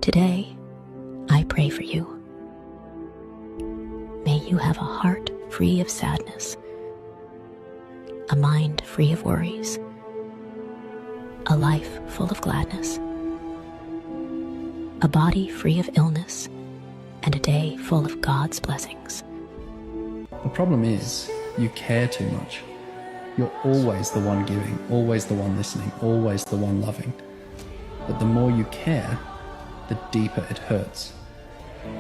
Today, I pray for you. May you have a heart free of sadness, a mind free of worries, a life full of gladness, a body free of illness, and a day full of God's blessings. The problem is, you care too much. You're always the one giving, always the one listening, always the one loving. But the more you care, the deeper it hurts.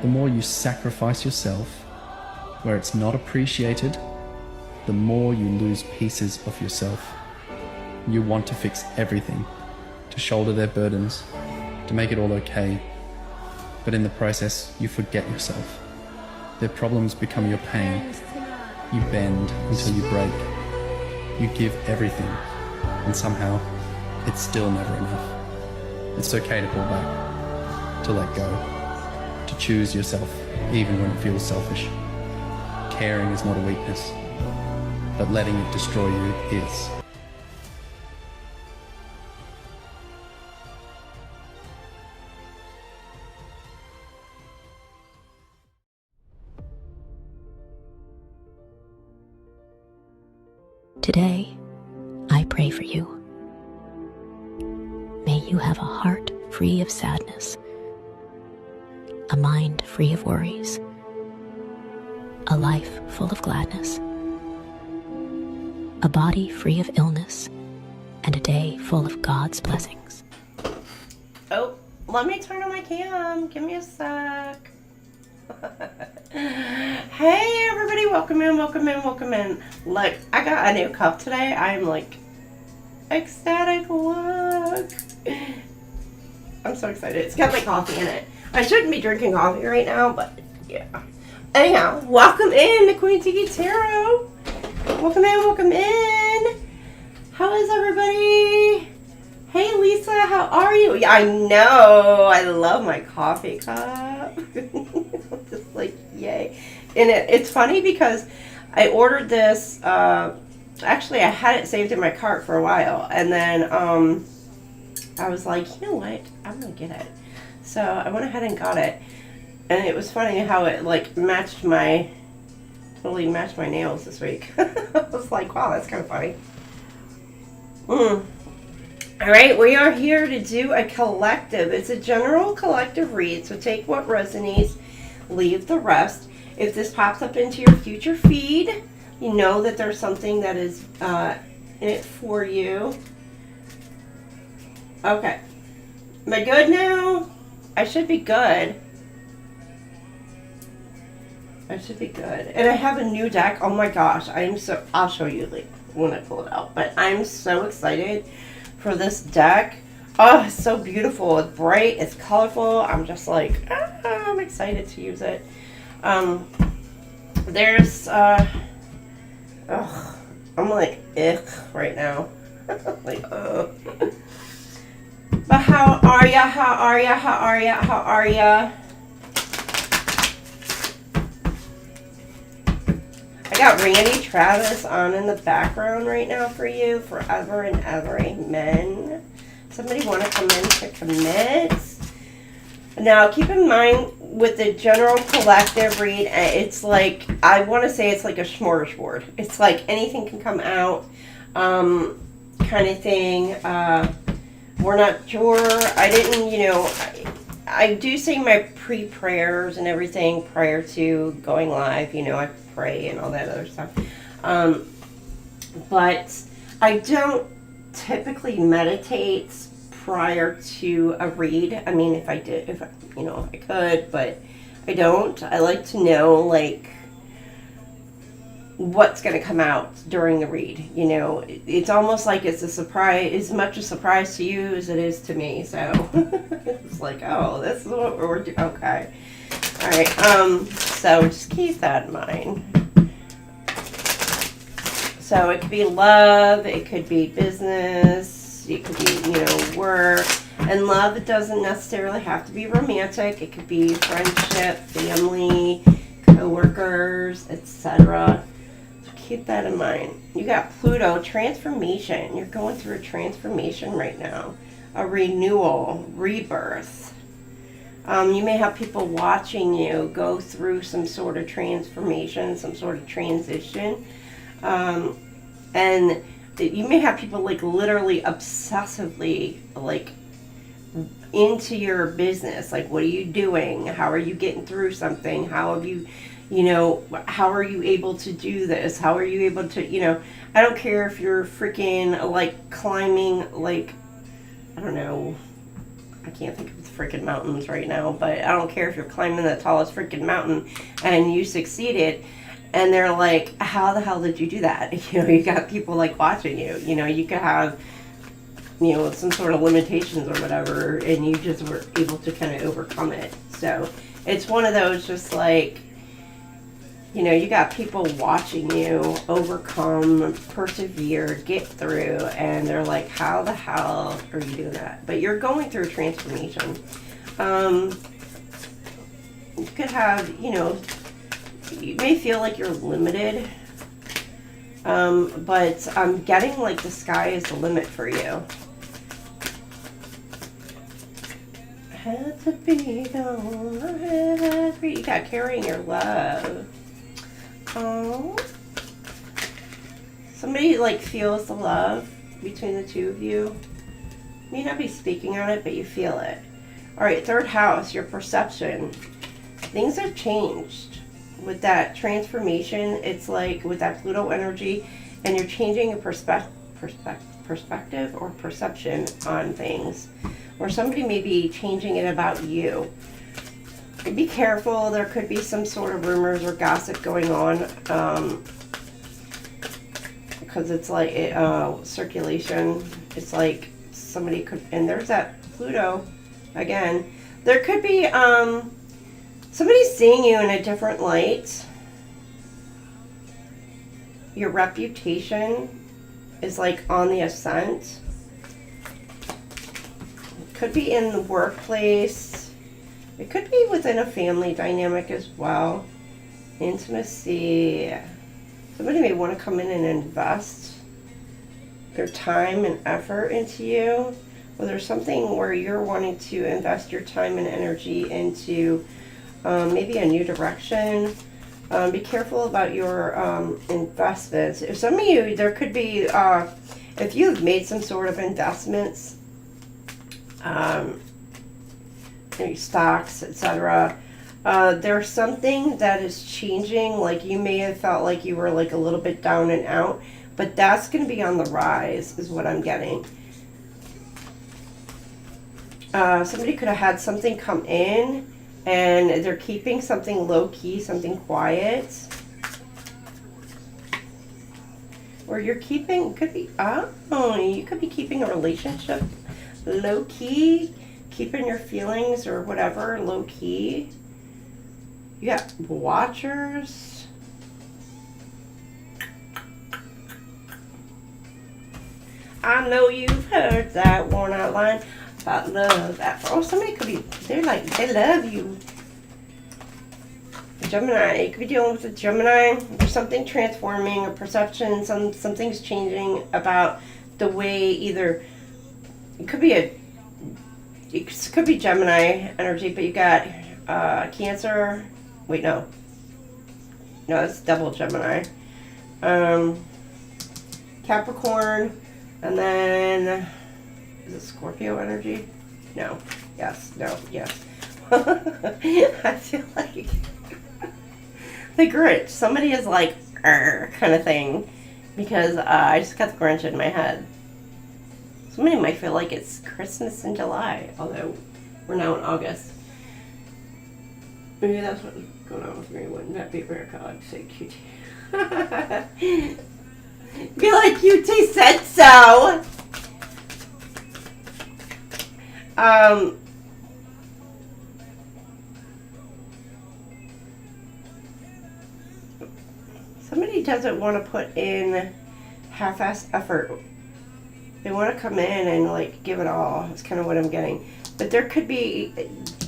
The more you sacrifice yourself where it's not appreciated, the more you lose pieces of yourself. You want to fix everything, to shoulder their burdens, to make it all okay. But in the process, you forget yourself. Their problems become your pain. You bend until you break. You give everything, and somehow it's still never enough. It's okay to pull back, to let go, to choose yourself even when it feels selfish. Caring is not a weakness, but letting it destroy you is. Today, I pray for you. May you have a heart free of sadness, a mind free of worries, a life full of gladness, a body free of illness, and a day full of God's blessings. Oh, let me turn on my cam. Give me a sec. Hey everybody, welcome in, welcome in, welcome in. Look, I got a new cup today. I'm like ecstatic. Look, I'm so excited. It's got my coffee in it. I shouldn't be drinking coffee right now, but yeah. Anyhow, welcome in to QueenTiki Tarot. Welcome in, welcome in. How is everybody? Hey Lisa, how are you? Yeah, I know. I love my coffee cup. Just like, yay. And it's funny because I ordered this, actually I had it saved in my cart for a while. And then I was like, you know what? I'm going to get it. So I went ahead and got it. And it was funny how it like totally matched my nails this week. I was like, wow, that's kind of funny. Alright, we are here to do a collective. It's a general collective read, so take what resonates, leave the rest. If this pops up into your future feed, you know that there's something that is in it for you. Okay. Am I good now? I should be good. I should be good. And I have a new deck. Oh my gosh. I'll show you like when I pull it out. But I'm so excited for this deck. Oh, it's so beautiful. It's bright. It's colorful. I'm just like, I'm excited to use it. There's, I'm like, right now. Like, But how are ya? How are ya? How are ya? How are ya? I got Randy Travis on in the background right now for you. Forever and ever. Amen. Somebody want to come in to commit? Now, keep in mind, with the general collective read, it's like, I want to say it's like a smorgasbord. It's like anything can come out, kind of thing. We're not sure. I didn't, I do say my pre-prayers and everything prior to going live. I pray and all that other stuff. But I don't typically meditate prior to a read. I mean, if I could, but I don't. I like to know, like, what's going to come out during the read. It's almost like it's a surprise, as much a surprise to you as it is to me. So it's like, oh, this is what we're doing. Okay. All right. So just keep that in mind. So it could be love, it could be business, it could be, work. And love, it doesn't necessarily have to be romantic. It could be friendship, family, co-workers, etc. So keep that in mind. You got Pluto, transformation. You're going through a transformation right now. A renewal, rebirth. You may have people watching you go through some sort of transformation, some sort of transition. And you may have people like literally obsessively like into your business. Like, what are you doing? How are you getting through something? How have you, how are you able to do this? How are you able to, I don't care if you're freaking like climbing, like, I don't know, I can't think of the freaking mountains right now, but I don't care if you're climbing the tallest freaking mountain and you succeeded. And they're like, how the hell did you do that? You got people like watching you. You could have, some sort of limitations or whatever, and you just were able to kind of overcome it. So it's one of those just like, you got people watching you overcome, persevere, get through, and they're like, how the hell are you doing that? But you're going through a transformation. You could have, you may feel like you're limited, but I'm getting like the sky is the limit for you. Had to be gone. You got carrying your love. Oh, somebody like feels the love between the two of you. You may not be speaking on it, but you feel it. All right, third house, your perception. Things have changed. With that transformation, it's like with that Pluto energy, and you're changing your perspective or perception on things, or somebody may be changing it about you. Be careful. There could be some sort of rumors or gossip going on, because it's like circulation. It's like somebody could, and there's that Pluto again. There could be somebody's seeing you in a different light. Your reputation is like on the ascent. It could be in the workplace. It could be within a family dynamic as well. Intimacy. Somebody may want to come in and invest their time and effort into you. Or there's something where you're wanting to invest your time and energy into maybe a new direction. Be careful about your investments. If some of you, there could be, if you've made some sort of investments, maybe stocks, etc., there's something that is changing. Like you may have felt like you were like a little bit down and out, but that's going to be on the rise is what I'm getting. Somebody could have had something come in and they're keeping something low-key, something quiet. Or you're keeping, could be, you could be keeping a relationship low-key, keeping your feelings or whatever low-key. You got watchers. I know you've heard that worn-out line about love. Oh, somebody could be, they're like, they love you. Gemini, you could be dealing with a Gemini. There's something transforming, a perception, something's changing about the way either, it could be Gemini energy, but you got Cancer. Wait, no. No, it's double Gemini. Capricorn. And then, is it Scorpio energy? No. Yes. No. Yes. I feel like the Grinch. Somebody is like, kind of thing. Because I just got the Grinch in my head. Somebody might feel like it's Christmas in July. Although, we're now in August. Maybe that's what's going on with me. Wouldn't that be America? I'd say QT. Be like, QT said so! Somebody doesn't want to put in half-assed effort. They want to come in and like give it all. That's kind of what I'm getting. But there could be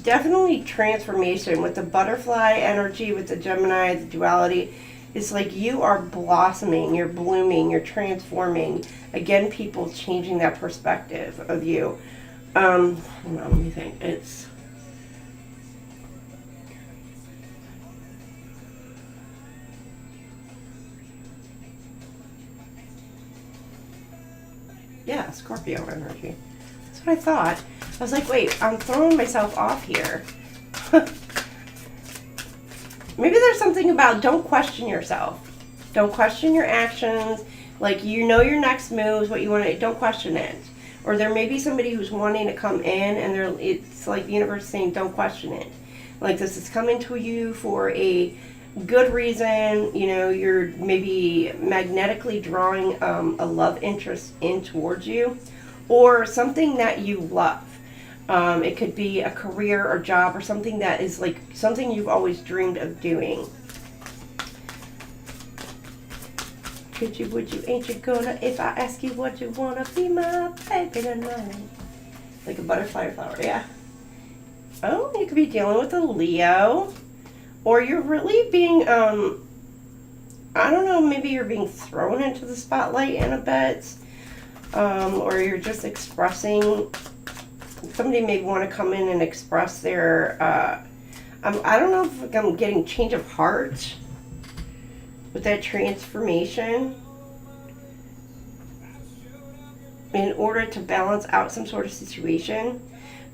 definitely transformation with the butterfly energy, with the Gemini, the duality. It's like you are blossoming, you're blooming, you're transforming. Again, people changing that perspective of you. Hold on, let me think. It's yeah, Scorpio energy. That's what I thought. I was like, wait, I'm throwing myself off here. Maybe there's something about don't question yourself. Don't question your actions. Like, you know your next moves, what you want to, don't question it. Or there may be somebody who's wanting to come in and it's like the universe saying don't question it. Like, this is coming to you for a good reason. You know, you're maybe magnetically drawing a love interest in towards you. Or something that you love. It could be a career or job or something that is like something you've always dreamed of doing. Would you, ain't you gonna, if I ask you what you wanna be my baby tonight? Like a butterfly flower, yeah. Oh, you could be dealing with a Leo. Or you're really being, I don't know, maybe you're being thrown into the spotlight in a bit. Or you're just expressing, somebody may want to come in and express their, I don't know if I'm getting change of heart with that transformation in order to balance out some sort of situation.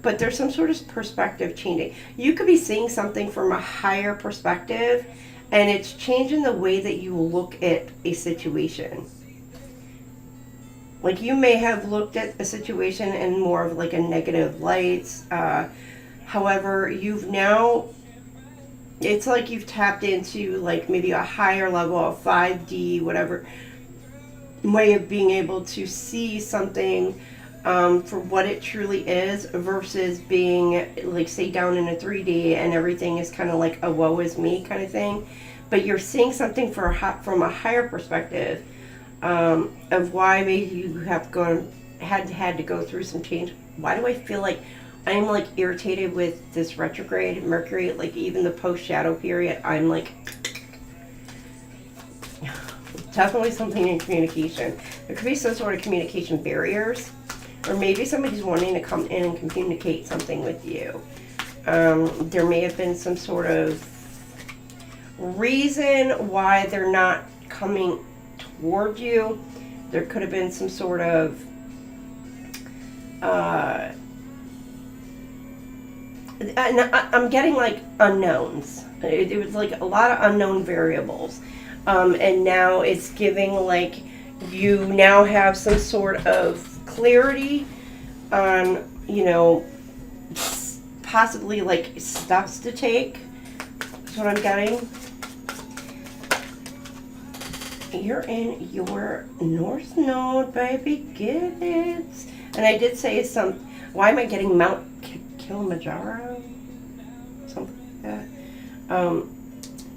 But there's some sort of perspective changing. You could be seeing something from a higher perspective and it's changing the way that you look at a situation. Like, you may have looked at a situation in more of like a negative light. However, you've now, it's like you've tapped into like maybe a higher level of 5D, whatever, way of being able to see something for what it truly is versus being like, say, down in a 3D and everything is kind of like a woe is me kind of thing. But you're seeing something from a higher perspective. Of why maybe you have had to go through some change. Why do I feel like I'm like irritated with this retrograde Mercury? Like, even the post shadow period, I'm like definitely something in communication. There could be some sort of communication barriers, or maybe somebody's wanting to come in and communicate something with you. There may have been some sort of reason why they're not coming toward you. There could have been some sort of I'm getting like unknowns. It was like a lot of unknown variables, and now it's giving like you now have some sort of clarity on, you know, possibly like steps to take. That's what I'm getting. You're in your North Node, baby. Get it. And I did say why am I getting Mount Kilimanjaro? Something like that.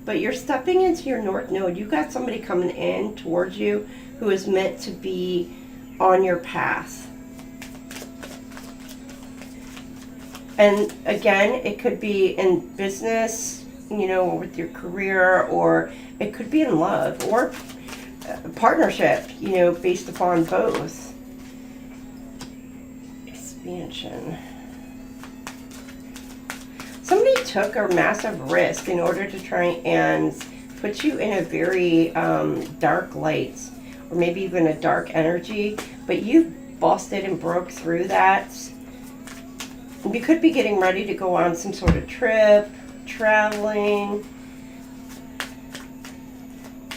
But you're stepping into your North Node. You got somebody coming in towards you who is meant to be on your path. And again, it could be in business, you know, with your career, or it could be in love, or partnership, you know, based upon both. Expansion. Somebody took a massive risk in order to try and put you in a very dark light, or maybe even a dark energy, but you busted and broke through that. You could be getting ready to go on some sort of trip, traveling.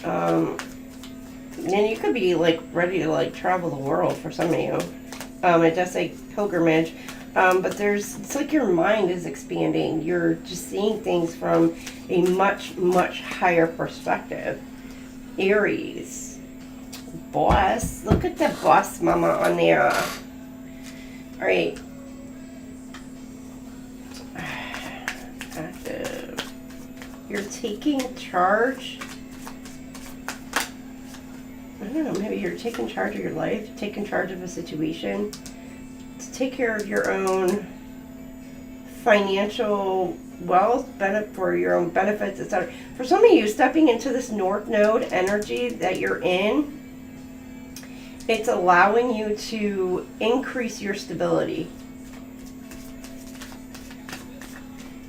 And you could be like ready to like travel the world for some of you. It does say pilgrimage. But it's like your mind is expanding. You're just seeing things from a much, much higher perspective. Aries. Boss. Look at the boss mama on there. Alright. Active. You're taking charge. I don't know, maybe you're taking charge of your life, taking charge of a situation. Take care of your own financial wealth, for your own benefits, etc. For some of you, stepping into this North Node energy that you're in, it's allowing you to increase your stability.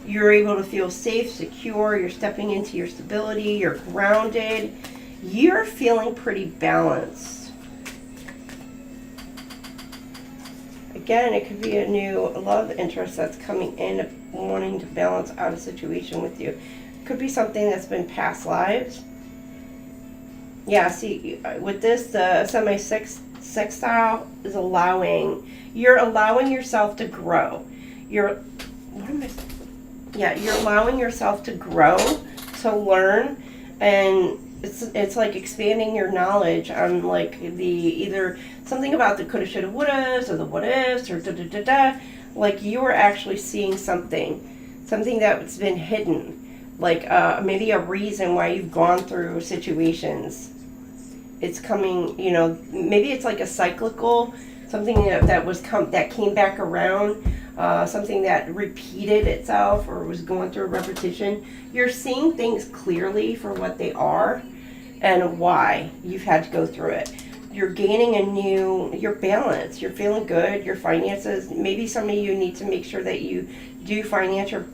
You're able to feel safe, secure, you're stepping into your stability, you're grounded, you're feeling pretty balanced. Again, it could be a new love interest that's coming in, wanting to balance out a situation with you. It could be something that's been past lives. Yeah, see, with this, the semi-sextile is you're allowing yourself to grow. You're allowing yourself to grow, to learn, and it's like expanding your knowledge on like either something about the coulda, shoulda, wouldas, or the what ifs, or da-da-da-da. Like you are actually seeing something that's been hidden. Like maybe a reason why you've gone through situations. It's coming, you know, maybe it's like a cyclical, something that came back around, something that repeated itself or was going through a repetition. You're seeing things clearly for what they are and why you've had to go through it. You're gaining your balance. You're feeling good. Your finances. Maybe some of you need to make sure that you do financial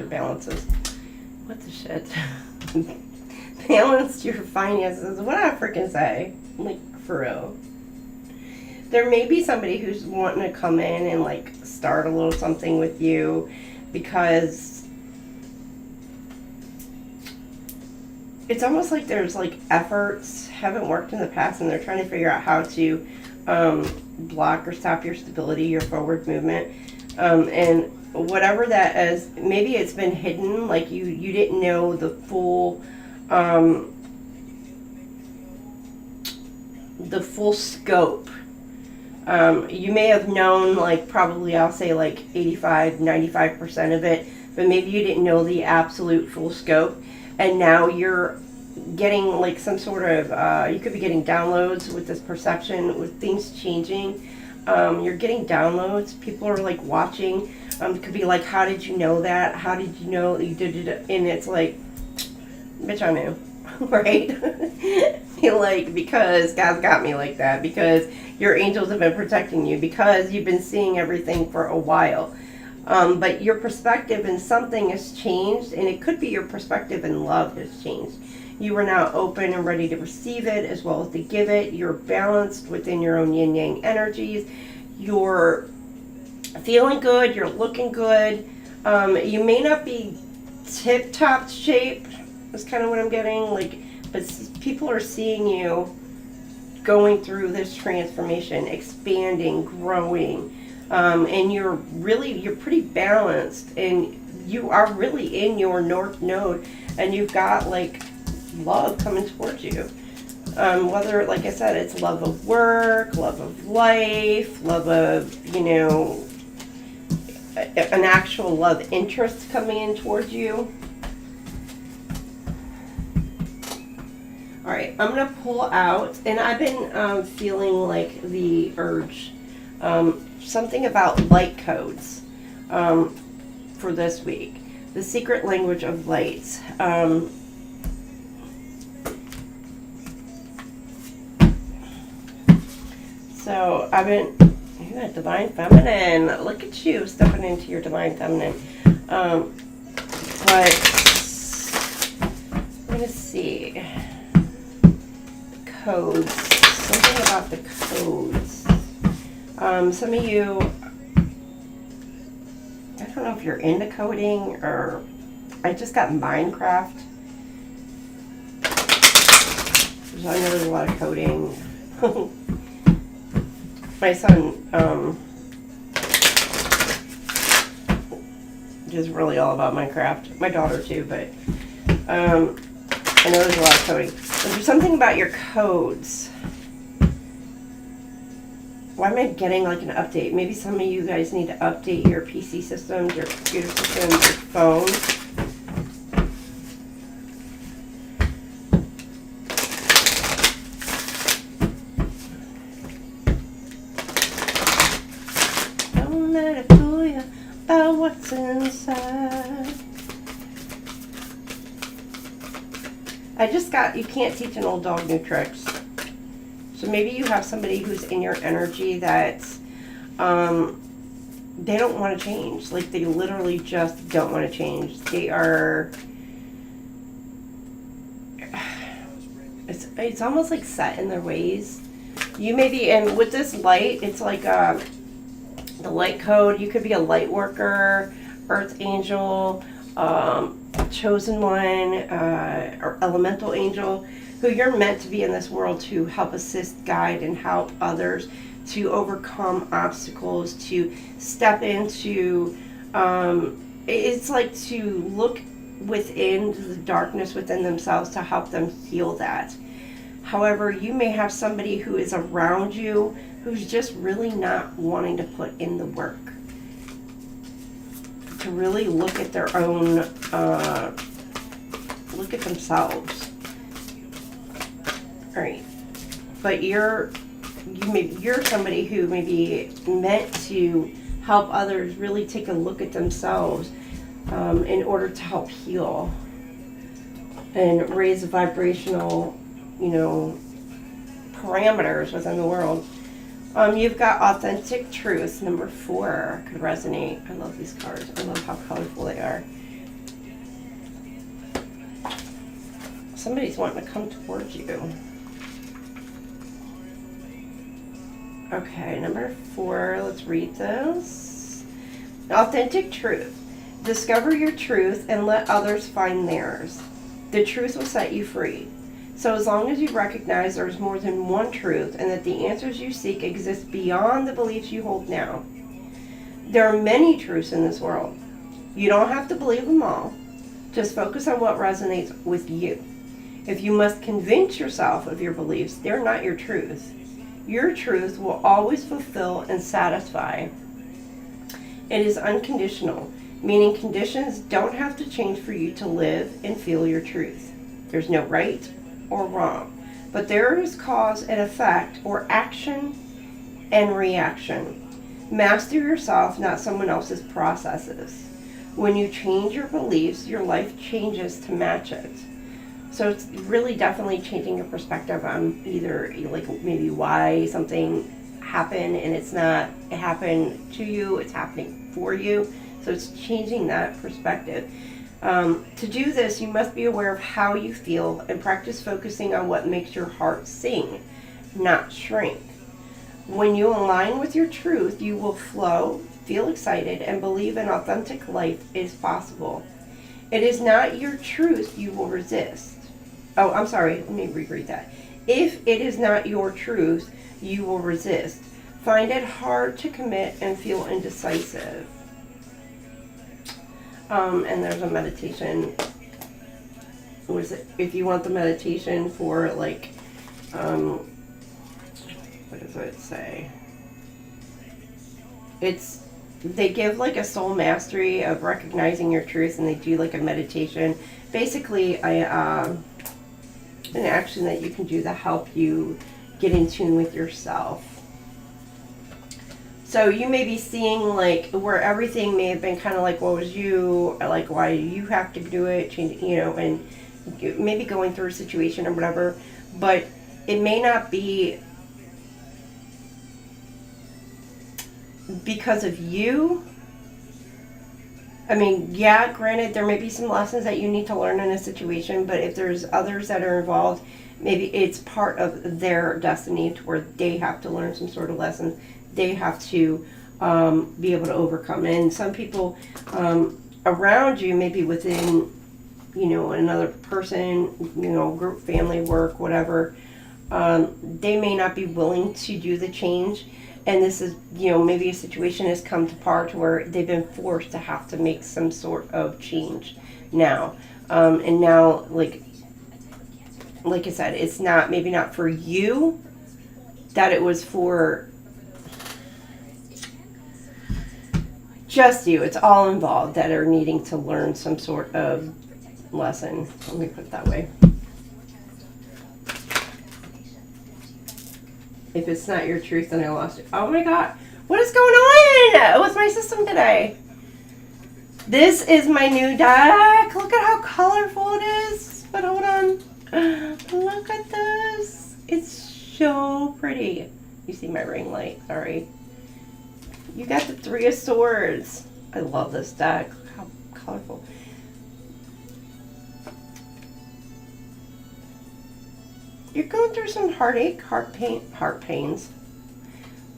balances. What the shit? Balance your finances. What did I freaking say? Like, for real. There may be somebody who's wanting to come in and like start a little something with you because it's almost like there's like efforts haven't worked in the past and they're trying to figure out how to block or stop your stability, your forward movement, and whatever that is. Maybe it's been hidden, like you didn't know the full scope. You may have known, like, probably I'll say like 85-95% of it, but maybe you didn't know the absolute full scope. And now you're getting like some sort of, you could be getting downloads with this perception, with things changing. You're getting downloads. People are like watching. It could be like, how did you know that? How did you know you did it? And it's like, bitch, I knew, right? Feel like, because God's got me like that, because your angels have been protecting you, because you've been seeing everything for a while. But your perspective in something has changed, and it could be your perspective in love has changed. You are now open and ready to receive it as well as to give it. You're balanced within your own yin-yang energies. You're feeling good. You're looking good. You may not be tip-top shape. That's kind of what I'm getting. Like, but people are seeing you going through this transformation, expanding, growing. And you're pretty balanced, and you are really in your North Node, and you've got like love coming towards you. Whether, like I said, it's love of work, love of life, love of, you know, an actual love interest coming in towards you. All right, I'm gonna pull out, and I've been feeling like the urge. Something about light codes for this week. The secret language of light. So I've been, you got divine feminine. Look at you stepping into your divine feminine. But I'm going to see. Codes. Something about the codes. Some of you, I don't know if you're into coding, or I just got Minecraft. So I know there's a lot of coding. My son is really all about Minecraft. My daughter too, but I know there's a lot of coding. But there's something about your codes. Why am I getting like an update? Maybe some of you guys need to update your PC systems, your computer systems, your phones. Don't let it fool you about what's inside. I just got, you can't teach an old dog new tricks. So maybe you have somebody who's in your energy that they don't want to change. Like, they literally just don't want to change. They are, it's almost like set in their ways. You may be, and with this light, it's like the light code. You could be a light worker, earth angel, chosen one, or elemental angel, who you're meant to be in this world to help assist, guide, and help others to overcome obstacles, to step into, it's like to look within the darkness within themselves to help them heal that. However, you may have somebody who is around you who's just really not wanting to put in the work, to really look at their own, look at themselves. All right, but you're somebody who may be meant to help others really take a look at themselves in order to help heal and raise vibrational, parameters within the world. You've got authentic truth, number 4, could resonate. I love these cards. I love how colorful they are. Somebody's wanting to come towards you. Okay, number 4, let's read this. Authentic truth. Discover your truth and let others find theirs. The truth will set you free. So as long as you recognize there's more than one truth and that the answers you seek exist beyond the beliefs you hold now. There are many truths in this world. You don't have to believe them all. Just focus on what resonates with you. If you must convince yourself of your beliefs, they're not your truth. Your truth will always fulfill and satisfy. It is unconditional, meaning conditions don't have to change for you to live and feel your truth. There's no right or wrong, but there is cause and effect, or action and reaction. Master yourself, not someone else's processes. When you change your beliefs, your life changes to match it. So it's really definitely changing your perspective on either like maybe why something happened, and it happened to you, it's happening for you. So it's changing that perspective. To do this, you must be aware of how you feel and practice focusing on what makes your heart sing, not shrink. When you align with your truth, you will flow, feel excited, and believe an authentic life is possible. It is not your truth you will resist. Oh, I'm sorry. Let me reread that. If it is not your truth, you will resist. Find it hard to commit and feel indecisive. And there's a meditation. If you want the meditation for like, what does it say? They give like a soul mastery of recognizing your truth, and they do like a meditation. Basically, an action that you can do to help you get in tune with yourself. So you may be seeing like where everything may have been kind of like, what was you, like why do you have to do it, change, and maybe going through a situation or whatever, but it may not be because of you. I mean, yeah, granted, there may be some lessons that you need to learn in a situation, but if there's others that are involved, maybe it's part of their destiny to where they have to learn some sort of lessons. They have to be able to overcome. And some people around you, maybe within, you know, another person, you know, group, family, work, whatever, they may not be willing to do the change. And this is, you know, maybe a situation has come to part where they've been forced to have to make some sort of change now. And now, like I said, it's not, maybe not for you, that it was for just you. It's all involved that are needing to learn some sort of lesson. Let me put it that way. If it's not your truth, then I lost it. Oh my god. What is going on with my system today? This is my new deck. Look at how colorful it is. But hold on. Look at this. It's so pretty. You see my ring light. Sorry. You got the Three of Swords. I love this deck. Look how colorful. You're going through some heartache, heart pains.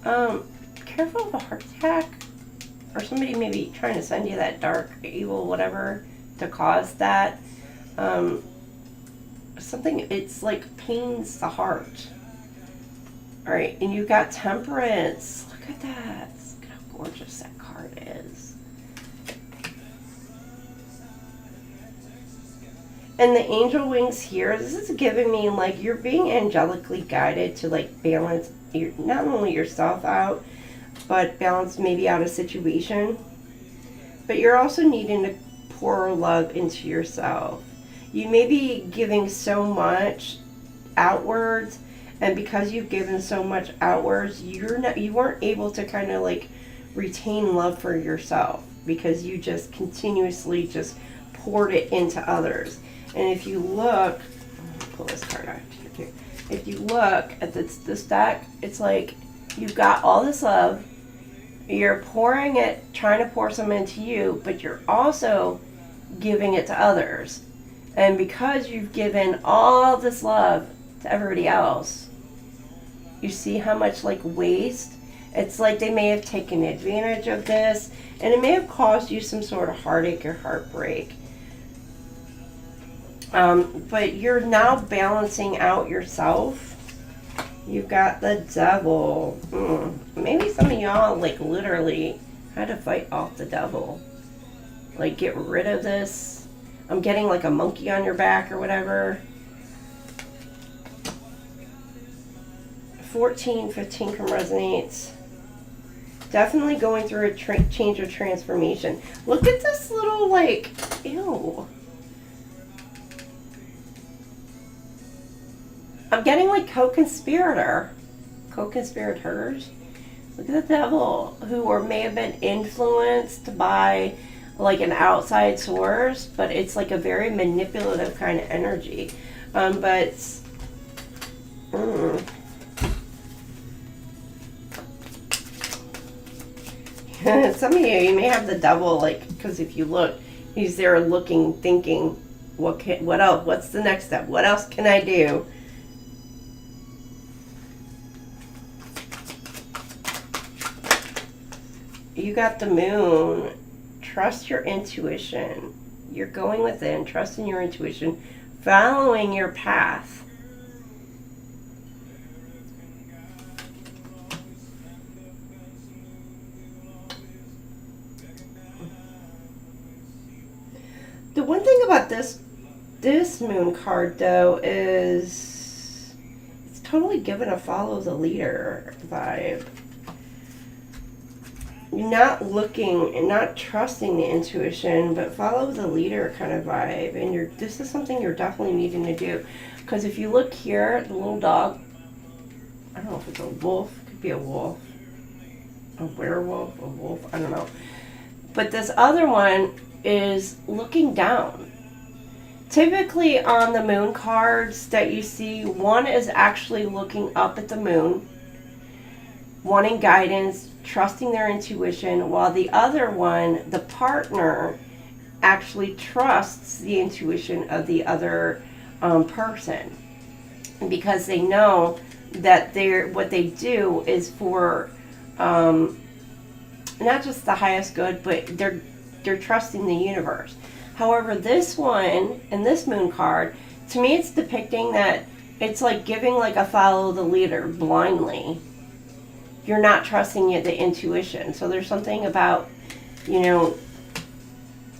Careful of a heart attack, or somebody maybe trying to send you that dark, evil, whatever, to cause that. Something, it's like pains the heart. All right, and you got Temperance. Look at that. Look at how gorgeous that card is. And the angel wings here, this is giving me like you're being angelically guided to like balance not only yourself out, but balance maybe out a situation. But you're also needing to pour love into yourself. You may be giving so much outwards, and because you've given so much outwards, you weren't able to kind of like retain love for yourself because you just continuously just poured it into others. And if you look, pull this card out here. If you look at this deck, it's like you've got all this love, you're pouring it, trying to pour some into you, but you're also giving it to others. And because you've given all this love to everybody else, you see how much like waste. It's like they may have taken advantage of this, and it may have caused you some sort of heartache or heartbreak. But you're now balancing out yourself. You've got the Devil. Maybe some of y'all like literally had to fight off the devil. Like get rid of this. I'm getting like a monkey on your back or whatever. 14, 15 can resonate. Definitely going through a change or transformation. Look at this little like, ew. I'm getting like co-conspirators. Look at the Devil, who may have been influenced by like an outside source, but it's like a very manipulative kind of energy. But some of you may have the Devil, like, because if you look, he's there looking, thinking, what else? What's the next step? What else can I do? You got the Moon. Trust your intuition. You're going within, trusting your intuition, following your path. The one thing about this Moon card, though, is it's totally given a follow the leader vibe. You're not looking and not trusting the intuition, but follow the leader kind of vibe. And this is something you're definitely needing to do. Because if you look here, the little dog, I don't know if it's a wolf, it could be a wolf, a werewolf, a wolf, I don't know. But this other one is looking down. Typically on the moon cards that you see, one is actually looking up at the moon, wanting guidance, trusting their intuition, while the other one, the partner, actually trusts the intuition of the other person, because they know that what they do is for not just the highest good, but they're trusting the universe. However, this one and this moon card, to me, it's depicting that it's like giving like a follow the leader blindly. You're not trusting the intuition. So there's something about, you know,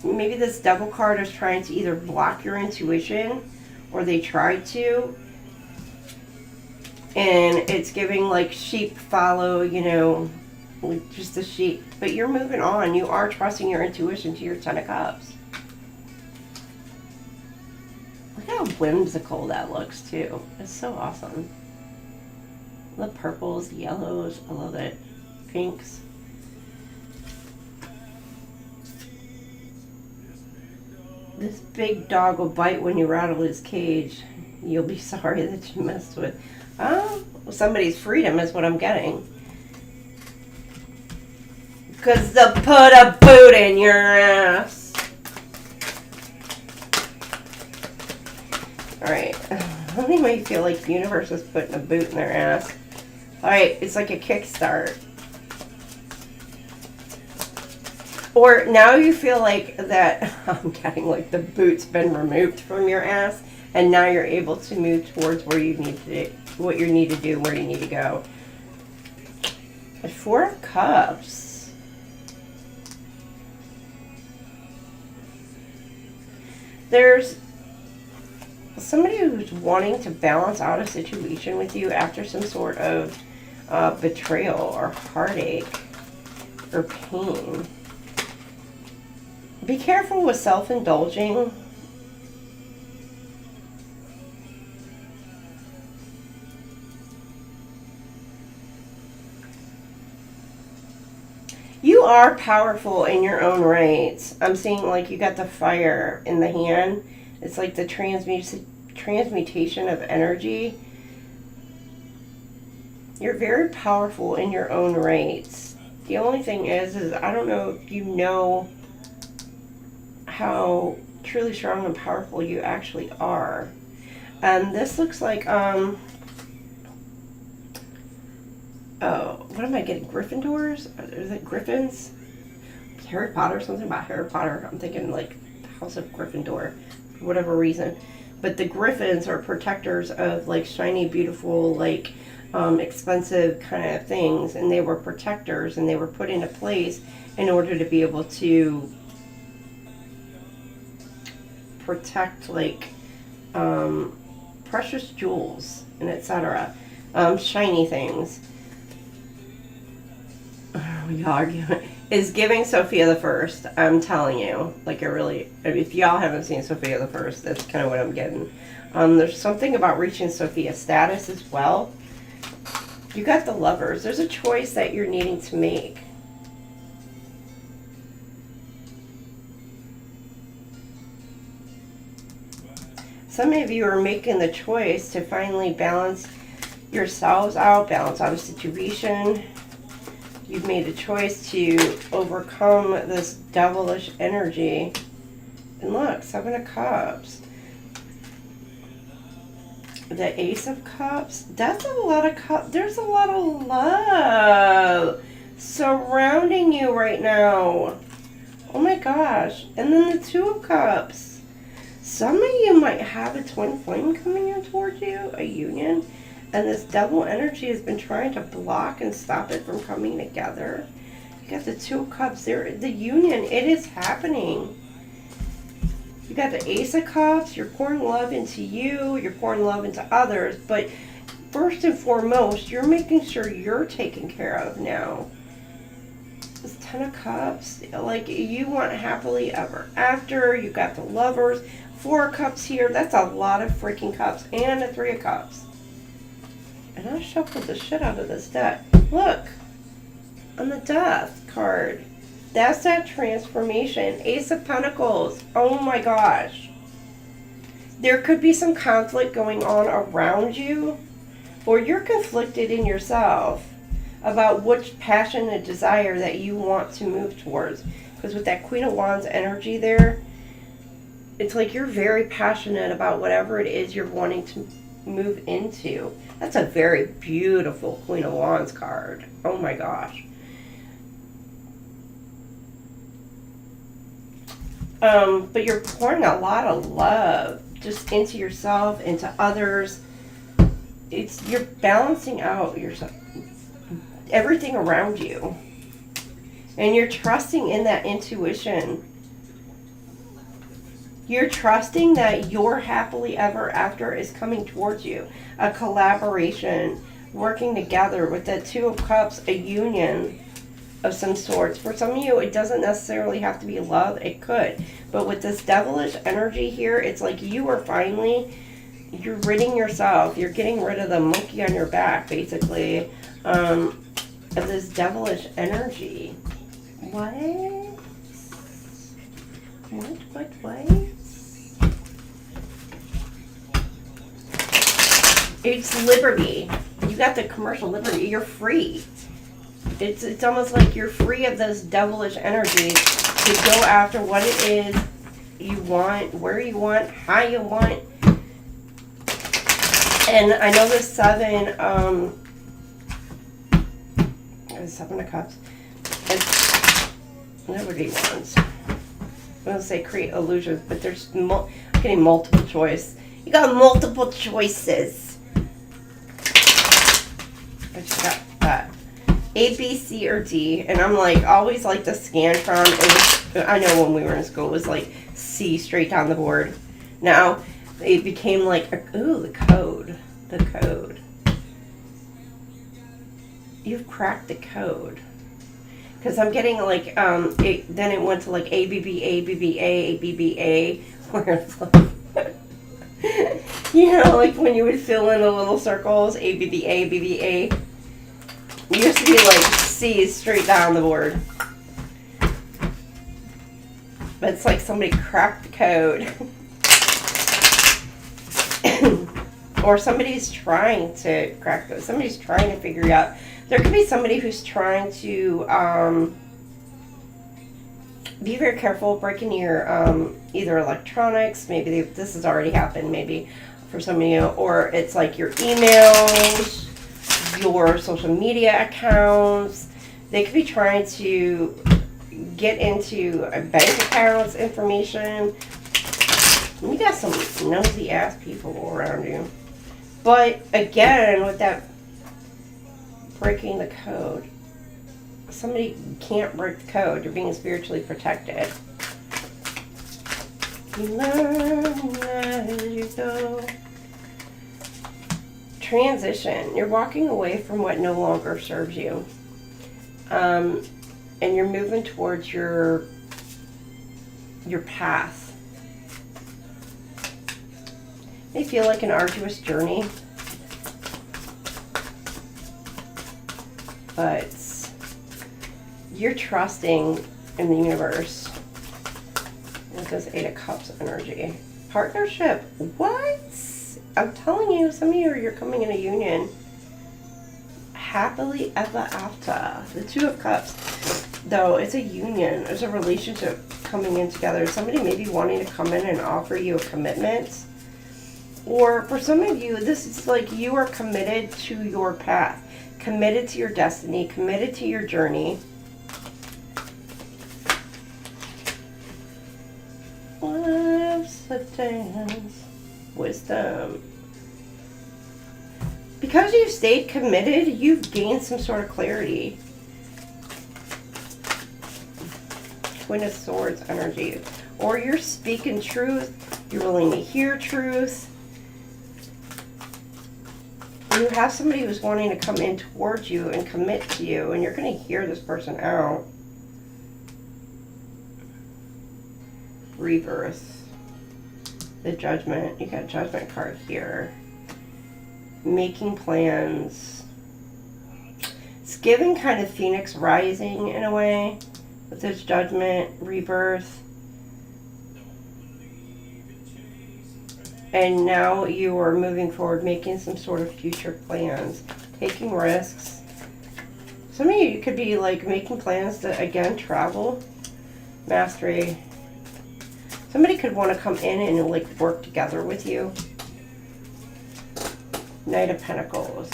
maybe this devil card is trying to either block your intuition, or they try to. And it's giving like sheep follow, you know, like just a sheep. But you're moving on. You are trusting your intuition to your Ten of Cups. Look how whimsical that looks too. It's so awesome. The purples, yellows, I love it. Pinks. This big dog will bite when you rattle his cage. You'll be sorry that you messed with. Oh, somebody's freedom is what I'm getting. Because they'll put a boot in your ass. Alright. Anybody feel like the universe is putting a boot in their ass? Alright, it's like a kickstart. Or now you feel like that, I'm getting like the boot's been removed from your ass, and now you're able to move towards where you need to, what you need to do, where you need to go. The Four of Cups. There's somebody who's wanting to balance out a situation with you after some sort of betrayal or heartache or pain. Be careful with self-indulging. You are powerful in your own rights. I'm seeing like you got the fire in the hand. It's like the transmutation of energy. You're very powerful in your own rights. The only thing is I don't know if you know how truly strong and powerful you actually are. And this looks like, oh, what am I getting? Gryffindors? Is it Griffins? Harry Potter, something about Harry Potter. I'm thinking like House of Gryffindor, for whatever reason. But the Griffins are protectors of like shiny, beautiful, like expensive kind of things. And they were protectors, and they were put into place in order to be able to protect like precious jewels and etc. Shiny things. Is giving Sophia the First. I'm telling you, like, if y'all haven't seen Sophia the First, that's kind of what I'm getting. There's something about reaching Sophia's status as well. You got the Lovers. There's a choice that you're needing to make. Some of you are making the choice to finally balance yourselves out, balance out a situation. You've made a choice to overcome this devilish energy. And look, Seven of Cups. The Ace of Cups. That's a lot of cups. There's a lot of love surrounding you right now. Oh my gosh. And then the Two of Cups. Some of you might have a twin flame coming in towards you, a union. And this devil energy has been trying to block and stop it from coming together. You got the Two of Cups there. The union, it is happening. You got the Ace of Cups. You're pouring love into you. You're pouring love into others. But first and foremost, you're making sure you're taken care of now. This Ten of Cups. Like, you want happily ever after. You got the Lovers. Four of Cups here. That's a lot of freaking cups. And a Three of Cups. And I shuffled the shit out of this deck. Look, on the Death card. That's that transformation. Ace of Pentacles. Oh my gosh. There could be some conflict going on around you, or you're conflicted in yourself. about which passion and desire that you want to move towards. Because with that Queen of Wands energy there, it's like you're very passionate about whatever it is you're wanting to move into. That's a very beautiful Queen of Wands card. Oh my gosh. But you're pouring a lot of love just into yourself, into others. You're balancing out yourself, everything around you. And you're trusting in that intuition. You're trusting that your happily ever after is coming towards you. A collaboration, working together with that Two of Cups, a union of some sorts. For some of you, it doesn't necessarily have to be love. It could. But with this devilish energy here, it's like you are finally, you're ridding yourself. You're getting rid of the monkey on your back, basically, of this devilish energy. What? It's liberty. You got the commercial liberty. You're free. It's almost like you're free of this devilish energy to go after what it is you want, where you want, how you want. And I know the Seven of Cups. It's Liberty Wands. I'm going to say create illusions, but there's I'm getting multiple choice. You got multiple choices. I just got that. A, B, C, or D. And I'm like, always like the Scantron. I know when we were in school, it was like C straight down the board. Now, it became like, ooh, the code. The code. You've cracked the code. Because I'm getting like, then it went to like ABB, ABBA, ABBA, where it's like, you know, like when you would fill in the little circles, ABBA, ABBA. It used to be like C's straight down the board. But it's like somebody cracked the code. Or somebody's trying to crack those. Somebody's trying to figure it out. There could be somebody who's trying to be very careful breaking your either electronics. Maybe this has already happened, maybe for some of you. Or it's like your emails, your social media accounts. They could be trying to get into a bank accounts information. You got some nosy ass people around you. But again, with that breaking the code, somebody can't break the code. You're being spiritually protected. You learn as you go. Transition. You're walking away from what no longer serves you. And you're moving towards your path. May feel like an arduous journey, but you're trusting in the universe with this Eight of Cups energy. Partnership. What? I'm telling you, some of you, you're coming in a union. Happily ever after. The Two of Cups, though, it's a union. There's a relationship coming in together. Somebody may be wanting to come in and offer you a commitment. Or for some of you, this is like you are committed to your path, committed to your destiny, committed to your journey. Wisdom. Because you've stayed committed, you've gained some sort of clarity. Queen of Swords energy. Or you're speaking truth. You're willing to hear truth. You have somebody who's wanting to come in towards you and commit to you, and you're going to hear this person out. Rebirth. The Judgment. You got Judgment card here. Making plans. It's giving kind of Phoenix rising in a way with this Judgment, Rebirth. And now you are moving forward, making some sort of future plans, taking risks. Some of you could be like making plans to, again, travel. Mastery. Somebody could want to come in and like work together with you. Knight of Pentacles.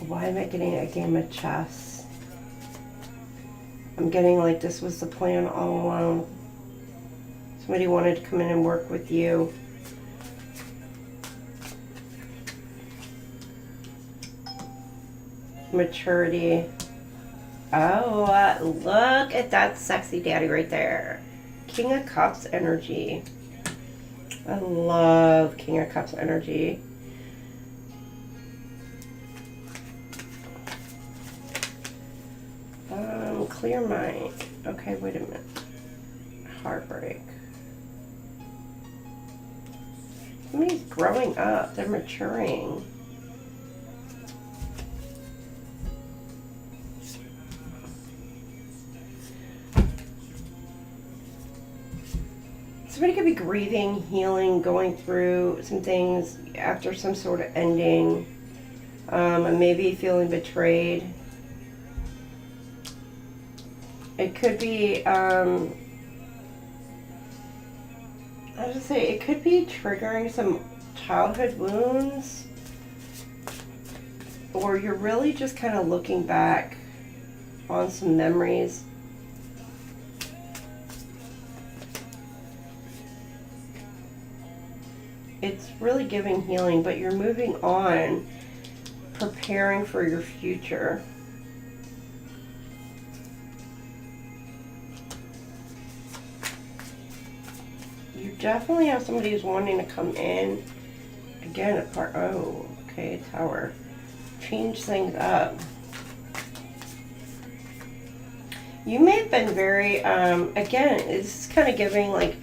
Why am I getting a game of chess? I'm getting like this was the plan all along. Somebody wanted to come in and work with you. Maturity. Oh, look at that sexy daddy right there. King of Cups energy. I love King of Cups energy. Clear mind. Okay, wait a minute. Heartbreak. Somebody's growing up. They're maturing. Somebody could be grieving, healing, going through some things after some sort of ending. And maybe feeling betrayed. It could be, I was gonna say, it could be triggering some childhood wounds. Or you're really just kind of looking back on some memories. It's really giving healing, but you're moving on, preparing for your future. You definitely have somebody who's wanting to come in. Again, apart. Oh, okay, Tower. Change things up. You may have been very, again, it's kind of giving like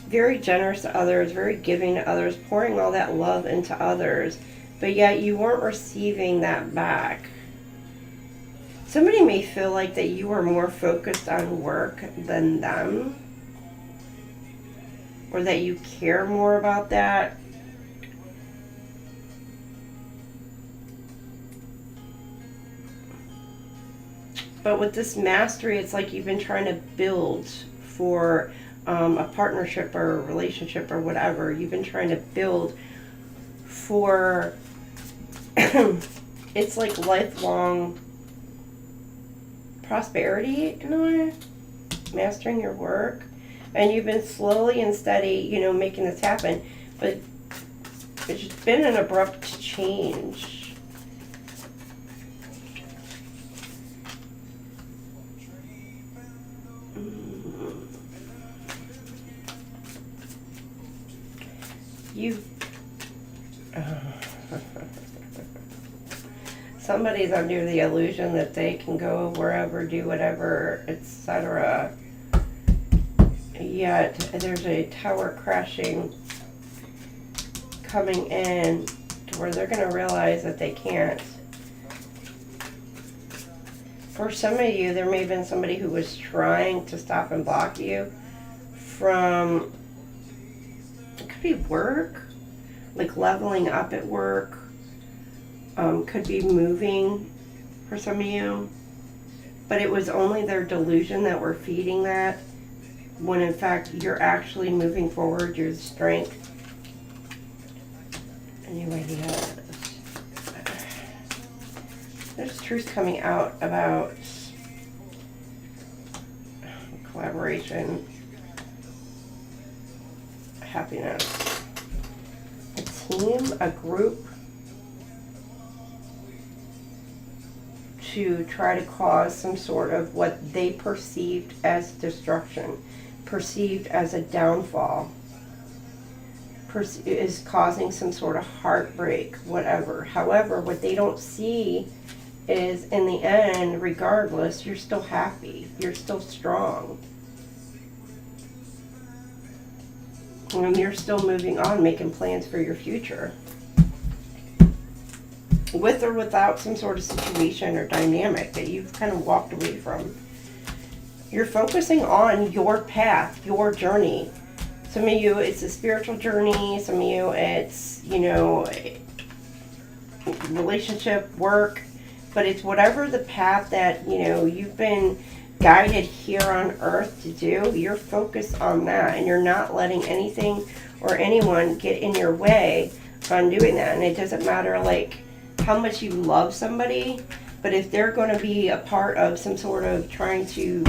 very generous to others, very giving to others, pouring all that love into others, but yet you weren't receiving that back. Somebody may feel like that you are more focused on work than them, or that you care more about that. But with this mastery, it's like you've been trying to build for a partnership or a relationship or whatever. You've been trying to build for, it's like lifelong prosperity in a way, mastering your work. And you've been slowly and steady, you know, making this happen. But it's been an abrupt change. Somebody's under the illusion that they can go wherever, do whatever, etc. Yet there's a tower crashing coming in to where they're going to realize that they can't. For some of you, there may have been somebody who was trying to stop and block you from, it could be work, like leveling up at work, could be moving for some of you, but it was only their delusion that were feeding that, when in fact you're actually moving forward, your strength. Anyway, yes. There's truth coming out about collaboration, happiness, a team, a group, to try to cause some sort of what they perceived as destruction, perceived as a downfall, is causing some sort of heartbreak, whatever. However, what they don't see is, in the end, regardless, you're still happy, you're still strong, and you're still moving on, making plans for your future, with or without some sort of situation or dynamic that you've kind of walked away from. You're focusing on your path, your journey. Some of you, it's a spiritual journey. Some of you, it's, you know, relationship, work, but it's whatever the path that, you know, you've been guided here on earth to do. You're focused on that, and you're not letting anything or anyone get in your way on doing that. And it doesn't matter like how much you love somebody, but if they're going to be a part of some sort of trying to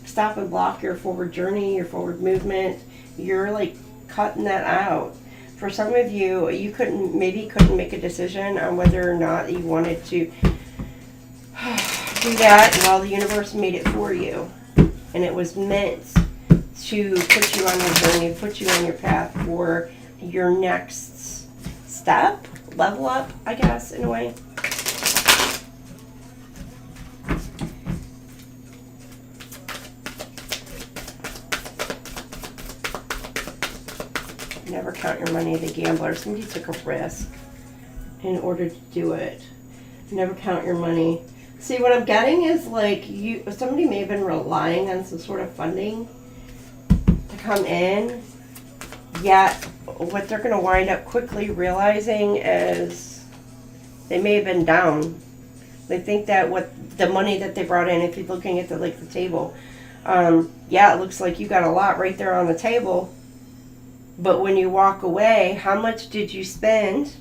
stop and block your forward journey, your forward movement, you're like cutting that out. For some of you, you couldn't make a decision on whether or not you wanted to do that, well, the universe made it for you, and it was meant to put you on your journey, put you on your path for your next step, level up, I guess, in a way. Never count your money, the gambler. Somebody took a risk in order to do it. Never count your money. See, what I'm getting is like somebody may have been relying on some sort of funding to come in, yet what they're going to wind up quickly realizing is they may have been down. They think that what the money that they brought in, if you're looking at the table, yeah, it looks like you got a lot right there on the table. But when you walk away, how much did you spend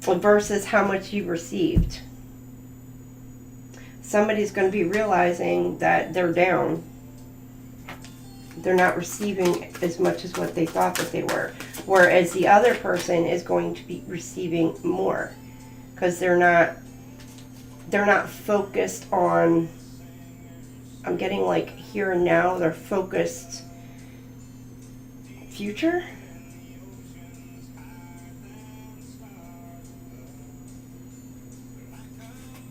versus how much you received? Somebody's going to be realizing that they're down. They're not receiving as much as what they thought that they were. Whereas the other person is going to be receiving more. Because they're not focused on, I'm getting like here and now, they're focused future.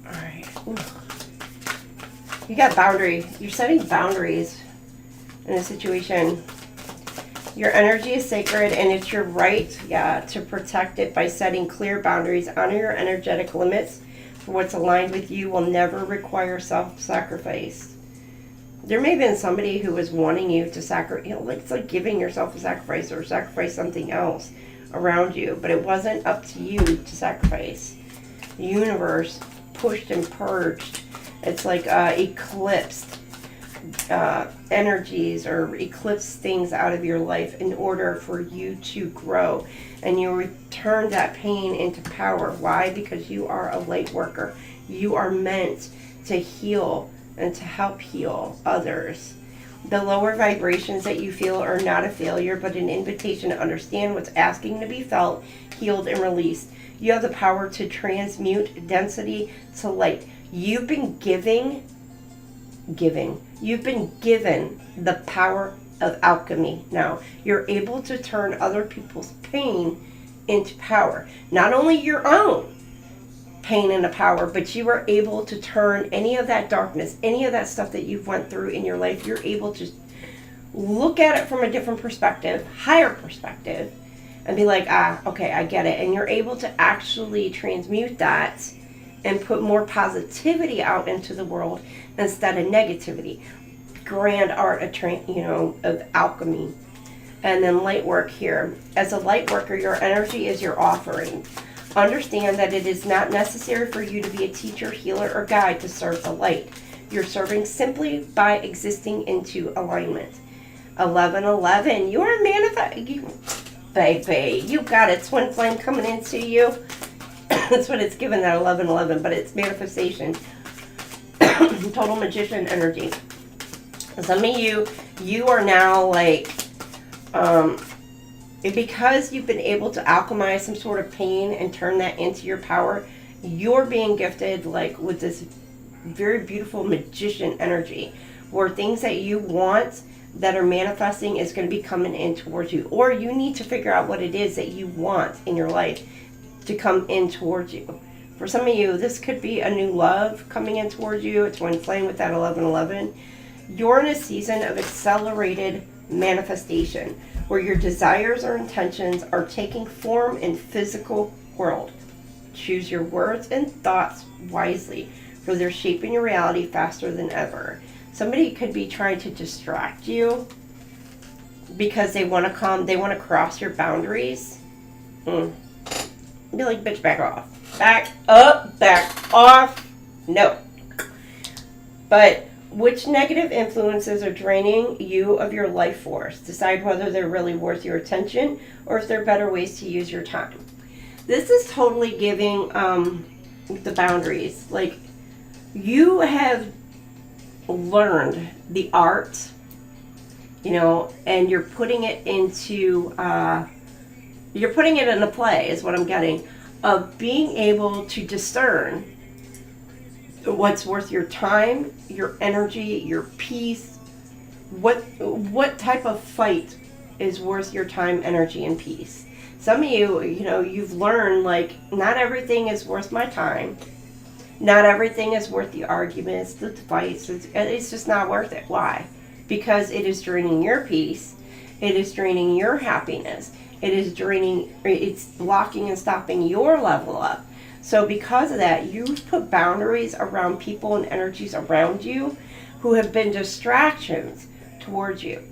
All right. Ooh. You got boundary. You're setting boundaries in a situation. Your energy is sacred, and it's your right, to protect it by setting clear boundaries. Honor your energetic limits. For what's aligned with you will never require self-sacrifice. There may have been somebody who was wanting you to sacrifice, it's like giving yourself a sacrifice or sacrifice something else around you, but it wasn't up to you to sacrifice. The universe pushed and purged. It's like eclipsed energies or eclipsed things out of your life in order for you to grow. And you return that pain into power. Why? Because you are a light worker. You are meant to heal and to help heal others. The lower vibrations that you feel are not a failure, but an invitation to understand what's asking to be felt, healed, and released. You have the power to transmute density to light. You've been giving. You've been given the power of alchemy. Now, you're able to turn other people's pain into power. Not only your own pain into power, but you are able to turn any of that darkness, any of that stuff that you've went through in your life, you're able to look at it from a different perspective, higher perspective, and be like, okay, I get it. And you're able to actually transmute that and put more positivity out into the world instead of negativity. Grand art of alchemy. And then light work here. As a light worker, your energy is your offering. Understand that it is not necessary for you to be a teacher, healer, or guide to serve the light. You're serving simply by existing into alignment. 1111, you are manifesting. Baby, you got a twin flame coming into you. That's what it's given, that 1111, but it's manifestation. Total magician energy. Some of you are now like, because you've been able to alchemize some sort of pain and turn that into your power, you're being gifted like with this very beautiful magician energy, where things that you want that are manifesting is going to be coming in towards you. Or you need to figure out what it is that you want in your life to come in towards you. For some of you, this could be a new love coming in towards you. It's twin flame with that 1111. You're in a season of accelerated manifestation, where your desires or intentions are taking form in physical world. Choose your words and thoughts wisely, for they're shaping your reality faster than ever. Somebody could be trying to distract you because they want to cross your boundaries. Be like, bitch, back off. Back up, back off. No. But which negative influences are draining you of your life force? Decide whether they're really worth your attention or if there are better ways to use your time. This is totally giving the boundaries. Like, you have learned the art, you know, and you're putting it into, you're putting it into play, is what I'm getting, of being able to discern what's worth your time, your energy, your peace. What type of fight is worth your time, energy, and peace? Some of you, you know, you've learned, like, not everything is worth my time. Not everything is worth the arguments, the fights. It's just not worth it. Why? Because it is draining your peace. It is draining your happiness. It is draining, it's blocking and stopping your level up. So because of that, you've put boundaries around people and energies around you who have been distractions towards you.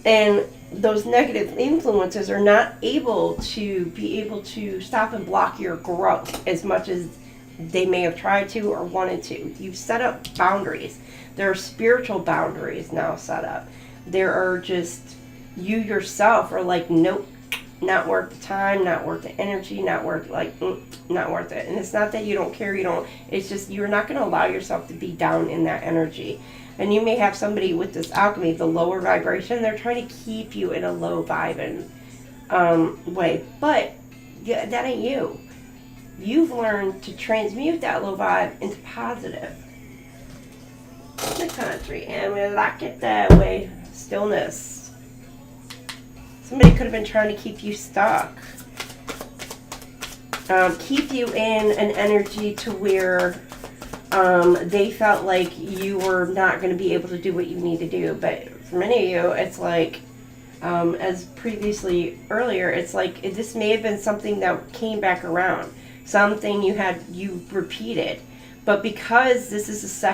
And those negative influences are not able to stop and block your growth as much as they may have tried to or wanted to. You've set up boundaries. There are spiritual boundaries now set up. There are just, you yourself are like, nope, not worth the time, not worth the energy, not worth, like, not worth it. And it's not that you don't care, it's just you're not going to allow yourself to be down in that energy. And you may have somebody with this alchemy, the lower vibration, they're trying to keep you in a low vibing way. But yeah, that ain't you. You've learned to transmute that low vibe into positive. The country, and we like it that way. Stillness. Somebody could have been trying to keep you stuck. Keep you in an energy to where they felt like you were not going to be able to do what you need to do. But for many of you, it's like, as previously earlier, it's like this may have been something that came back around. Something you repeated. But because this is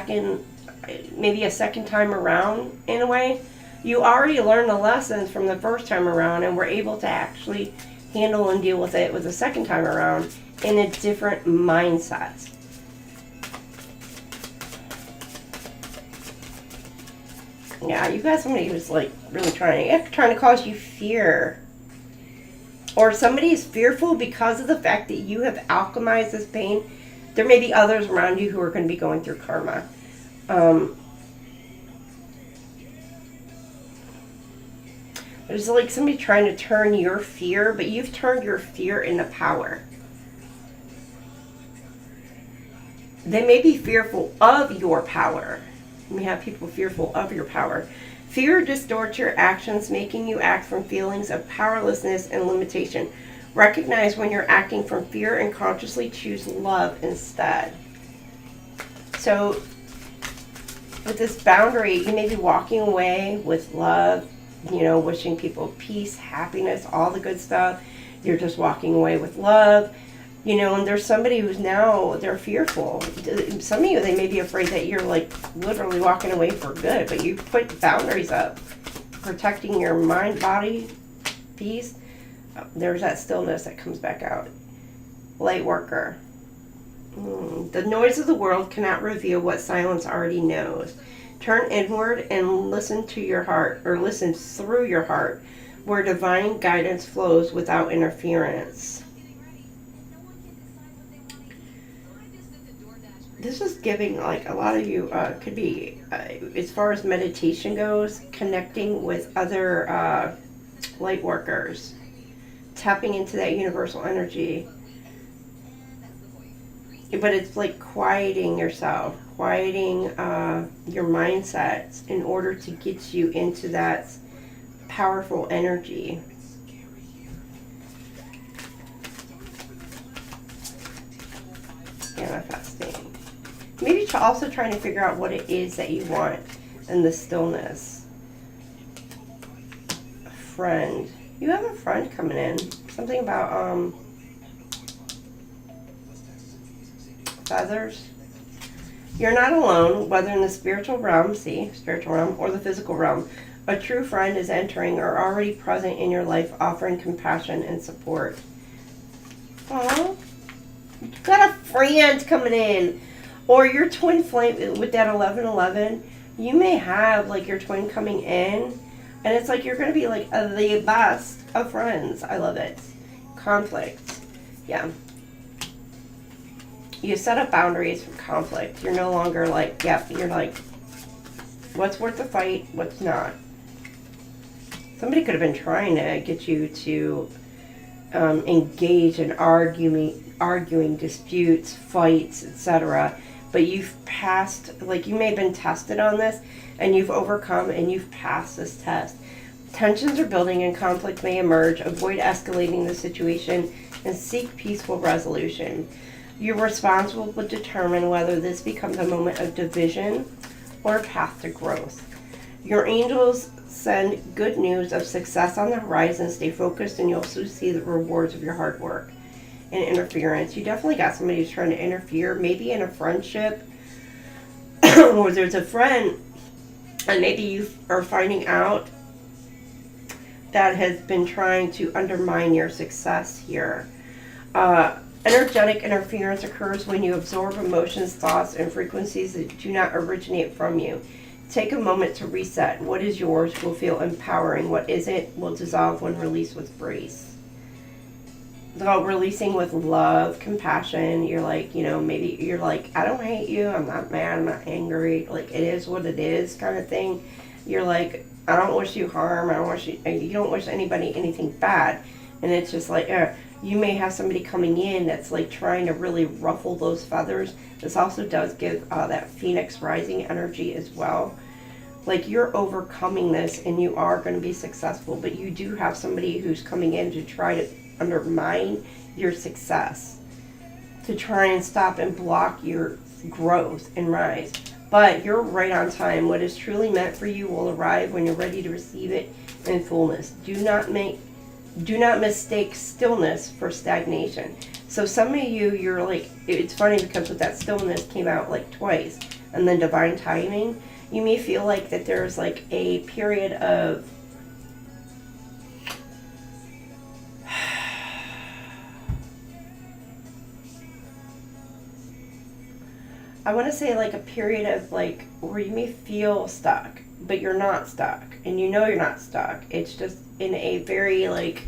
maybe a second time around in a way, you already learned the lessons from the first time around and were able to actually handle and deal with it with the second time around in a different mindset. Yeah, you got somebody who's like really trying to cause you fear. Or somebody is fearful because of the fact that you have alchemized this pain. There may be others around you who are going to be going through karma. There's like somebody trying to turn your fear, but you've turned your fear into power. They may be fearful of your power. You may have people fearful of your power. Fear distorts your actions, making you act from feelings of powerlessness and limitation. Recognize when you're acting from fear and consciously choose love instead. So, with this boundary, you may be walking away with love, you know, wishing people peace, happiness, all the good stuff. You're just walking away with love. You know, and there's somebody who's now, they're fearful. Some of you, they may be afraid that you're like literally walking away for good, but you put boundaries up, protecting your mind, body, peace. There's that stillness that comes back out. Light worker. The noise of the world cannot reveal what silence already knows. Turn inward and listen to your heart, or listen through your heart, where divine guidance flows without interference. This is giving, like, a lot of you could be, as far as meditation goes, connecting with other light workers, tapping into that universal energy. But it's like quieting yourself, quieting your mindset in order to get you into that powerful energy. Manifesting. Maybe also trying to figure out what it is that you want in the stillness. A friend. You have a friend coming in. Something about feathers. You're not alone, whether in the spiritual realm, spiritual realm, or the physical realm. A true friend is entering or already present in your life, offering compassion and support. Oh, you got a friend coming in. Or your twin flame with that 1111. You may have like your twin coming in. And it's like you're going to be like the best of friends. I love it. Conflict. Yeah. You set up boundaries for conflict. You're no longer like, yep, you're like, what's worth the fight, what's not. Somebody could have been trying to get you to engage in arguing disputes, fights, etc. But you've passed, like you may have been tested on this, and you've overcome and you've passed this test. Tensions are building and conflict may emerge. Avoid escalating the situation and seek peaceful resolution. Your response will determine whether this becomes a moment of division or a path to growth. Your angels send good news of success on the horizon. Stay focused and you'll also see the rewards of your hard work. And interference. You definitely got somebody who's trying to interfere, maybe in a friendship, or there's a friend, and maybe you are finding out that has been trying to undermine your success here. Energetic interference occurs when you absorb emotions, thoughts, and frequencies that do not originate from you. Take a moment to reset. What is yours will feel empowering. What isn't will dissolve when released with grace. So releasing with love, compassion, you're like, you know, maybe you're like, I don't hate you, I'm not mad, I'm not angry, like it is what it is kind of thing. You're like, I don't wish you harm, you don't wish anybody anything bad. And it's just like, you may have somebody coming in that's like trying to really ruffle those feathers. This also does give that Phoenix rising energy as well. Like you're overcoming this and you are going to be successful, but you do have somebody who's coming in to try to undermine your success, to try and stop and block your growth and rise. But you're right on time. What is truly meant for you will arrive when you're ready to receive it in fullness. Do not mistake stillness for stagnation. So some of you're like, it's funny because with that stillness came out like twice, and then divine timing, you may feel like that there's like a period of I want to say like a period of like where you may feel stuck, but you're not stuck, and you know you're not stuck. It's just in a very like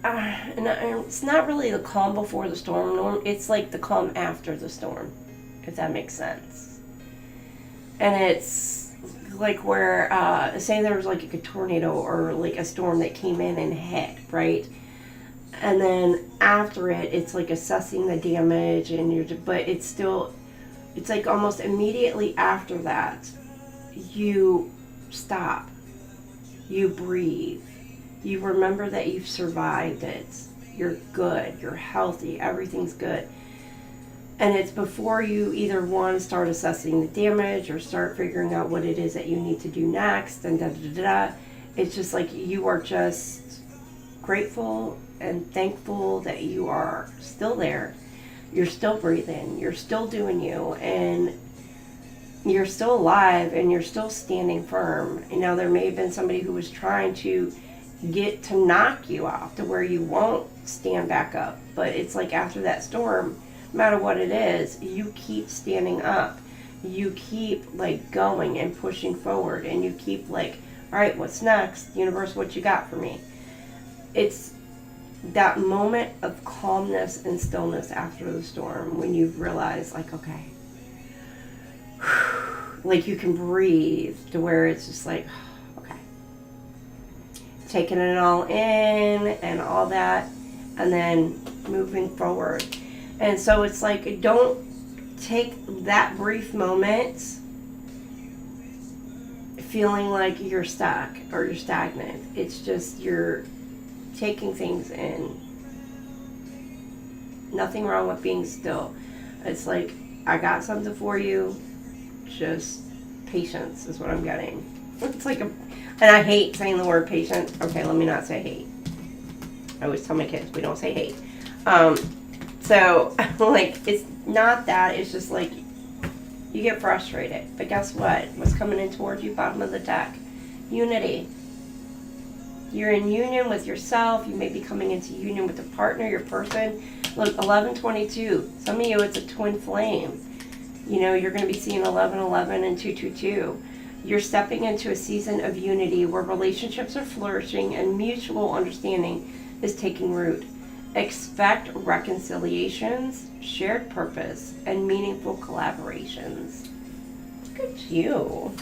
and it's not really the calm before the storm. It's like the calm after the storm, if that makes sense. And it's like where say there was like a tornado or like a storm that came in and hit, right? And then after it, it's like assessing the damage, and but it's like almost immediately after that, you stop, you breathe, you remember that you've survived it, you're good, you're healthy, everything's good. And it's before you either one, start assessing the damage or start figuring out what it is that you need to do next, and It's just like you are just grateful and thankful that you are still there, you're still breathing, you're still doing you, and you're still alive, and you're still standing firm. You know, there may have been somebody who was trying to get to knock you off to where you won't stand back up, but it's like after that storm, no matter what it is, you keep standing up, you keep like going and pushing forward, and you keep like, all right, what's next, universe, what you got for me? It's that moment of calmness and stillness after the storm when you've realized like, okay, like you can breathe, to where it's just like, okay, taking it all in and all that, and then moving forward. And so it's like, don't take that brief moment feeling like you're stuck or you're stagnant. It's just you're taking things in. Nothing wrong with being still. It's like, I got something for you. Just patience is what I'm getting. It's like and I hate saying the word patient. Okay, let me not say hate. I always tell my kids we don't say hate. So like, it's not that. It's just like you get frustrated. But guess what? What's coming in towards you? Bottom of the deck. Unity. You're in union with yourself. You may be coming into union with a partner, your person. Look, 1122. Some of you, it's a twin flame. You know, you're going to be seeing 1111 and 222. You're stepping into a season of unity where relationships are flourishing and mutual understanding is taking root. Expect reconciliations, shared purpose, and meaningful collaborations. Look at you.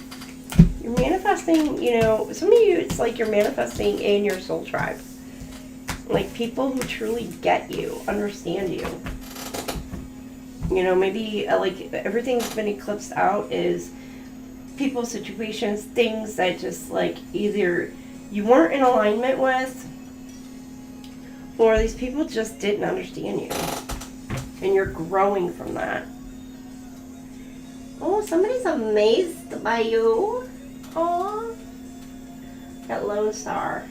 You're manifesting, you know, some of you, it's like you're manifesting in your soul tribe. Like people who truly get you, understand you. You know, maybe like everything's been eclipsed out is people, situations, things that just like either you weren't in alignment with, or these people just didn't understand you. And you're growing from that. Oh, somebody's amazed by you. Oh, that Lone Star.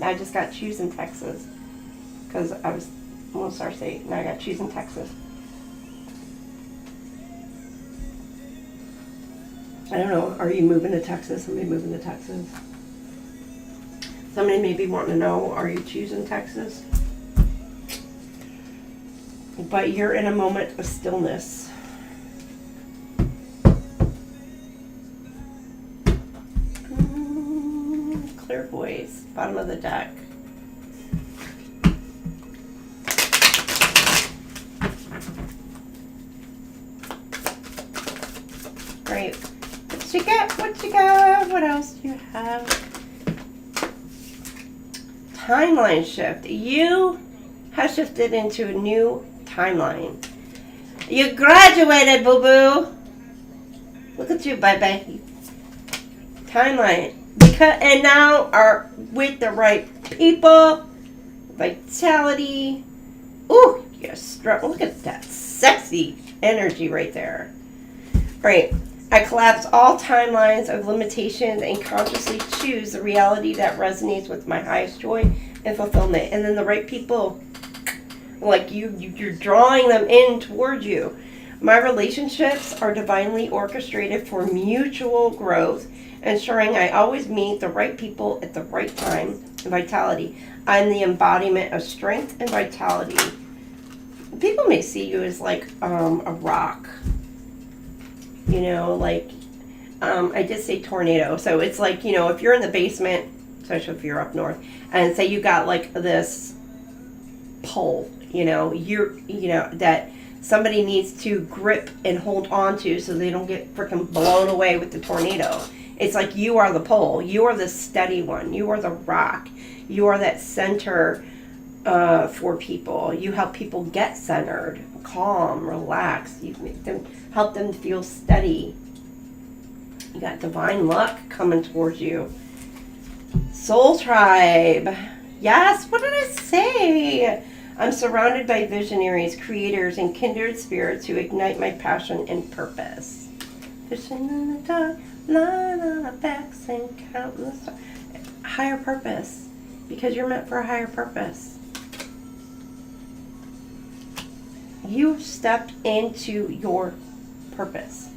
I just got choose in Texas because I was Lone Star State. Now I got choose in Texas. I don't know. Are you moving to Texas? Somebody moving to Texas? Somebody may be wanting to know, are you choosing Texas? But you're in a moment of stillness. Clear voice, bottom of the deck. Great. What you got? What you got? What else do you have? Timeline shift. You have shifted into a new timeline. You graduated, boo-boo. Look at you, bye-bye. Timeline. And now are with the right people. Vitality. Ooh, you're strong. Look at that sexy energy right there. Right. I collapse all timelines of limitations and consciously choose the reality that resonates with my highest joy and fulfillment. And then the right people, like you're drawing them in towards you. My relationships are divinely orchestrated for mutual growth, ensuring I always meet the right people at the right time and vitality. I'm the embodiment of strength and vitality. People may see you as like a rock. You know, like, I did say tornado. So it's like, you know, if you're in the basement, especially if you're up north, and say you got like this pole, you know, that somebody needs to grip and hold on to so they don't get freaking blown away with the tornado. It's like you are the pole. You are the steady one. You are the rock. You are that center for people. You help people get centered, calm, relax. You make them, help them feel steady. You got divine luck coming towards you. Soul tribe. Yes, what did I say? I'm surrounded by visionaries, creators, and kindred spirits who ignite my passion and purpose. Fishing in the dark, lying on our backs and counting the stars. Higher purpose. Because you're meant for a higher purpose. You've stepped into your purpose.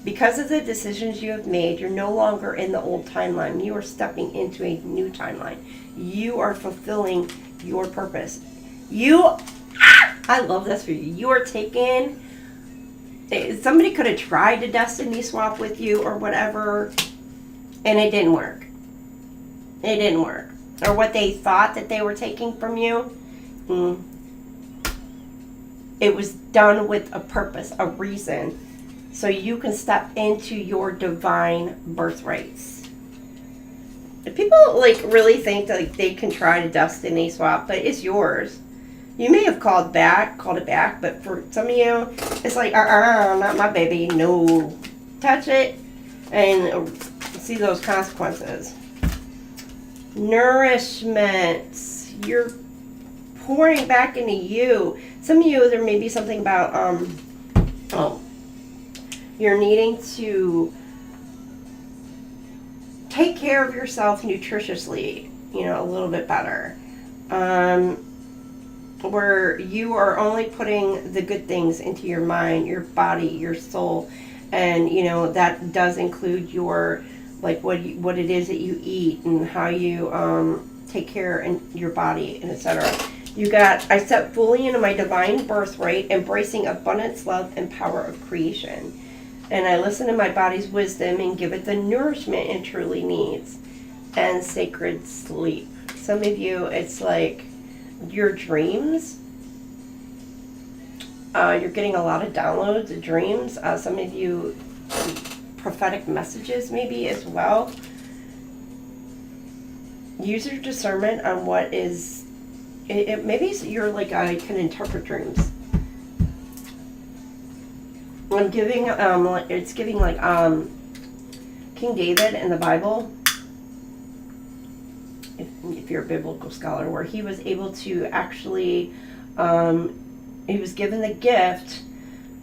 Because of the decisions you have made, you're no longer in the old timeline. You are stepping into a new timeline. You are fulfilling your purpose. I love this for you. You are taking, somebody could have tried to destiny swap with you or whatever, and it didn't work. It didn't work. Or what they thought that they were taking from you. It was done with a purpose, a reason. So you can step into your divine birthrights. If people like really think that like, they can try to destiny swap, but it's yours. You may have called it back, but for some of you, it's like, not my baby, no. Touch it and see those consequences. Nourishment. You're pouring back into you. Some of you, there may be something about, you're needing to take care of yourself nutritiously, you know, a little bit better. Where you are only putting the good things into your mind, your body, your soul, and, you know, that does include your like what it is that you eat and how you take care in your body and etc. You got, I step fully into my divine birthright, embracing abundance, love, and power of creation. And I listen to my body's wisdom and give it the nourishment it truly needs. And sacred sleep. Some of you, it's like your dreams. You're getting a lot of downloads of dreams. Some of you, prophetic messages maybe as well. Use your discernment on what is, maybe you're like, I can interpret dreams. I'm giving, it's giving like King David in the Bible, if you're a biblical scholar, where he was able to actually, he was given the gift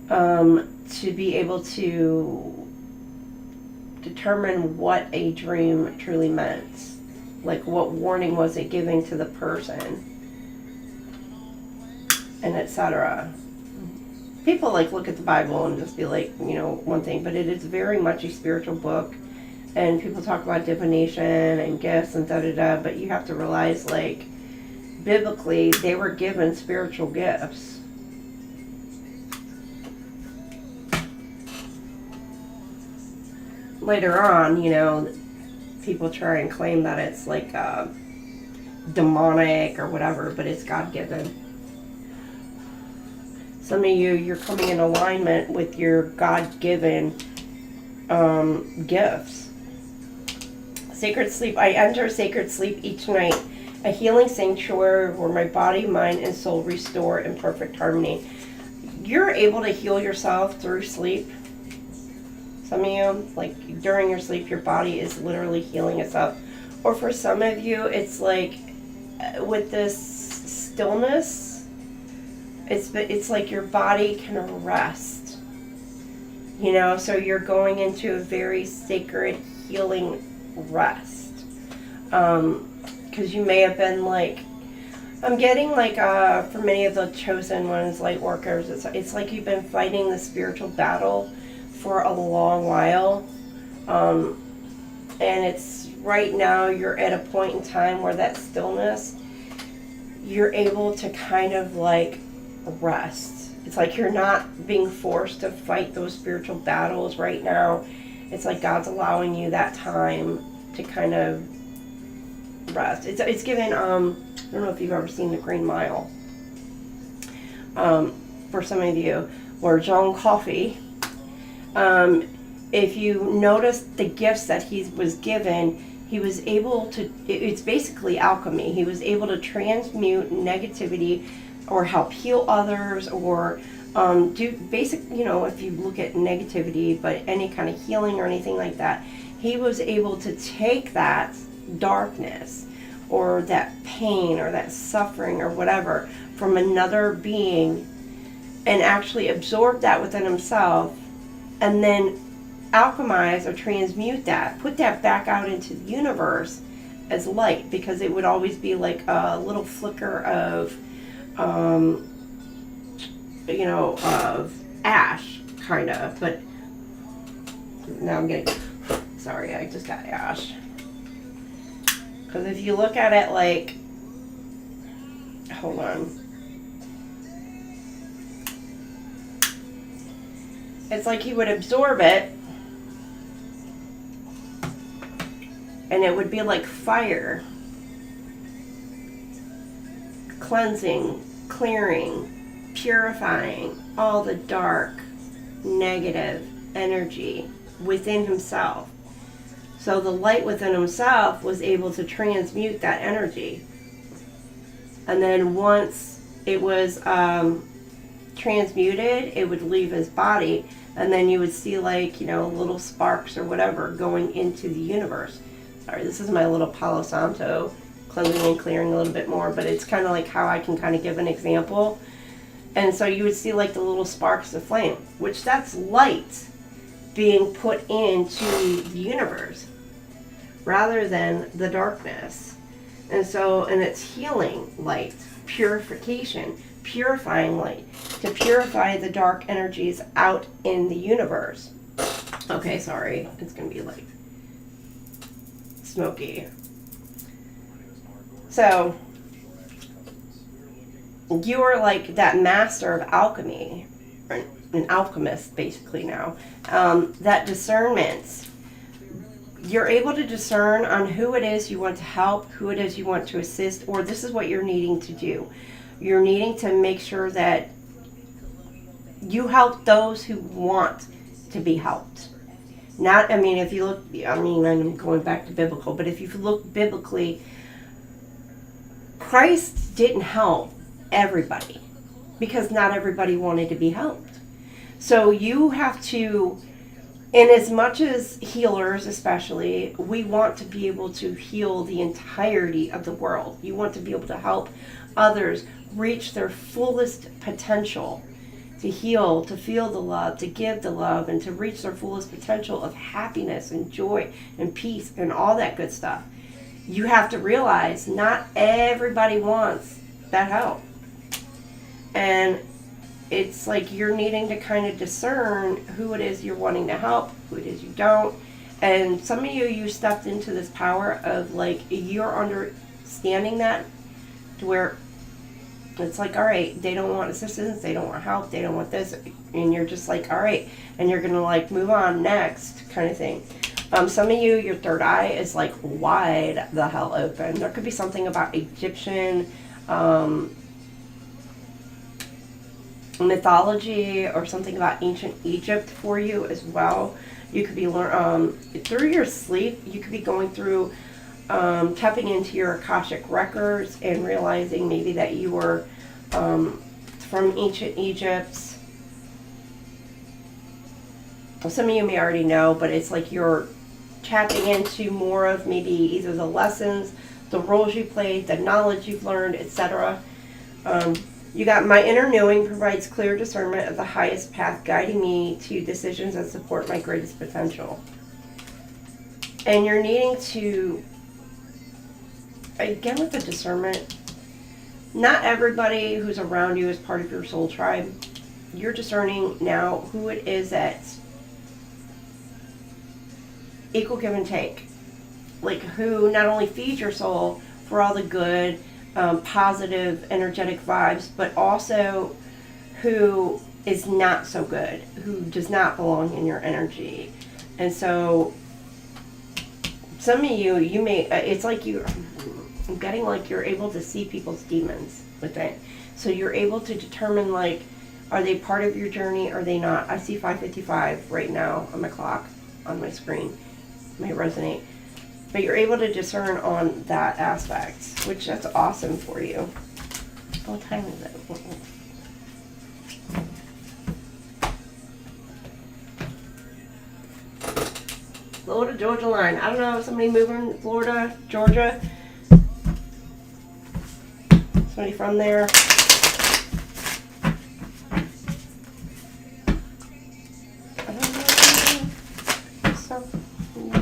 to be able to determine what a dream truly meant. Like what warning was it giving to the person, and etc. People like look at the Bible and just be like, you know, one thing, but it is very much a spiritual book, and people talk about divination and gifts and da-da-da, but you have to realize, like, biblically, they were given spiritual gifts. Later on, you know, people try and claim that it's like demonic or whatever, but it's God-given. Some of you, you're coming in alignment with your God-given gifts. Sacred sleep. I enter sacred sleep each night, a healing sanctuary where my body, mind, and soul restore in perfect harmony. You're able to heal yourself through sleep. Some of you, like during your sleep, your body is literally healing itself. Or for some of you, it's like with this stillness, it's like your body can rest, you know, so you're going into a very sacred healing rest, because you may have been like, I'm getting like for many of the chosen ones, light workers, it's like you've been fighting the spiritual battle for a long while, and it's right now you're at a point in time where that stillness, you're able to kind of like rest. It's like you're not being forced to fight those spiritual battles right now. It's like God's allowing you that time to kind of rest. It's given, I don't know if you've ever seen The Green Mile. For some of you, where John Coffey, if you notice the gifts that he was given, he was able to, it's basically alchemy. He was able to transmute negativity or help heal others, or do basic, you know, if you look at negativity, but any kind of healing or anything like that, he was able to take that darkness or that pain or that suffering or whatever from another being and actually absorb that within himself, and then alchemize or transmute that, put that back out into the universe as light, because it would always be like a little flicker of you know, of ash, kind of, but now I'm getting, sorry, I just got ash. Because if you look at it like, hold on, it's like he would absorb it, and it would be like fire, cleansing, clearing, purifying all the dark, negative energy within himself. So the light within himself was able to transmute that energy. And then once it was transmuted, it would leave his body, and then you would see, like, you know, little sparks or whatever going into the universe. Sorry, this is my little Palo Santo, cleansing and clearing a little bit more, but it's kind of like how I can kind of give an example. And so you would see like the little sparks of flame, which that's light being put into the universe rather than the darkness. And so, and it's healing light, purification, purifying light, to purify the dark energies out in the universe. Okay, sorry, it's gonna be like smoky. So you are like that master of alchemy, or an alchemist basically now. That discernment. You're able to discern on who it is you want to help, who it is you want to assist, or this is what you're needing to do. You're needing to make sure that you help those who want to be helped. Not, I mean, if you look, I mean, I'm going back to biblical, but if you look biblically, Christ didn't help everybody because not everybody wanted to be helped. So you have to, and as much as healers especially, we want to be able to heal the entirety of the world. You want to be able to help others reach their fullest potential, to heal, to feel the love, to give the love, and to reach their fullest potential of happiness and joy and peace and all that good stuff. You have to realize not everybody wants that help. And it's like you're needing to kind of discern who it is you're wanting to help, who it is you don't. And some of you stepped into this power of like, you're understanding that to where it's like, all right, they don't want assistance, they don't want help, they don't want this, and you're just like, all right, and you're gonna like move on next kind of thing. Some of you, your third eye is like wide the hell open. There could be something about Egyptian mythology or something about ancient Egypt for you as well. You could be through your sleep, you could be going through tapping into your Akashic records and realizing maybe that you were from ancient Egypt. Some of you may already know, but it's like you're tapping into more of maybe either the lessons, the roles you played, the knowledge you've learned, etc. You got my inner knowing provides clear discernment of the highest path, guiding me to decisions that support my greatest potential. And you're needing to, again with the discernment, not everybody who's around you is part of your soul tribe. You're discerning now who it is that's equal give and take. Like who not only feeds your soul for all the good, positive, energetic vibes, but also who is not so good, who does not belong in your energy. And so some of you, you may, it's like I'm getting like you're able to see people's demons with it. So you're able to determine like, are they part of your journey? Or are they not? I see 5:55 right now on my clock, on my screen. It may resonate. But you're able to discern on that aspect, which that's awesome for you. What time is it? Florida, Georgia line. I don't know, somebody moving Florida, Georgia. Somebody from there. I don't know. So,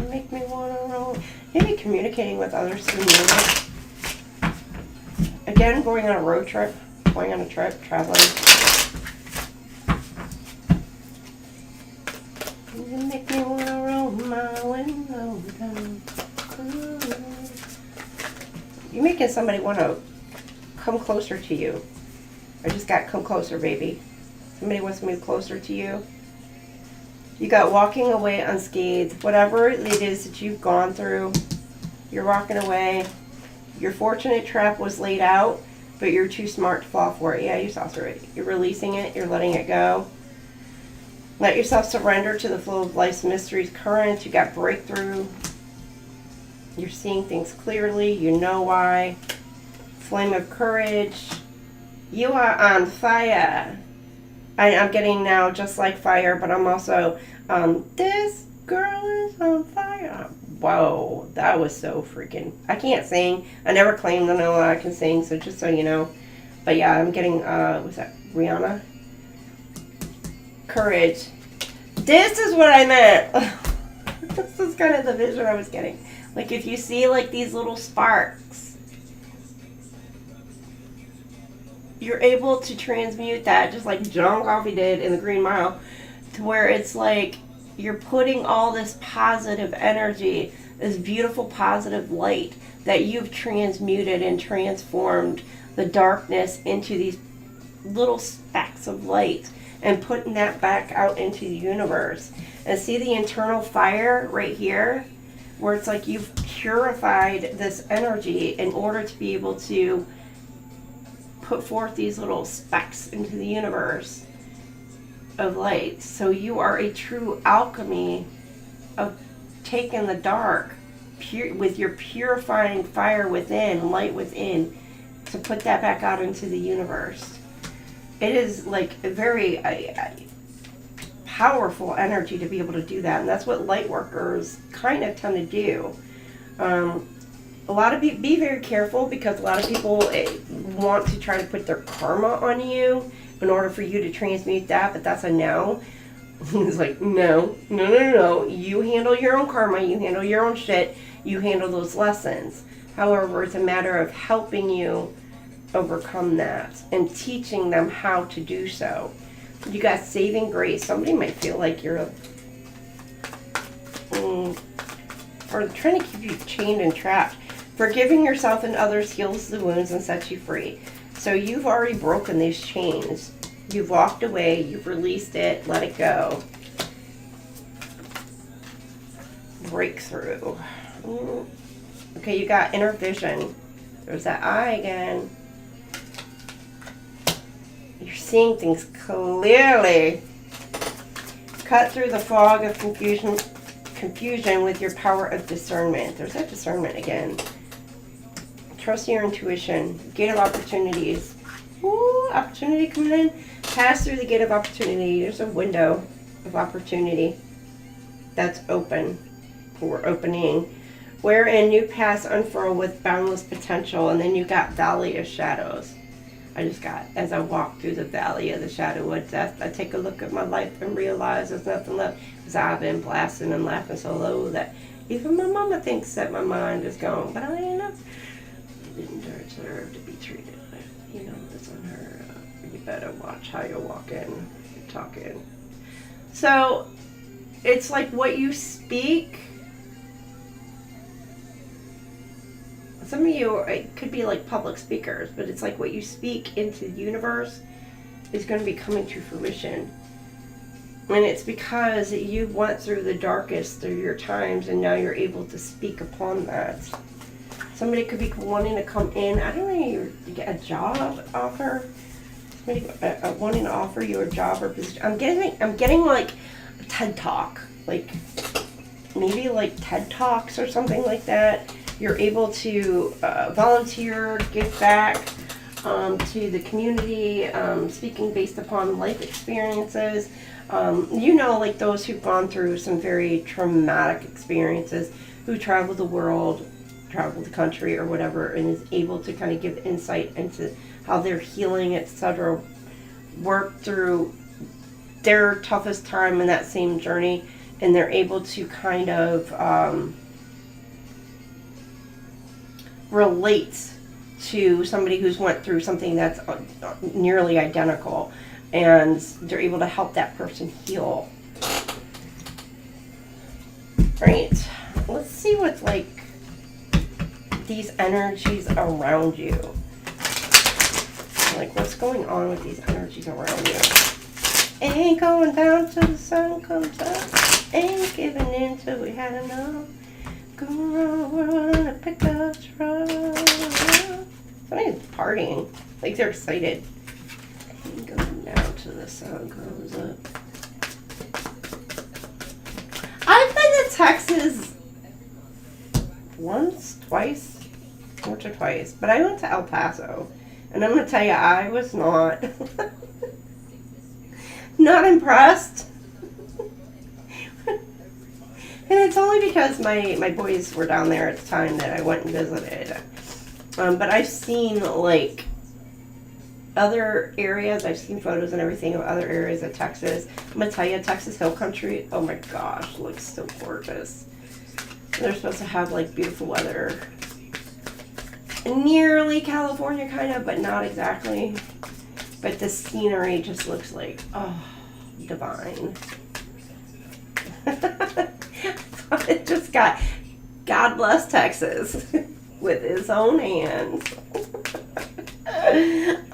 make me want to roll. Maybe communicating with others through music. Again, going on a road trip. Going on a trip, traveling. You make me want to roll my window down. You're making somebody want to come closer to you. I just got come closer, baby. Somebody wants to move closer to you. You got walking away unscathed. Whatever it is that you've gone through, you're walking away. Your fortunate trap was laid out, but you're too smart to fall for it. Yeah, you saw through it. You're releasing it. You're letting it go. Let yourself surrender to the flow of life's mysteries current. You got breakthrough. You're seeing things clearly. You know why. Flame of courage. You are on fire. I'm getting now just like fire, but I'm also, this girl is on fire. Whoa, that was so freaking, I can't sing. I never claimed to know I can sing, so just so you know. But yeah, I'm getting, what's that, Rihanna? Courage. This is what I meant. This is kind of the vision I was getting. Like if you see like these little sparks, you're able to transmute that just like John Coffey did in the Green Mile, to where it's like you're putting all this positive energy this beautiful positive light that you've transmuted and transformed the darkness into these little specks of light and putting that back out into the universe. And see the internal fire right here, where it's like you've purified this energy in order to be able to put forth these little specks into the universe of light. So you are a true alchemy of taking the dark with your purifying fire within, light within, to put that back out into the universe. It is like a very powerful energy to be able to do that, and that's what light workers kind of tend to do. A lot of people, be very careful, because a lot of people want to try to put their karma on you in order for you to transmute that, but that's a no. It's like, no. You handle your own karma, you handle your own shit, you handle those lessons. However, it's a matter of helping you overcome that and teaching them how to do so. You got saving grace. Somebody might feel like you're or trying to keep you chained and trapped. Forgiving yourself and others heals the wounds and sets you free. So you've already broken these chains. You've walked away, you've released it, let it go. Breakthrough. Okay, you got inner vision. There's that eye again. You're seeing things clearly. Cut through the fog of confusion with your power of discernment. There's that discernment again. Trust your intuition. Gate of opportunities. Ooh, opportunity coming in. Pass through the gate of opportunity. There's a window of opportunity that's open, or opening, wherein new paths unfurl with boundless potential. And then you got Valley of Shadows. I just got, as I walk through the valley of the shadow of death, I take a look at my life and realize there's nothing left, because I've been blasting and laughing so low that even my mama thinks that my mind is gone. But I ain't enough. I didn't deserve to be treated. You know, it's on her. You better watch how you're walking, you're talking. So it's like what you speak. Some of you, it could be like public speakers, but it's like what you speak into the universe is going to be coming to fruition. And it's because you went through the darkest of your times, and now you're able to speak upon that. Somebody could be wanting to come in. I don't know, you get a job offer. Somebody wanting to offer you a job or position. I'm getting like a TED Talk, like maybe like TED Talks or something like that. You're able to volunteer, give back to the community, speaking based upon life experiences. You know, like those who've gone through some very traumatic experiences, who travel the world, travel the country or whatever, and is able to kind of give insight into how they're healing, etc. Work through their toughest time in that same journey, and they're able to kind of relate to somebody who's went through something that's nearly identical, and they're able to help that person heal. Right, let's see what's like these energies around you. Like, what's going on with these energies around you? Ain't going down till the sun comes up. Ain't giving in till we had enough. Going around the world in a pickup truck. Somebody's partying. Like, they're excited. Ain't going down till the sun comes up. I've been to Texas once, twice, but I went to El Paso, and I'm gonna tell you, I was not impressed. And it's only because my boys were down there at the time that I went and visited. But I've seen like other areas. I've seen photos and everything of other areas of Texas. I'm gonna tell you, Texas Hill Country, oh my gosh, looks so gorgeous. They're supposed to have like beautiful weather. Nearly California kind of, but not exactly. But the scenery just looks like, oh, divine. It just got God bless Texas with his own hands.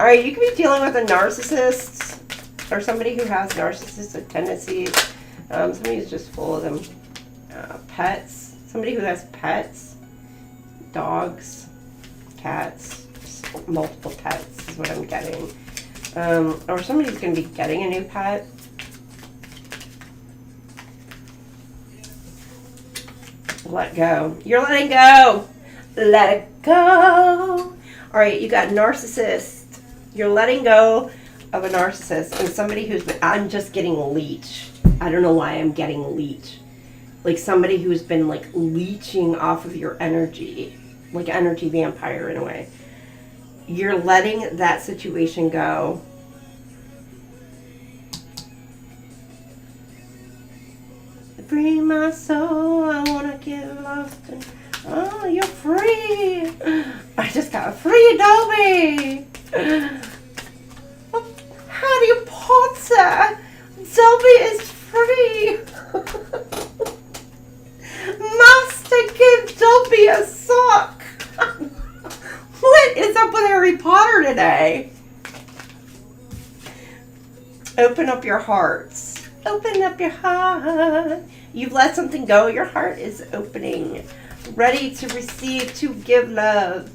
Alright, you could be dealing with a narcissist or somebody who has narcissistic tendencies. Somebody who's just full of them. Pets. Somebody who has pets. Dogs. Cats. Multiple pets is what I'm getting. Or somebody's going to be getting a new pet. Let go. You're letting go. Let it go. Alright, you got narcissist. You're letting go of a narcissist and somebody who's been, I'm just getting leech. I don't know why I'm getting leech. Like somebody who's been like leeching off of your energy. Like energy vampire in a way. You're letting that situation go. Free my soul, I wanna get lost in, oh, you're free. I just got a free Adobe. Harry Potter, Adobe is free. Master, give Dobby a sock. What is up with Harry Potter today? Open up your hearts. Open up your heart. You've let something go. Your heart is opening. Ready to receive, to give love.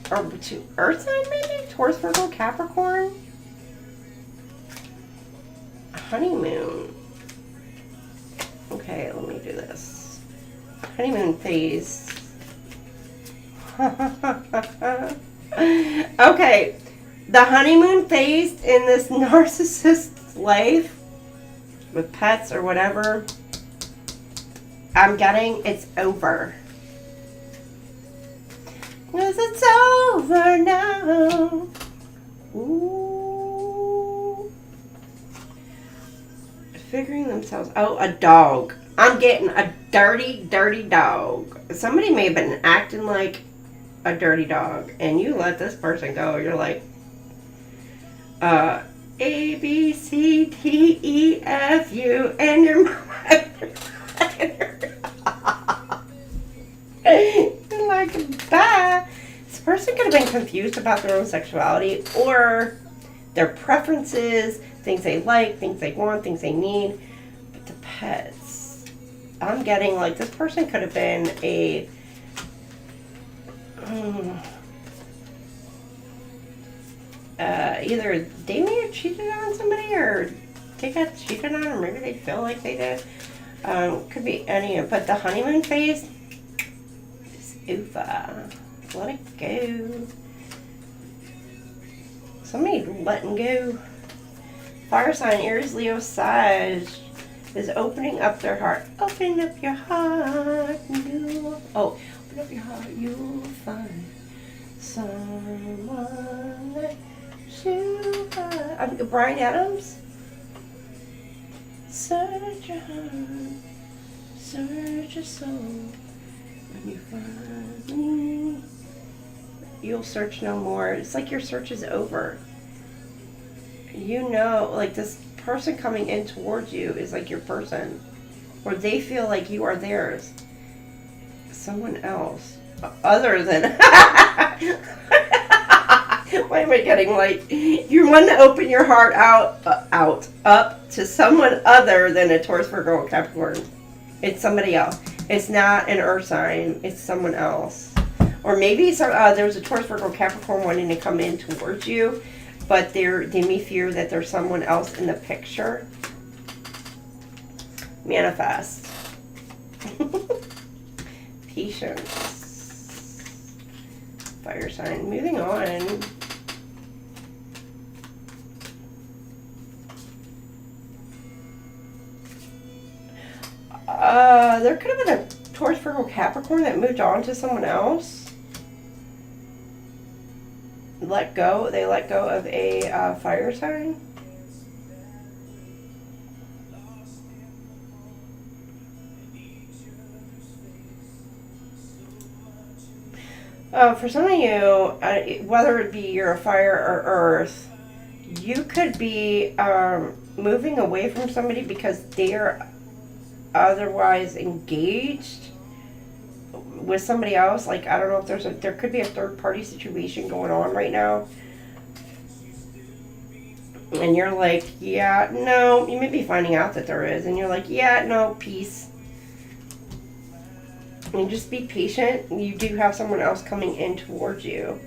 Or to Earth sign maybe? Taurus, Virgo, Capricorn? Honeymoon. Okay, let me do this. Honeymoon phase. Okay, the honeymoon phase in this narcissist's life with pets or whatever, I'm getting it's over. Because it's over now. Ooh. Figuring themselves out. A dog. I'm getting a dirty, dirty dog. Somebody may have been acting like a dirty dog, and you let this person go. You're like, A, B, C, D, E, F, U, and your mama. You're like, bye. This person could have been confused about their own sexuality or their preferences, things they like, things they want, things they need. But the pets, I'm getting like this person could have been a either they may have cheated on somebody or they got cheated on, or maybe they feel like they did. Could be any, but the honeymoon phase is over. Let it go. Somebody letting go. Fire sign, Aries, Leo, Sag is opening up their heart. Open up your heart. Open up your heart. You'll find someone that you find. Brian Adams. Search your heart. Search your soul. When you find me, you'll search no more. It's like your search is over. You know, like this person coming in towards you is like your person, or they feel like you are theirs. Someone else other than why am I getting like you want to open your heart up to someone other than a Taurus, Virgo, or Capricorn. It's somebody else. It's not an earth sign. It's someone else. Or maybe there's a Taurus, Virgo, Capricorn wanting to come in towards you, but they may fear that there's someone else in the picture. Manifest. Patience. Fire sign. Moving on. There could have been a Taurus, Virgo, Capricorn that moved on to someone else. Let go. They let go of a fire sign. For some of you, whether it be you're a fire or earth, you could be moving away from somebody because they're otherwise engaged with somebody else. Like, I don't know if there could be a third party situation going on right now. And you're like, yeah, no, you may be finding out that there is. And you're like, yeah, no, peace. And just be patient. You do have someone else coming in towards you.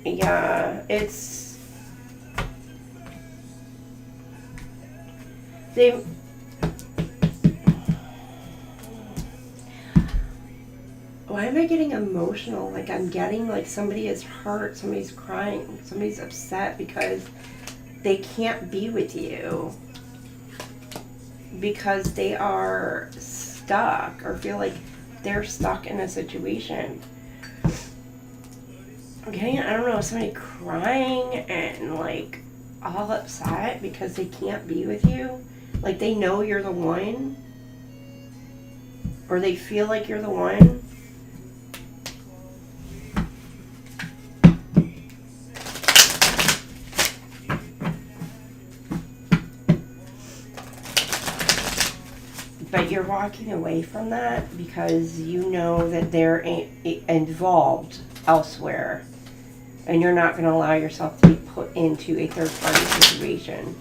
Yeah, it's... They... Why am I getting emotional? Like, I'm getting like somebody is hurt, somebody's crying, somebody's upset because they can't be with you. Because they are stuck or feel like they're stuck in a situation. I'm getting, I don't know, somebody crying and like all upset because they can't be with you. Like they know you're the one. Or they feel like you're the one. But you're walking away from that because you know that they're involved elsewhere. And you're not going to allow yourself to be put into a third-party situation.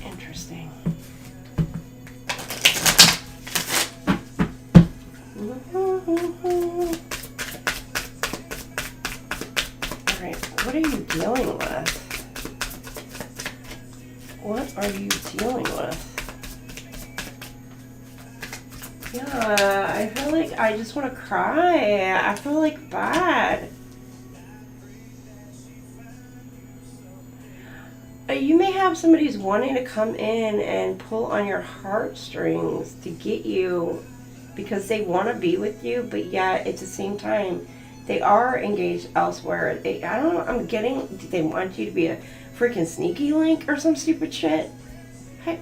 Interesting. Alright, what are you dealing with? What are you dealing with? Yeah, I feel like I just want to cry. I feel like bad. You may have somebody who's wanting to come in and pull on your heartstrings to get you because they want to be with you, but yet at the same time, they are engaged elsewhere. I don't know, I'm getting, they want you to be a freaking sneaky link or some stupid shit. Hey,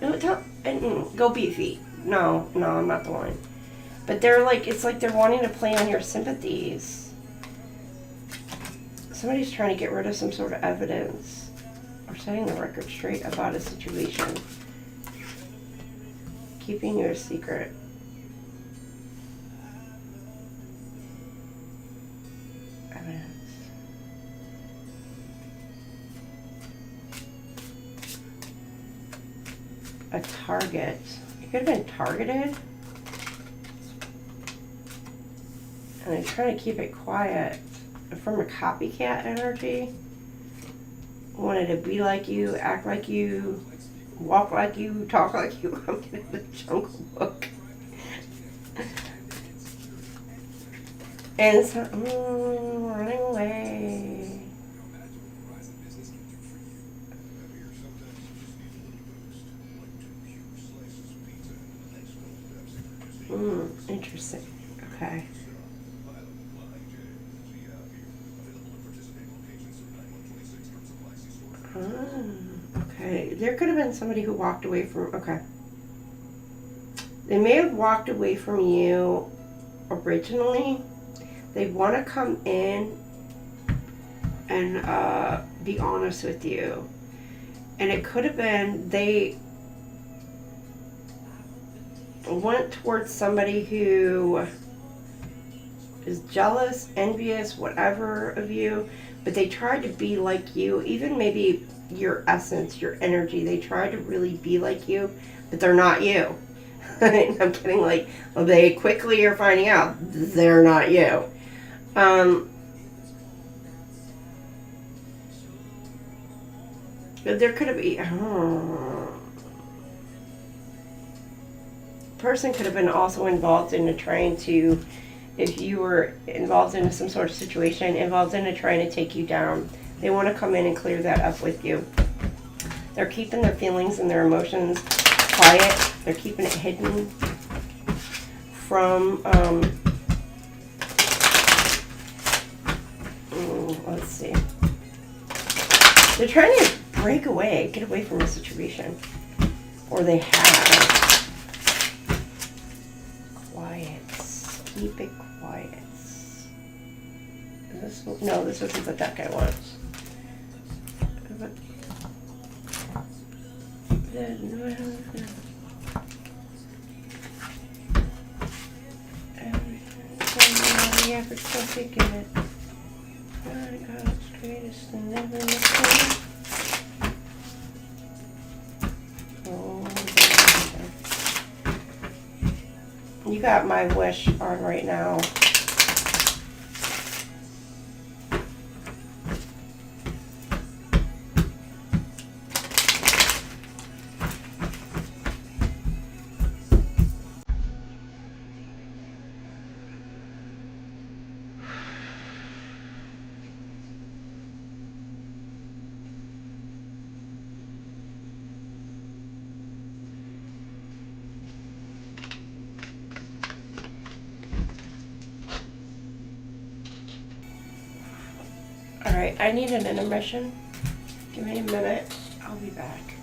go beefy. No, I'm not the one. But they're like, it's like they're wanting to play on your sympathies. Somebody's trying to get rid of some sort of evidence or setting the record straight about a situation. Keeping you a secret. Evidence. A target. You could have been targeted. And they're trying to keep it quiet. From a copycat energy. Wanted to be like you, act like you, walk like you, talk like you. I'm getting the Jungle Book. And so, running away. Interesting. Okay. Okay. There could have been somebody who walked away from... Okay. They may have walked away from you originally. They want to come in and be honest with you. And it could have been they went towards somebody who is jealous, envious, whatever of you, but they tried to be like you, even maybe your essence, your energy. They tried to really be like you, but they're not you. I'm kidding, like, well, they quickly are finding out they're not you. But there could have been... person could have been also involved in trying to, if you were involved in some sort of situation, involved in trying to take you down. They want to come in and clear that up with you. They're keeping their feelings and their emotions quiet. They're keeping it hidden from, let's see. They're trying to break away, get away from a situation. Or they have. Keep it quiet. Is this, no, this isn't the deck I want. You got my wish on right now. Alright, I need an intermission. Give me a minute. I'll be back.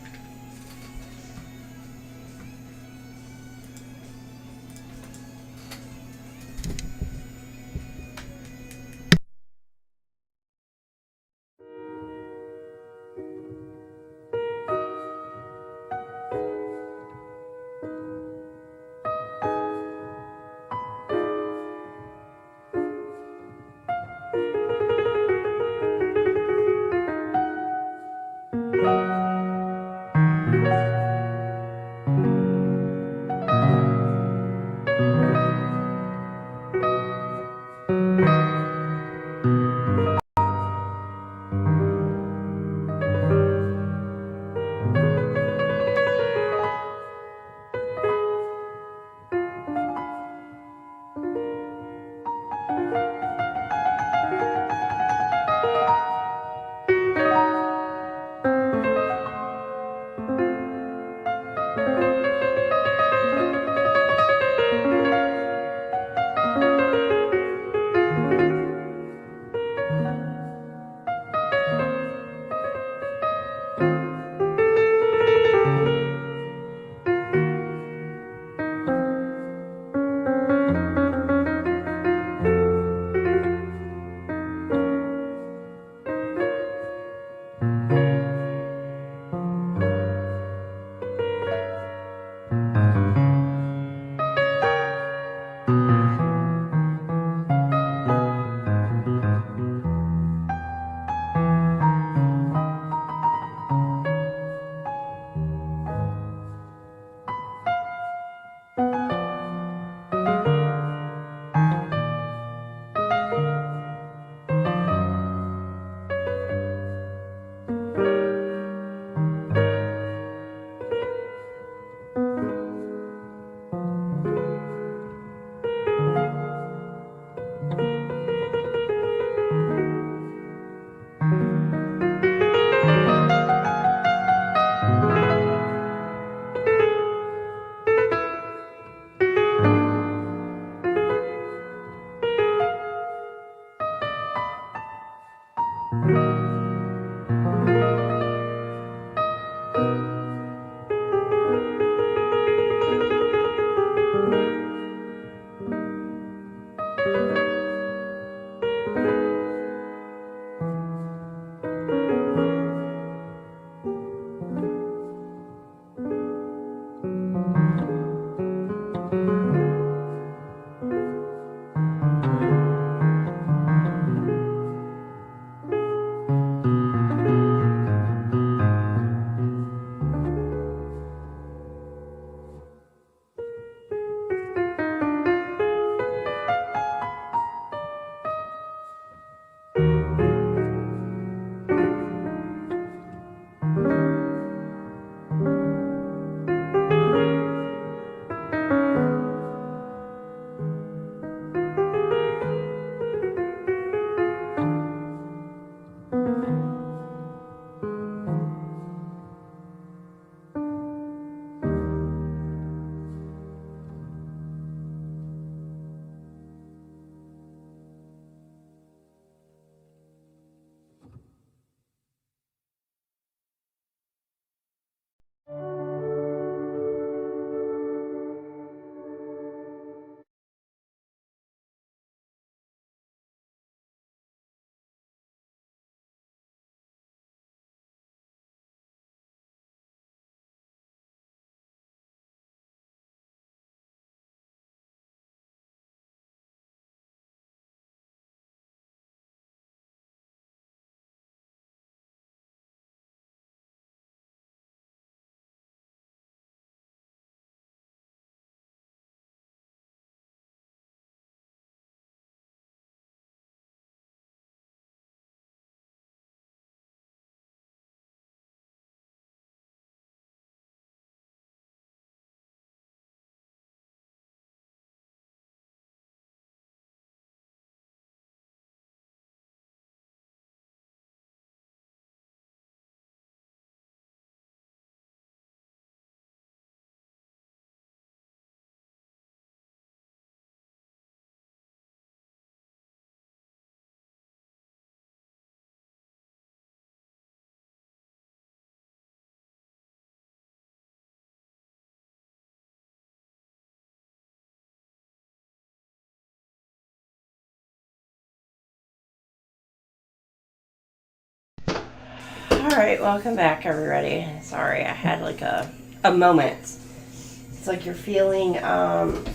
Alright, welcome back everybody. Sorry, I had like a moment. It's like you're feeling, I'm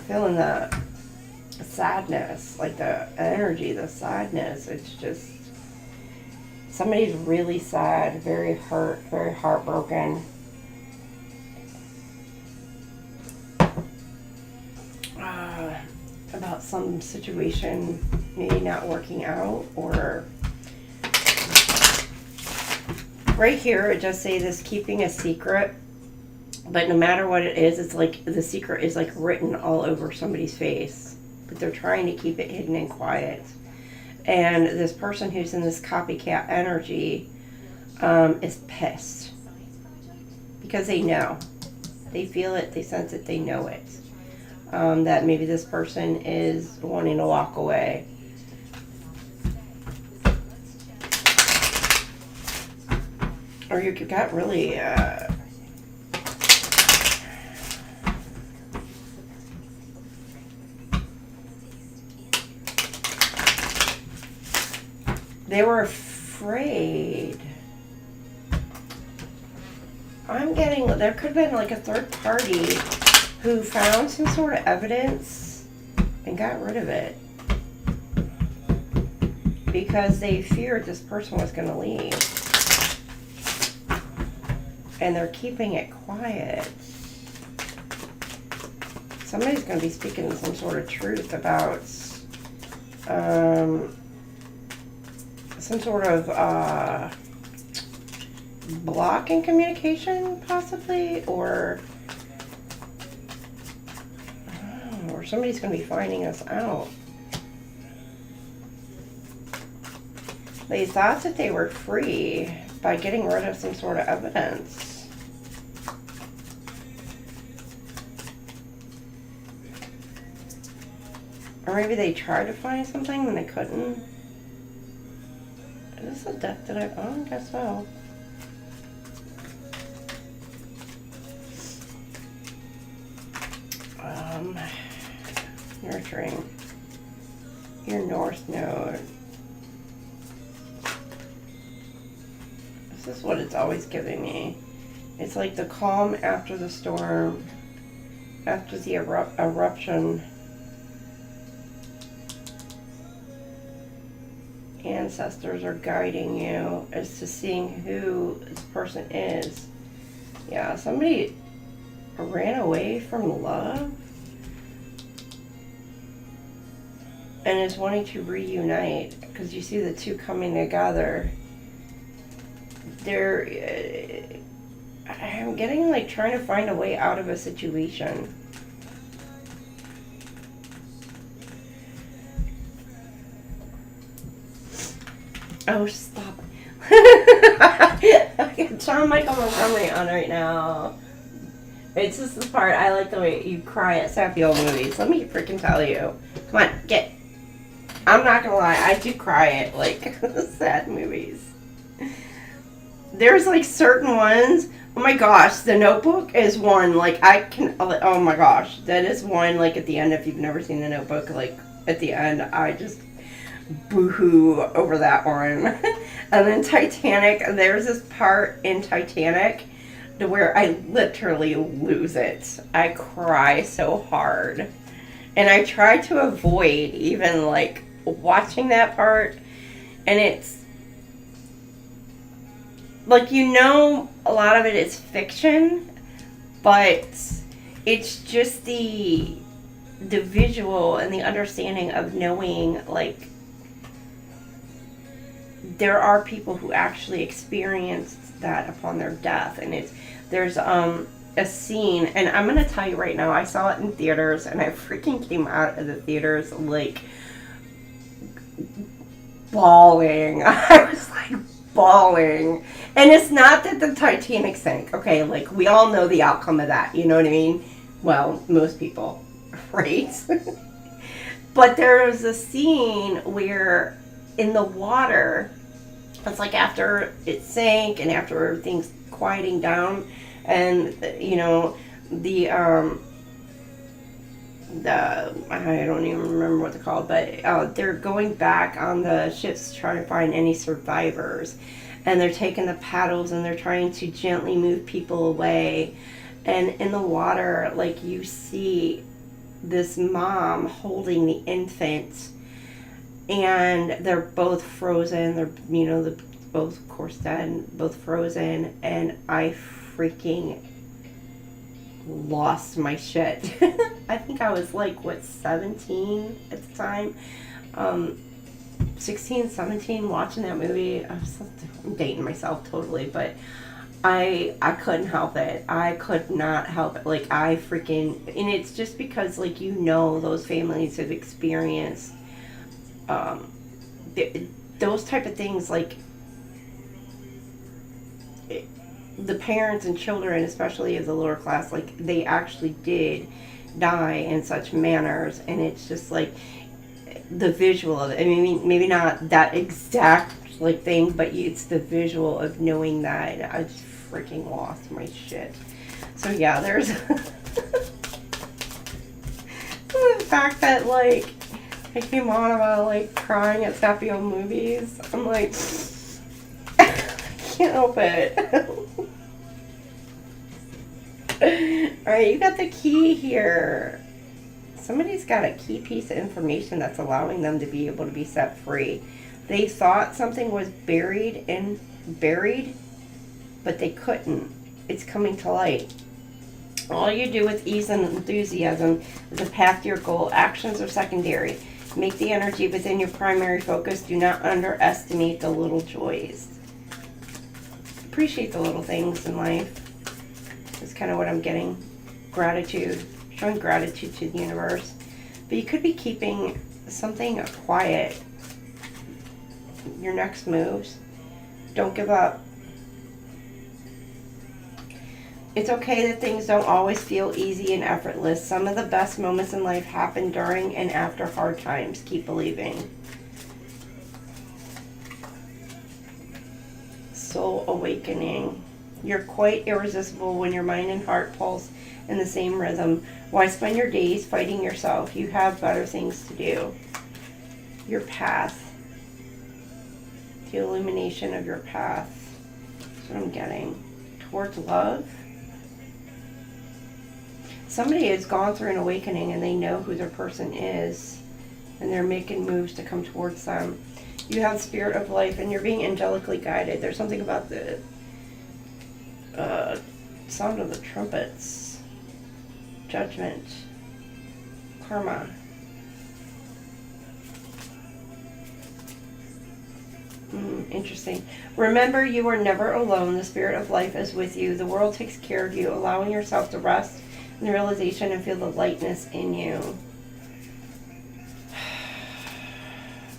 feeling the sadness, like the energy, the sadness. It's just, somebody's really sad, very hurt, very heartbroken. About some situation maybe not working out, or right here it just say this keeping a secret, but no matter what it is, it's like the secret is like written all over somebody's face, but they're trying to keep it hidden and quiet. And this person who's in this copycat energy is pissed because they know, they feel it, they sense it, they know it. That maybe this person is wanting to walk away. Or you got really, they were afraid. I'm getting, there could have been like a third party who found some sort of evidence and got rid of it because they feared this person was going to leave. And they're keeping it quiet. Somebody's going to be speaking some sort of truth about some sort of block in communication, possibly, or somebody's going to be finding us out. They thought that they were free by getting rid of some sort of evidence. Or maybe they tried to find something and they couldn't. Is this a death that oh, I guess so. Nurturing your North Node. This is what it's always giving me. It's like the calm after the storm, after the eruption. Ancestors are guiding you as to seeing who this person is. Yeah, somebody ran away from love and is wanting to reunite, because you see the two coming together. They're, I'm getting like trying to find a way out of a situation. Oh, stop. I got John Michael Montgomery on right now. It's just the part, I like the way you cry at sappy old movies. Let me freaking tell you. Come on, get. I'm not gonna lie, I do cry at like sad movies. There's like certain ones, oh my gosh, The Notebook is one, like I can, oh my gosh, that is one, like at the end, if you've never seen The Notebook, like at the end, I just boo-hoo over that one. And then Titanic, there's this part in Titanic to where I literally lose it. I cry so hard. And I try to avoid even like watching that part, and it's like, you know, a lot of it is fiction, but it's just the visual and the understanding of knowing, like, there are people who actually experienced that upon their death. And there's a scene, and I'm gonna tell you right now, I saw it in theaters and I freaking came out of the theaters like bawling. I was like bawling. And it's not that the Titanic sank, okay, like we all know the outcome of that, you know what I mean? Well, most people, right? But there was a scene where in the water, it's like after it sank and after everything's quieting down, and you know, I don't even remember what they're called, but they're going back on the ships to try to find any survivors. and they're taking the paddles and they're trying to gently move people away. And in the water, like, you see this mom holding the infant, and they're both frozen. They're, you know, they're both, of course, dead, both frozen. And I freaking lost my shit. I think I was like, what, 17 at the time? 16, 17, watching that movie. I'm dating myself totally, but I couldn't help it. I could not help it. Like, I freaking, and it's just because, like, you know, those families have experienced those type of things, like, the parents and children, especially of the lower class, like, they actually did die in such manners. And it's just like the visual of it. I mean, maybe not that exact like thing, but it's the visual of knowing that. I just freaking lost my shit. So yeah, there's the fact that, like, I came on about, like, crying at Scorpio movies. I'm like, I can't help it. Alright, you got the key here. Somebody's got a key piece of information that's allowing them to be able to be set free. They thought something was buried, but they couldn't. It's coming to light. All you do with ease and enthusiasm is a path to your goal. Actions are secondary. Make the energy within your primary focus. Do not underestimate the little joys. Appreciate the little things in life. That's kind of what I'm getting. Gratitude. Showing gratitude to the universe. But you could be keeping something quiet. Your next moves. Don't give up. It's okay that things don't always feel easy and effortless. Some of the best moments in life happen during and after hard times. Keep believing. Soul awakening. You're quite irresistible when your mind and heart pulse in the same rhythm. Why spend your days fighting yourself? You have better things to do. Your path. The illumination of your path. That's what I'm getting. Towards love. Somebody has gone through an awakening and they know who their person is, and they're making moves to come towards them. You have the spirit of life and you're being angelically guided. There's something about the sound of the trumpets. Judgment. Karma. Interesting. Remember, you are never alone. The spirit of life is with you. The world takes care of you, allowing yourself to rest in the realization and feel the lightness in you.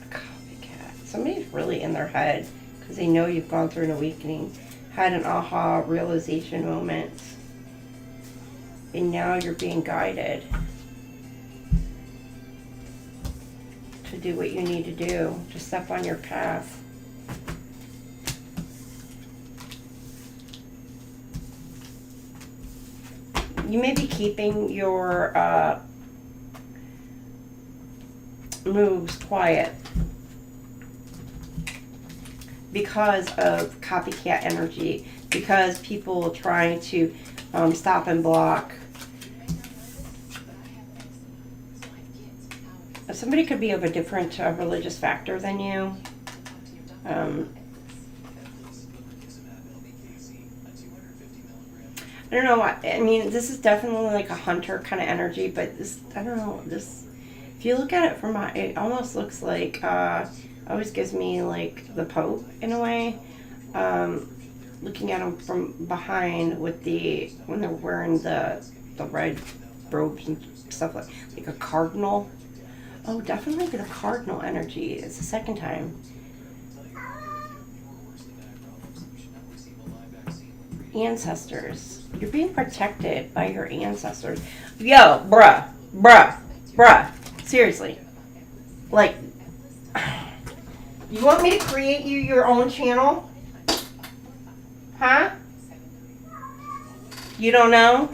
Copycat. Somebody's really in their head because they know you've gone through an awakening, had an aha realization moment, and now you're being guided to do what you need to do, to step on your path. You may be keeping your moves quiet because of copycat energy, because people trying to stop and block. Somebody could be of a different religious factor than you. I don't know. I mean, this is definitely like a hunter kind of energy, but this, I don't know. This, if you look at it from it almost looks like, always gives me like the Pope in a way. Looking at him from behind with when they're wearing the red robes and stuff like a cardinal. Oh, definitely the cardinal energy. It's the second time. Ancestors. You're being protected by your ancestors. Yo, bruh. Seriously. Like, you want me to create you your own channel? Huh? You don't know?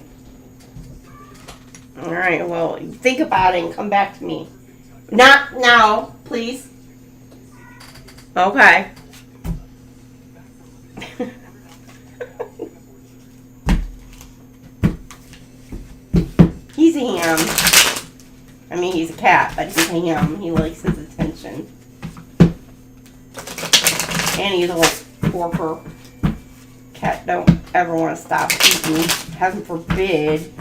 Alright, well, think about it and come back to me. Not now, please. Okay. He's a ham. I mean, he's a cat, but he's a ham. He likes his attention. And he's a little porker. Cat don't ever want to stop eating. Heaven forbid.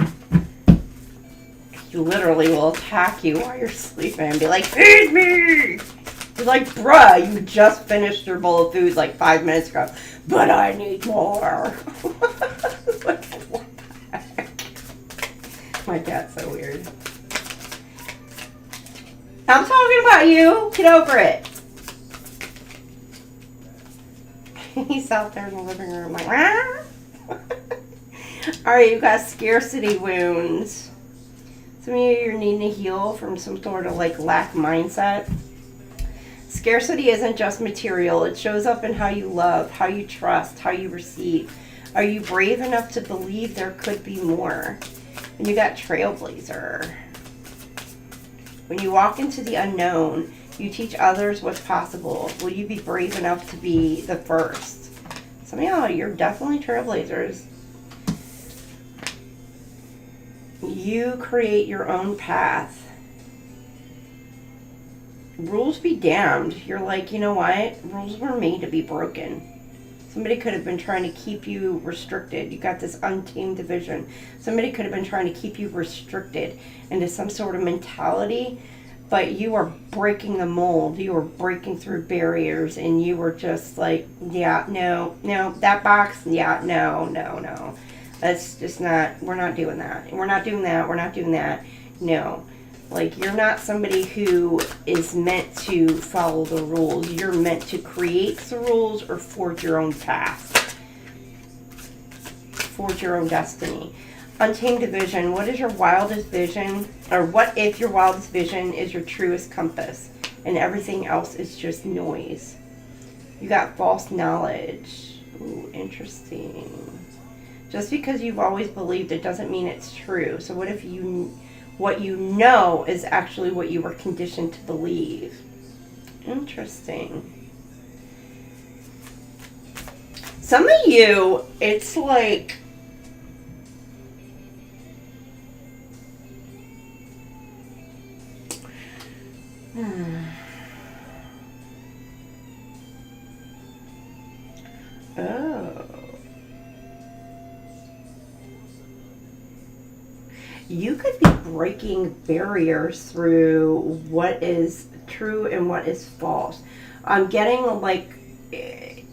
He literally will attack you while you're sleeping and be like, feed me! You're like, bruh, you just finished your bowl of food like 5 minutes ago. But I need more. What the heck? My cat's so weird. I'm talking about you. Get over it. He's out there in the living room like, ah. Alright, you've got scarcity wounds. Some of you are needing to heal from some sort of like lack mindset. Scarcity isn't just material. It shows up in how you love, how you trust, how you receive. Are you brave enough to believe there could be more? And you got trailblazer. When you walk into the unknown, you teach others what's possible. Will you be brave enough to be the first? Some of y'all, you're definitely trailblazers. You create your own path. Rules be damned. You're like, you know what? Rules were made to be broken. Somebody could have been trying to keep you restricted. You got this untamed division. Somebody could have been trying to keep you restricted into some sort of mentality, but you are breaking the mold. You are breaking through barriers, and you were just like, yeah, no, that box, yeah, no. That's just not, we're not doing that. We're not doing that. No. Like, you're not somebody who is meant to follow the rules. You're meant to create the rules or forge your own path. Forge your own destiny. Untamed vision. What is your wildest vision? Or what if your wildest vision is your truest compass and everything else is just noise? You got false knowledge. Ooh, interesting. Just because you've always believed it doesn't mean it's true. So what if what you know is actually what you were conditioned to believe? Interesting. Some of you, it's like, oh. You could be breaking barriers through what is true and what is false. I'm getting like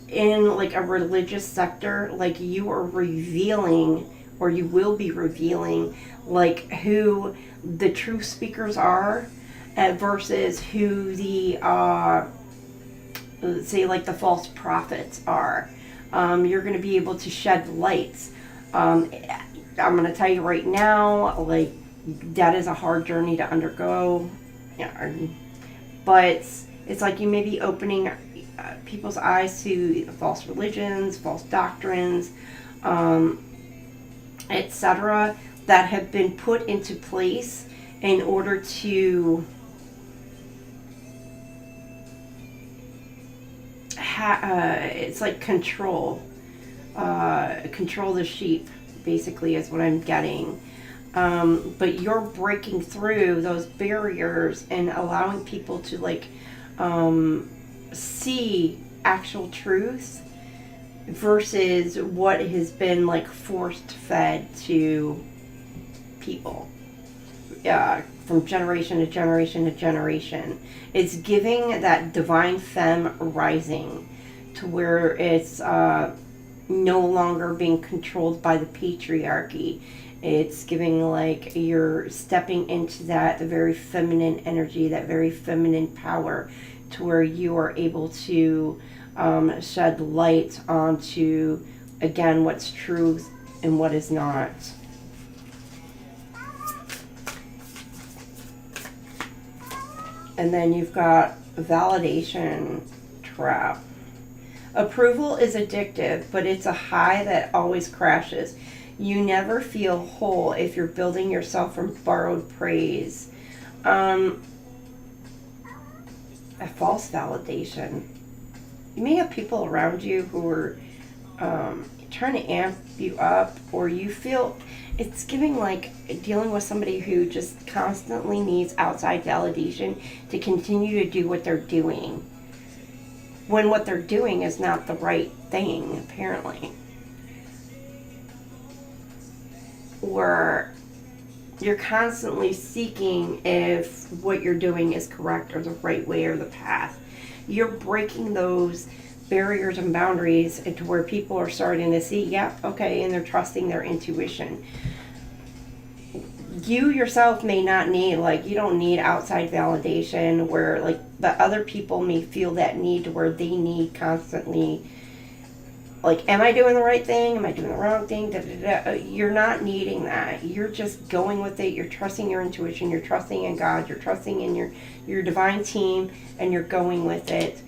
in like a religious sector, like you are revealing, or you will be revealing, like who the true speakers are versus who the say like the false prophets are. You're going to be able to shed lights. I'm going to tell you right now, like, that is a hard journey to undergo. Yeah, but it's like you may be opening people's eyes to false religions, false doctrines, etc., that have been put into place in order to it's like control the sheep, basically, is what I'm getting. But you're breaking through those barriers and allowing people to like see actual truth versus what has been like forced fed to people from generation to generation to generation. It's giving that divine femme rising to where it's no longer being controlled by the patriarchy. It's giving like you're stepping into that very feminine energy, that very feminine power, to where you are able to shed light onto, again, what's truth and what is not. And then you've got validation trap. Approval is addictive, but it's a high that always crashes. You never feel whole if you're building yourself from borrowed praise. A false validation. You may have people around you who are trying to amp you up, or you feel it's giving like dealing with somebody who just constantly needs outside validation to continue to do what they're doing, when what they're doing is not the right thing, apparently. Or you're constantly seeking if what you're doing is correct or the right way or the path. You're breaking those barriers and boundaries into where people are starting to see, yeah, okay, and they're trusting their intuition. You yourself may not need, like, you don't need outside validation where, like, the other people may feel that need to where they need constantly, like, am I doing the right thing? Am I doing the wrong thing? Da, da, da. You're not needing that. You're just going with it. You're trusting your intuition. You're trusting in God. You're trusting in your divine team, and you're going with it.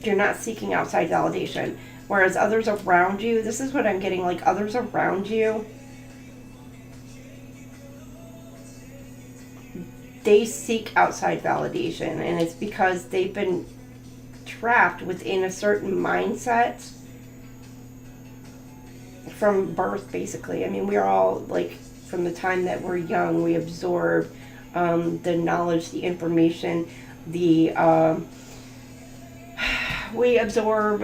You're not seeking outside validation. Whereas others around you, this is what I'm getting, like others around you, they seek outside validation, and it's because they've been trapped within a certain mindset from birth, basically. I mean, we're all, like, from the time that we're young, we absorb the knowledge, the information, we absorb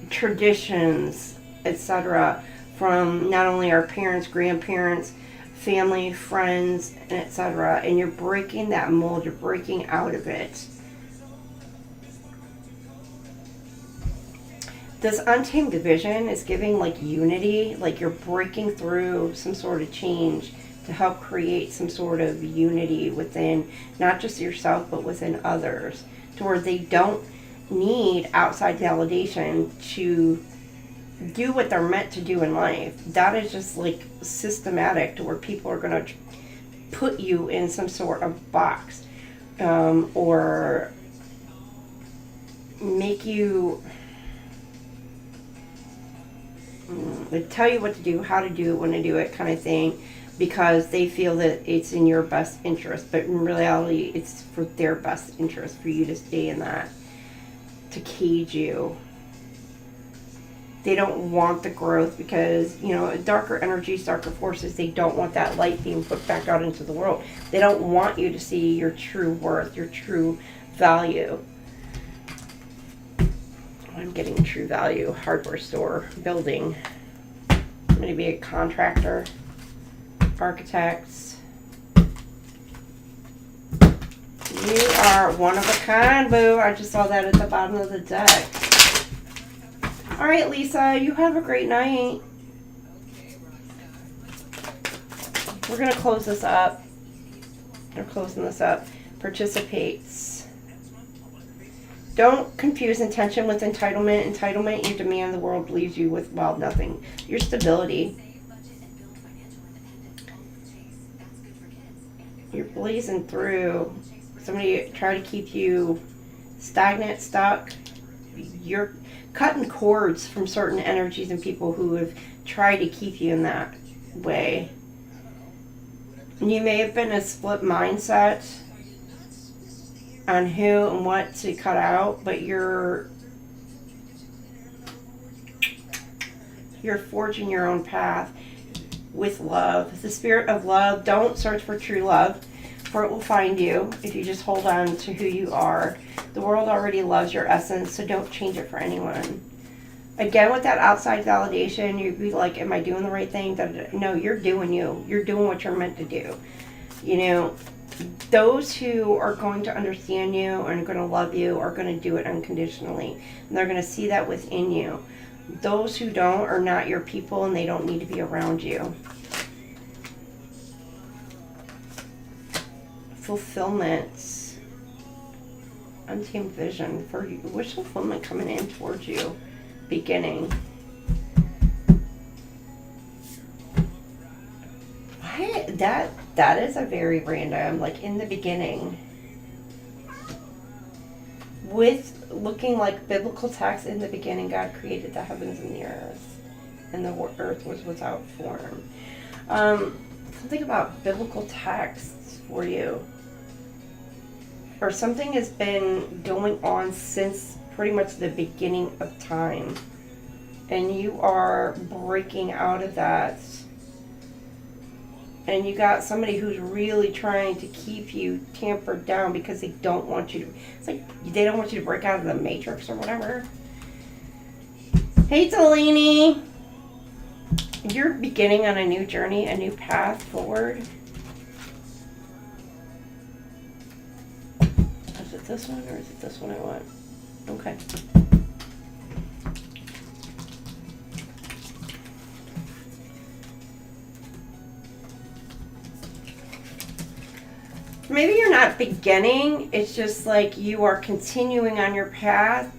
traditions, etc., from not only our parents, grandparents, family, friends, and etc. And you're breaking that mold, you're breaking out of it. This untamed division is giving like unity, like you're breaking through some sort of change to help create some sort of unity within not just yourself but within others, to where they don't need outside validation to do what they're meant to do in life. That is just like systematic, to where people are going to put you in some sort of box, or make you they tell you what to do, how to do it, when to do it, kind of thing, because they feel that it's in your best interest. But in reality, it's for their best interest for you to stay in that, to cage you. They don't want the growth because, you know, darker energies, darker forces, they don't want that light being put back out into the world. They don't want you to see your true worth, your true value. I'm getting true value, hardware store, building. I'm going to be a contractor, architects. You are one of a kind, boo. I just saw that at the bottom of the deck. All right, Lisa, you have a great night. We're going to close this up. We're closing this up. Participates. Don't confuse intention with entitlement. Entitlement, you demand the world leaves you with, well, nothing. Your stability. You're blazing through. Somebody try to keep you stagnant, stuck. You're cutting cords from certain energies and people who have tried to keep you in that way. And you may have been a split mindset on who and what to cut out, but you're forging your own path with love. The spirit of love. Don't search for true love, for it will find you if you just hold on to who you are. The world already loves your essence, so don't change it for anyone. Again, with that outside validation, you'd be like, am I doing the right thing? No, you're doing you. You're doing what you're meant to do. You know, those who are going to understand you and are going to love you are going to do it unconditionally. And they're going to see that within you. Those who don't are not your people, and they don't need to be around you. Fulfillment. Untamed vision for you. Wish fulfillment coming in towards you. Beginning. Why? That is a very random, like in the beginning. With looking like biblical text, in the beginning God created the heavens and the earth. And the earth was without form. Something about biblical texts for you. or something has been going on since pretty much the beginning of time. And you are breaking out of that. And you got somebody who's really trying to keep you tampered down because they don't want you to, it's like they don't want you to break out of the matrix or whatever. Hey Delaney, you're beginning on a new journey, a new path forward. Is it this one or is it this one I want? Okay. Maybe you're not beginning, it's just like you are continuing on your path.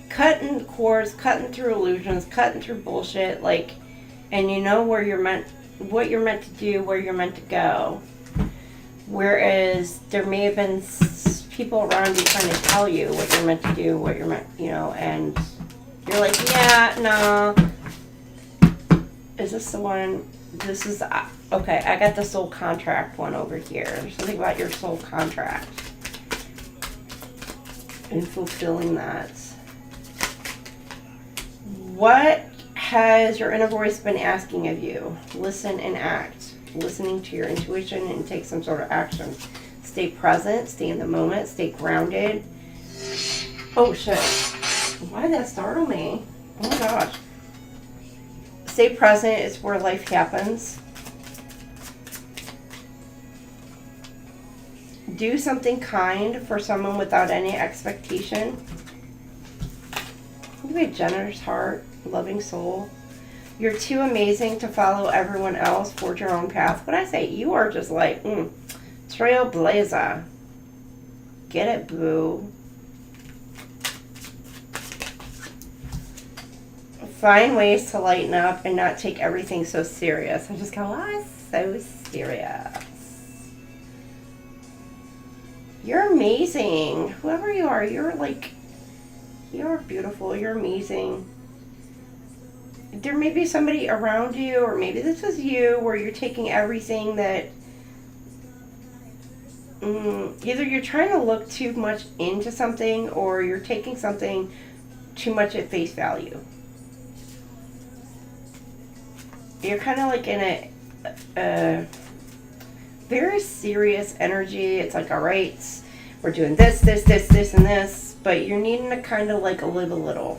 Cutting cords, cutting through illusions, cutting through bullshit, like, and you know where you're meant, what you're meant to do, where you're meant to go. Whereas there may have been people around you trying to tell you what you're meant to do, what you're meant, you know, and you're like, yeah, no. Is this the one? This is, okay, I got the soul contract one over here. There's something about your soul contract and fulfilling that. What has your inner voice been asking of you? Listen and act. Listening to your intuition and take some sort of action. Stay present, stay in the moment, stay grounded. Oh shit. Why did that startle me? Oh my gosh. Stay present, it's where life happens. Do something kind for someone without any expectation. You have a generous heart, loving soul. You're too amazing to follow everyone else, forge your own path. What I say, you are just like, trailblazer. Get it, boo. Find ways to lighten up and not take everything so serious. I just go, why so serious? You're amazing. Whoever you are, you're like, you're beautiful. You're amazing. There may be somebody around you, or maybe this is you, where you're taking everything that, either you're trying to look too much into something, or you're taking something too much at face value. You're kind of like in a very serious energy. It's like, all right, we're doing this, and this, but you're needing to kind of like live a little.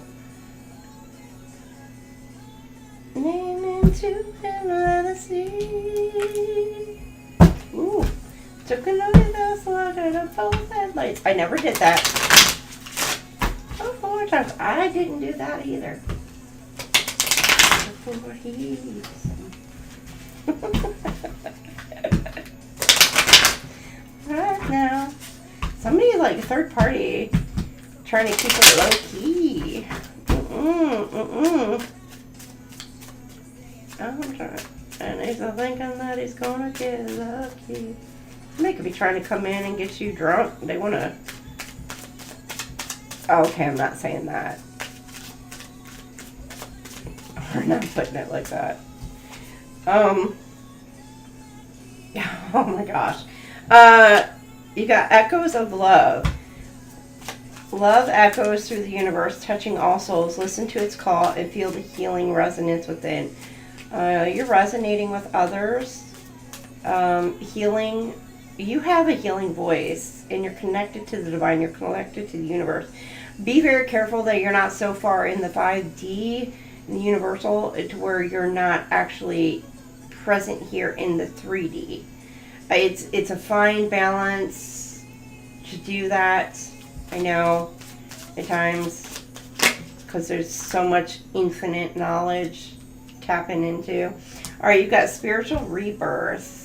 Name into him, let us see. Ooh, took a look at those, look at both headlights. I never did that. Oh, 4 times. I didn't do that either. Right now, somebody like third party trying to keep it low key. I'm trying, and he's thinking that he's gonna get lucky. They could be trying to come in and get you drunk. They want to. Okay, I'm not saying that. We're not putting it like that. Yeah, oh my gosh. You got echoes of love. Love echoes through the universe, touching all souls. Listen to its call and feel the healing resonance within. You're resonating with others. Healing. You have a healing voice, and you're connected to the divine. You're connected to the universe. Be very careful that you're not so far in the 5D, in the universal, to where you're not actually present here in the 3D. It's a fine balance to do that. I know at times, because there's so much infinite knowledge tapping into. All right, you've got spiritual rebirth.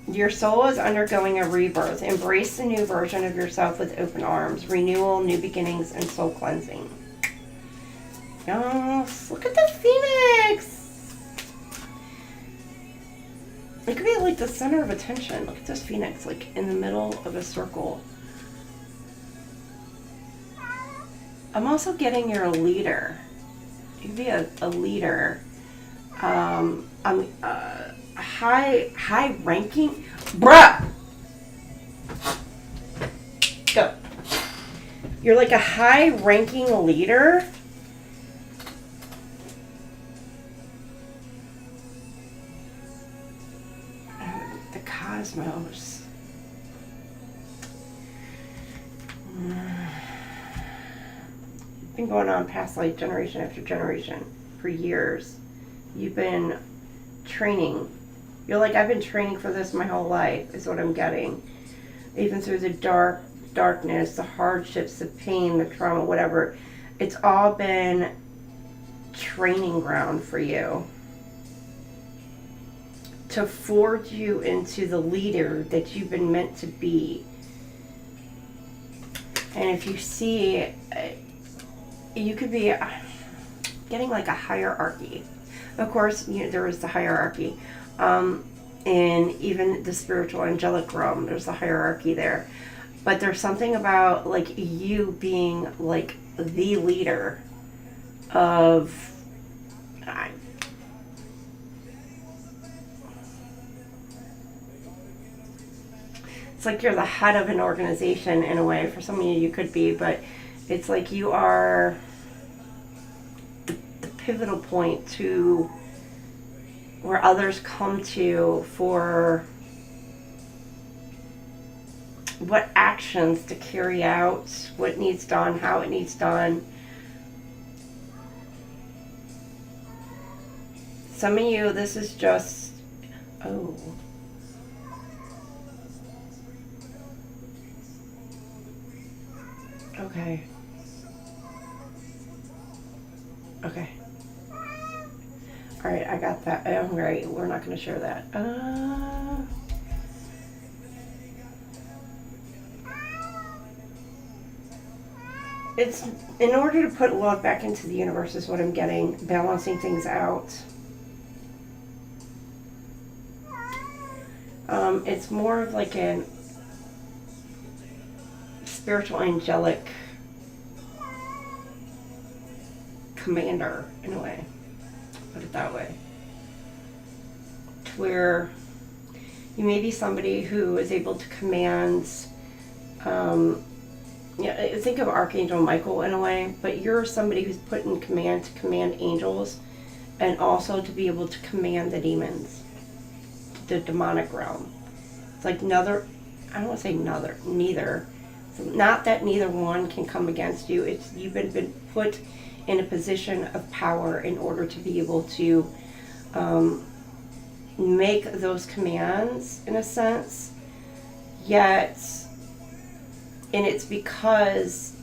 Your soul is undergoing a rebirth. Embrace the new version of yourself with open arms. Renewal, new beginnings, and soul cleansing. Yes, look at the phoenix. It could be like the center of attention. Look at this phoenix, like in the middle of a circle. I'm also getting you're a leader. You could be a leader. high ranking, bruh. Go. You're like a high ranking leader. The cosmos. Been going on past like generation after generation for years. You've been training. You're like, I've been training for this my whole life, is what I'm getting. Even through the darkness, the hardships, the pain, the trauma, whatever. It's all been training ground for you to forge you into the leader that you've been meant to be. And if you see, you could be getting like a hierarchy. Of course, there is the hierarchy. And even the spiritual angelic realm, there's a hierarchy there. But there's something about like you being like the leader of... It's like you're the head of an organization in a way. For some of you could be, but it's like you are the pivotal point to where others come to for what actions to carry out, what needs done, how it needs done. Some of you, this is just, oh. Okay. Okay. Alright, I got that. I'm right. We're not going to share that. It's in order to put love back into the universe is what I'm getting. Balancing things out. It's more of like an spiritual angelic commander in a way. Put it that way. Where you may be somebody who is able to command, think of Archangel Michael in a way, but you're somebody who's put in command to command angels and also to be able to command the demons, the demonic realm. It's like neither. So not that neither one can come against you. It's you've been put in a position of power in order to be able to make those commands in a sense. Yet, and it's because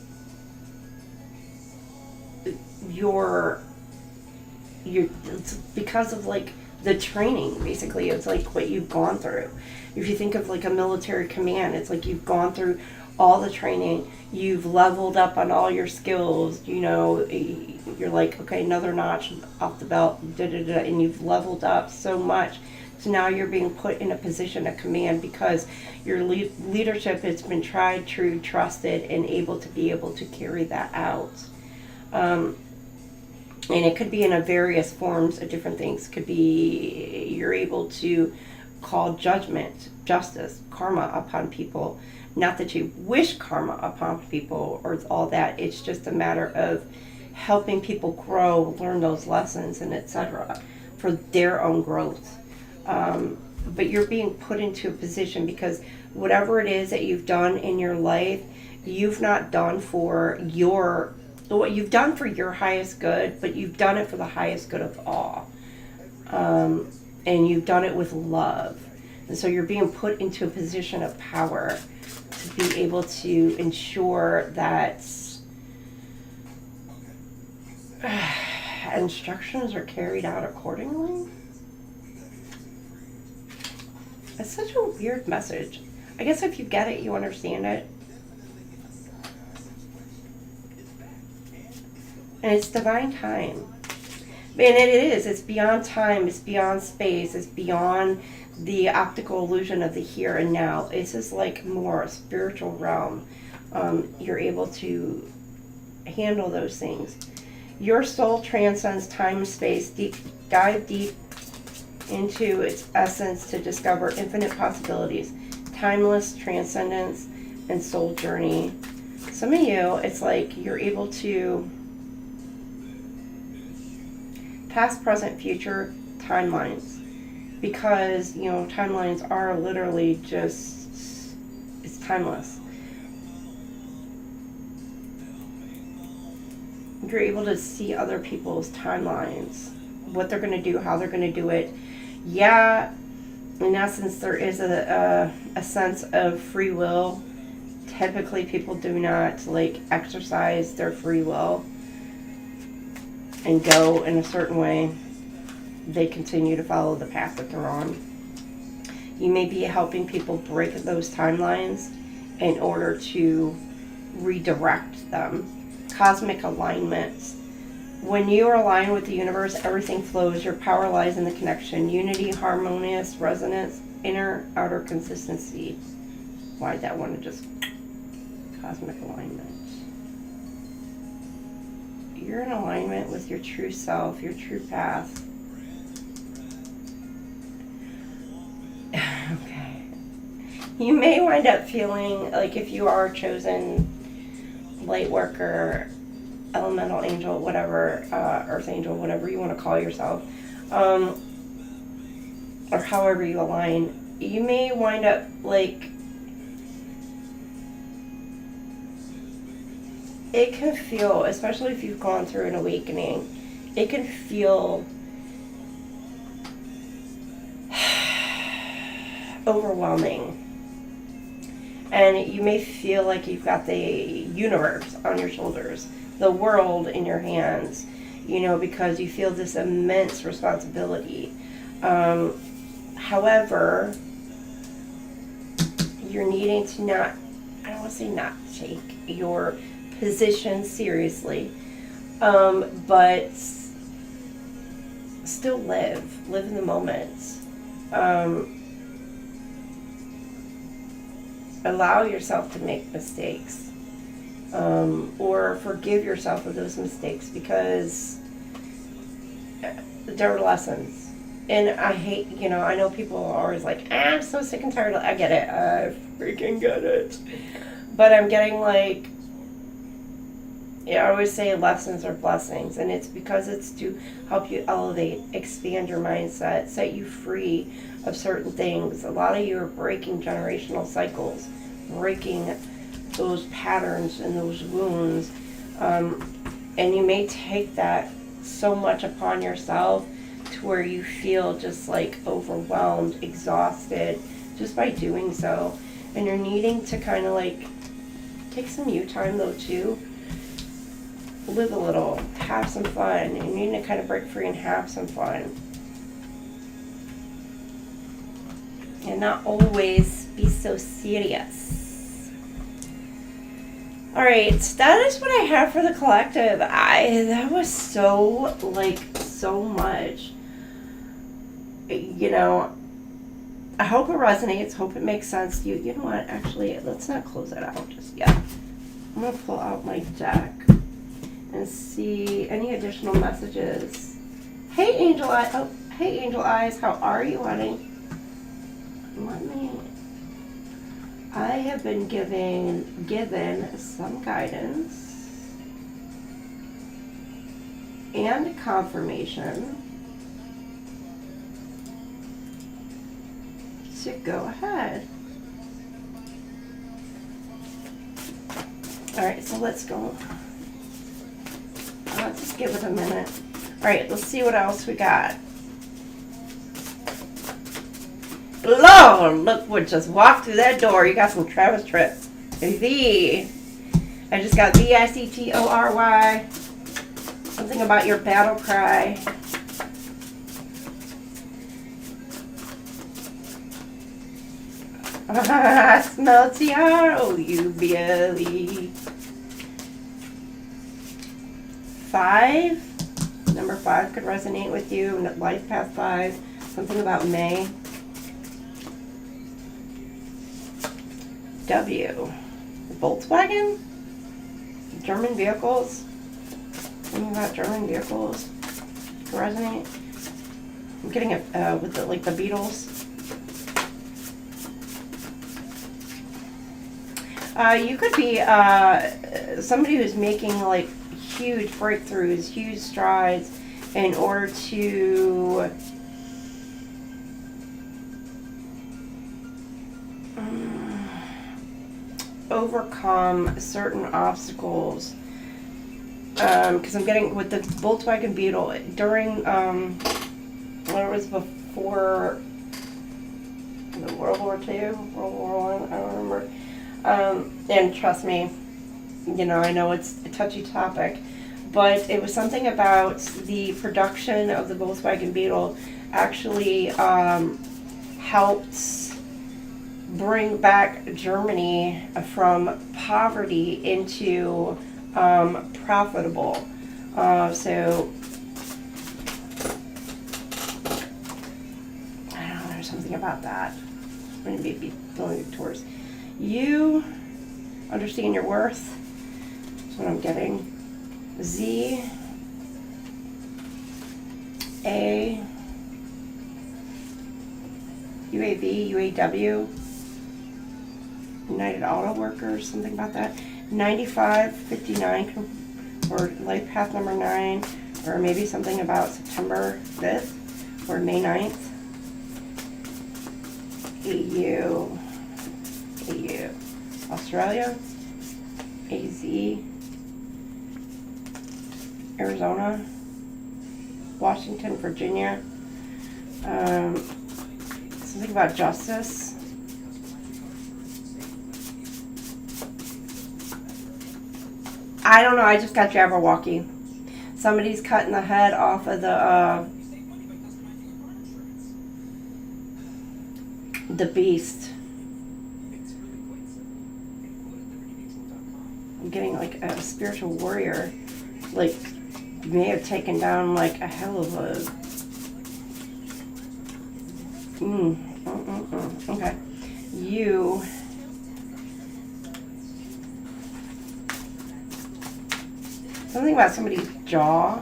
it's because of like the training, basically. It's like what you've gone through. If you think of like a military command, it's like you've gone through all the training, you've leveled up on all your skills, you're like, okay, another notch off the belt, and you've leveled up so much. So now you're being put in a position of command because your leadership has been tried, true, trusted, and able to carry that out. And it could be in a various forms of different things. Could be you're able to call judgment, justice, karma upon people. Not that you wish karma upon people or all that. It's just a matter of helping people grow, learn those lessons, and etc. for their own growth. But you're being put into a position because whatever it is that you've done in your life, you've not done for what you've done for your highest good, but you've done it for the highest good of all. And you've done it with love. And so you're being put into a position of power to be able to ensure that instructions are carried out accordingly. It's such a weird message. I guess if you get it, you understand it. And it's divine time. And it is. It's beyond time. It's beyond space. It's beyond the optical illusion of the here and now. It's just like more a spiritual realm. You're able to handle those things. Your soul transcends time and space. Dive deep into its essence to discover infinite possibilities, timeless transcendence, and soul journey. Some of you, it's like you're able to past, present, future timelines, because, you know, timelines are literally just, it's timeless. You're able to see other people's timelines, what they're going to do, how they're going to do it. Yeah, in essence, there is a sense of free will. Typically, people do not like exercise their free will and go in a certain way. They continue to follow the path that they're on. You may be helping people break those timelines in order to redirect them. Cosmic alignments. When you are aligned with the universe, everything flows. Your power lies in the connection. Unity, harmonious resonance, inner, outer consistency. Why'd that one just... Cosmic alignment. You're in alignment with your true self, your true path. Okay. You may wind up feeling like, if you are chosen light worker, elemental angel, whatever, earth angel, whatever you want to call yourself, or however you align, you may wind up like, it can feel, especially if you've gone through an awakening, it can feel overwhelming. And you may feel like you've got the universe on your shoulders, the world in your hands, you know, because you feel this immense responsibility. However, you're needing to not, I don't want to say not take your position seriously, but still live in the moment. Allow yourself to make mistakes, or forgive yourself of those mistakes, because they're lessons. And I hate, you know, I know people are always like, I'm so sick and tired. I get it. I freaking get it. But I'm getting like, I always say lessons are blessings, and it's because it's to help you elevate, expand your mindset, set you free of certain things. A lot of you are breaking generational cycles, breaking those patterns and those wounds, and you may take that so much upon yourself to where you feel just like overwhelmed, exhausted just by doing so. And you're needing to kind of like take some you time though too. Live a little, have some fun. You need to kind of break free and have some fun. And not always be so serious. Alright, that is what I have for the collective. That was so, like, so much. You know, I hope it resonates, hope it makes sense to you. You know what, actually, let's not close it out just yet. I'm going to pull out my deck and see any additional messages. Hey, Angel Eyes. Oh, hey, Angel Eyes. How are you, honey? I have been given some guidance and confirmation to go ahead. All right, so let's go. Let's just give it a minute. All right, let's see what else we got. Lord, look what just walked through that door. You got some Travis Tritt. V. I just got VICTORY. Something about your battle cry. I smell TROUBLE. 5. Number 5 could resonate with you. Life Path 5. Something about May. W. Volkswagen? German vehicles? Something about German vehicles could resonate. I'm getting it with the, like the Beatles. You could be somebody who's making like huge breakthroughs, huge strides in order to overcome certain obstacles. Because I'm getting with the Volkswagen Beetle during what was before the World War II, World War I don't remember. And trust me, you know, I know it's a touchy topic, but it was something about the production of the Volkswagen Beetle actually helped bring back Germany from poverty into profitable. So I don't know, there's something about that. I'm going to be going towards you. Understand your worth. That's what I'm getting. Z A UAV UAW United Auto Workers, something about that. 9559 or life path number 9, or maybe something about September 5th or May 9th. EU Australia, AZ, Arizona, Washington, Virginia. Something about justice. I don't know, I just got Jabberwocky. Somebody's cutting the head off of the beast. I'm getting like a spiritual warrior. Like, may have taken down like a hell of a... Okay. You... Something about somebody's jaw.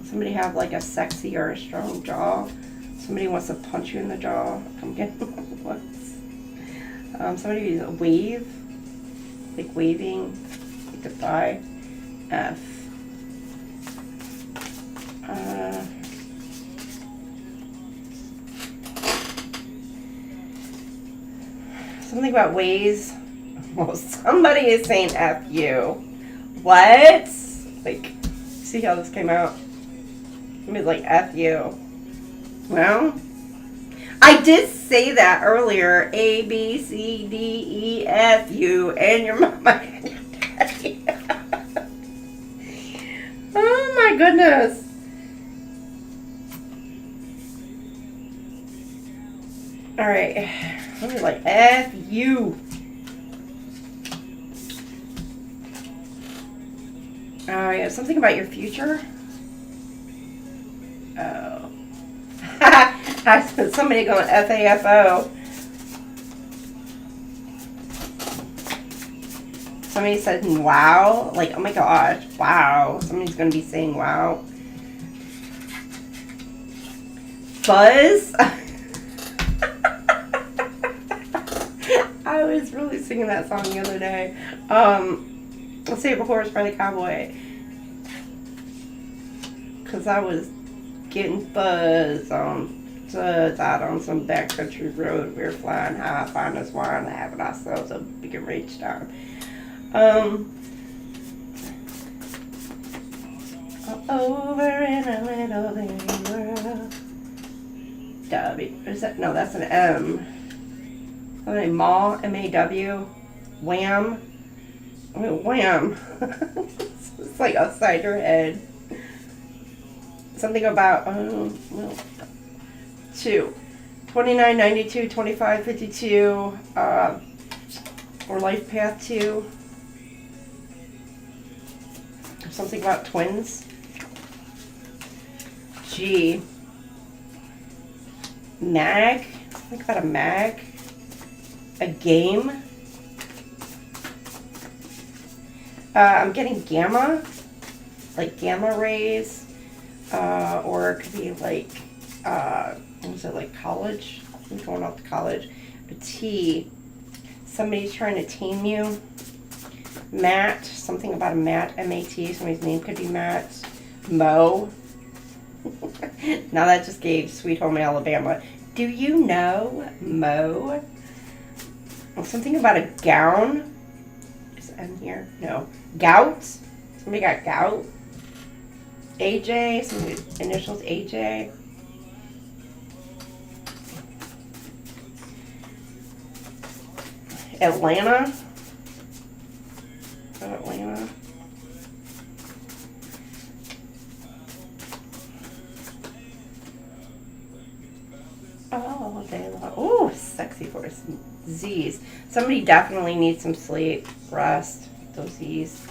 Somebody have like a sexy or a strong jaw. Somebody wants to punch you in the jaw. I'm getting what? Somebody who's a wave. Like waving. Like goodbye. F. Something about ways. Well, somebody is saying F you. What? Like, see how this came out? It was like F you. Well, I did say that earlier. A, B, C, D, E, F, U, and your mama and your daddy. Oh my goodness. Alright. I was like, F, U. Oh, yeah, something about your future. Oh. Somebody going FAFO. Somebody said wow. Like, oh my gosh, wow. Somebody's going to be saying wow. Buzz. I was really singing that song the other day. Let's Save a Horse by the Cowboy. Because I was getting buzzed out on some backcountry road. We were flying high, finding us wine, and having ourselves a big and rich time. Over in a little bitty world. W. Is that? No, that's an M. Something Maw, M-A-W. Wham. I mean, wham. It's like upside your head. Something about, well, 2. 29, 92, 25, 52, or life path 2. Something about twins. G. Mag. Think about a mag. A game. I'm getting gamma. Like gamma rays. Or it could be like what was it, like college? I'm going off to college. A T, somebody's trying to tame you. Matt, something about a Matt, M-A-T, somebody's name could be Matt. Mo. Now that just gave Sweet Home Alabama. Do you know Mo? Something about a gown. Is it in here? No. Gout. Somebody got gout. AJ. Somebody's initials AJ. Atlanta. Atlanta. Oh, day long. Oh, sexy voice. Z's. Somebody definitely needs some sleep, rest. Those Z's.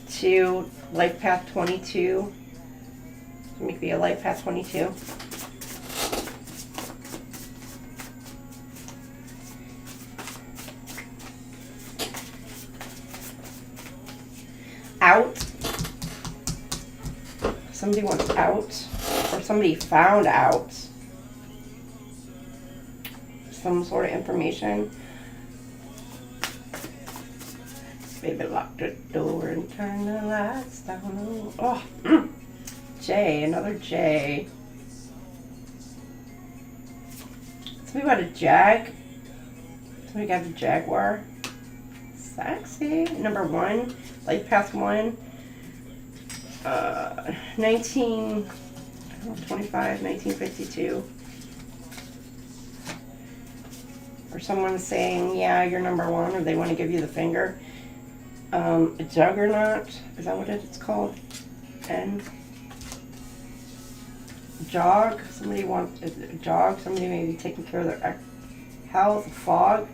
2, life path 22. Make me a life path 22. Out. Somebody wants out, or somebody found out some sort of information. Baby, lock the door and turn the lights down. Oh, J, another J. Somebody got a Jag. Somebody got a Jaguar. Sexy. Number 1, life path 1. 1952. Or someone saying, yeah, you're number 1, or they want to give you the finger. A juggernaut, is that what it's called? And jog, somebody wants a jog, somebody may be taking care of their health. Fog,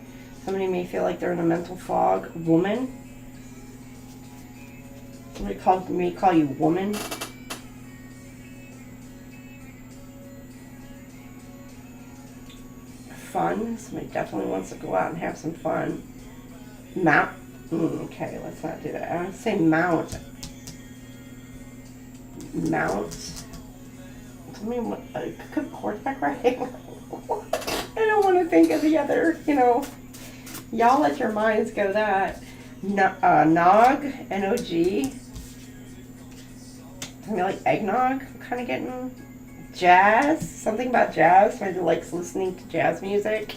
somebody may feel like they're in a mental fog. Woman, somebody may call you woman. Fun, somebody definitely wants to go out and have some fun. Mount, okay, let's not do that. I want to say mount. Mount. Somebody could horseback riding. I don't want to think of the other, y'all let your minds go that. Nog, N-O-G. Something like eggnog, I'm kind of getting. Jazz, something about jazz. Somebody likes listening to jazz music.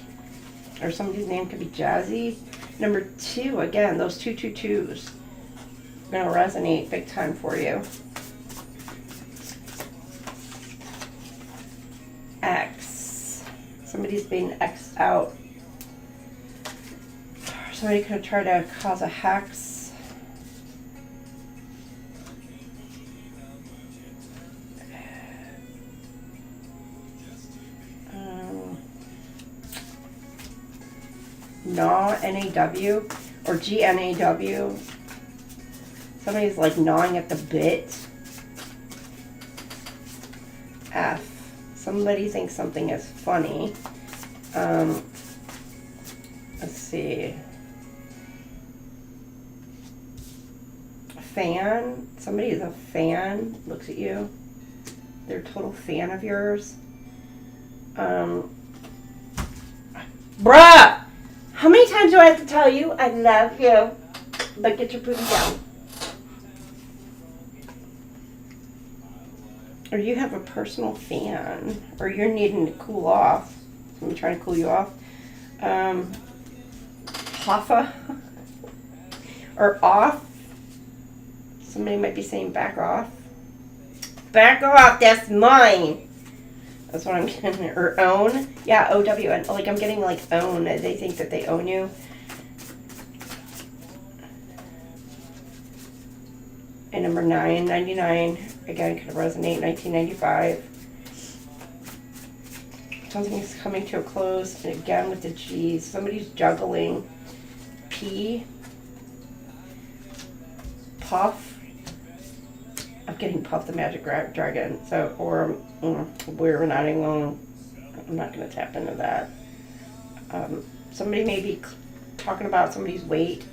Or somebody's name could be Jazzy. Number 2, again, those 222s are going to resonate big time for you. X. Somebody's being X'd out. Somebody could try to cause a hex. Gnaw, N-A-W, or G-N-A-W. Somebody's like gnawing at the bit. F. Somebody thinks something is funny. Let's see. Fan. Somebody is a fan. Looks at you. They're a total fan of yours. Bruh! How many times do I have to tell you I love you? But get your booty down. Or you have a personal fan. Or you're needing to cool off. Somebody trying to cool you off. Hoffa. Or off. Somebody might be saying back off. Back off, that's mine. That's what I'm getting. Or own. Yeah, O-W-N. Like, I'm getting, like, own. They think that they own you. And number 999. Again, could resonate. 1995. Something is coming to a close. And again, with the G's. Somebody's juggling. P. Puff. I'm getting Puff the Magic Dragon. So, or we're not even going. I'm not going to tap into that. Somebody may be talking about somebody's weight.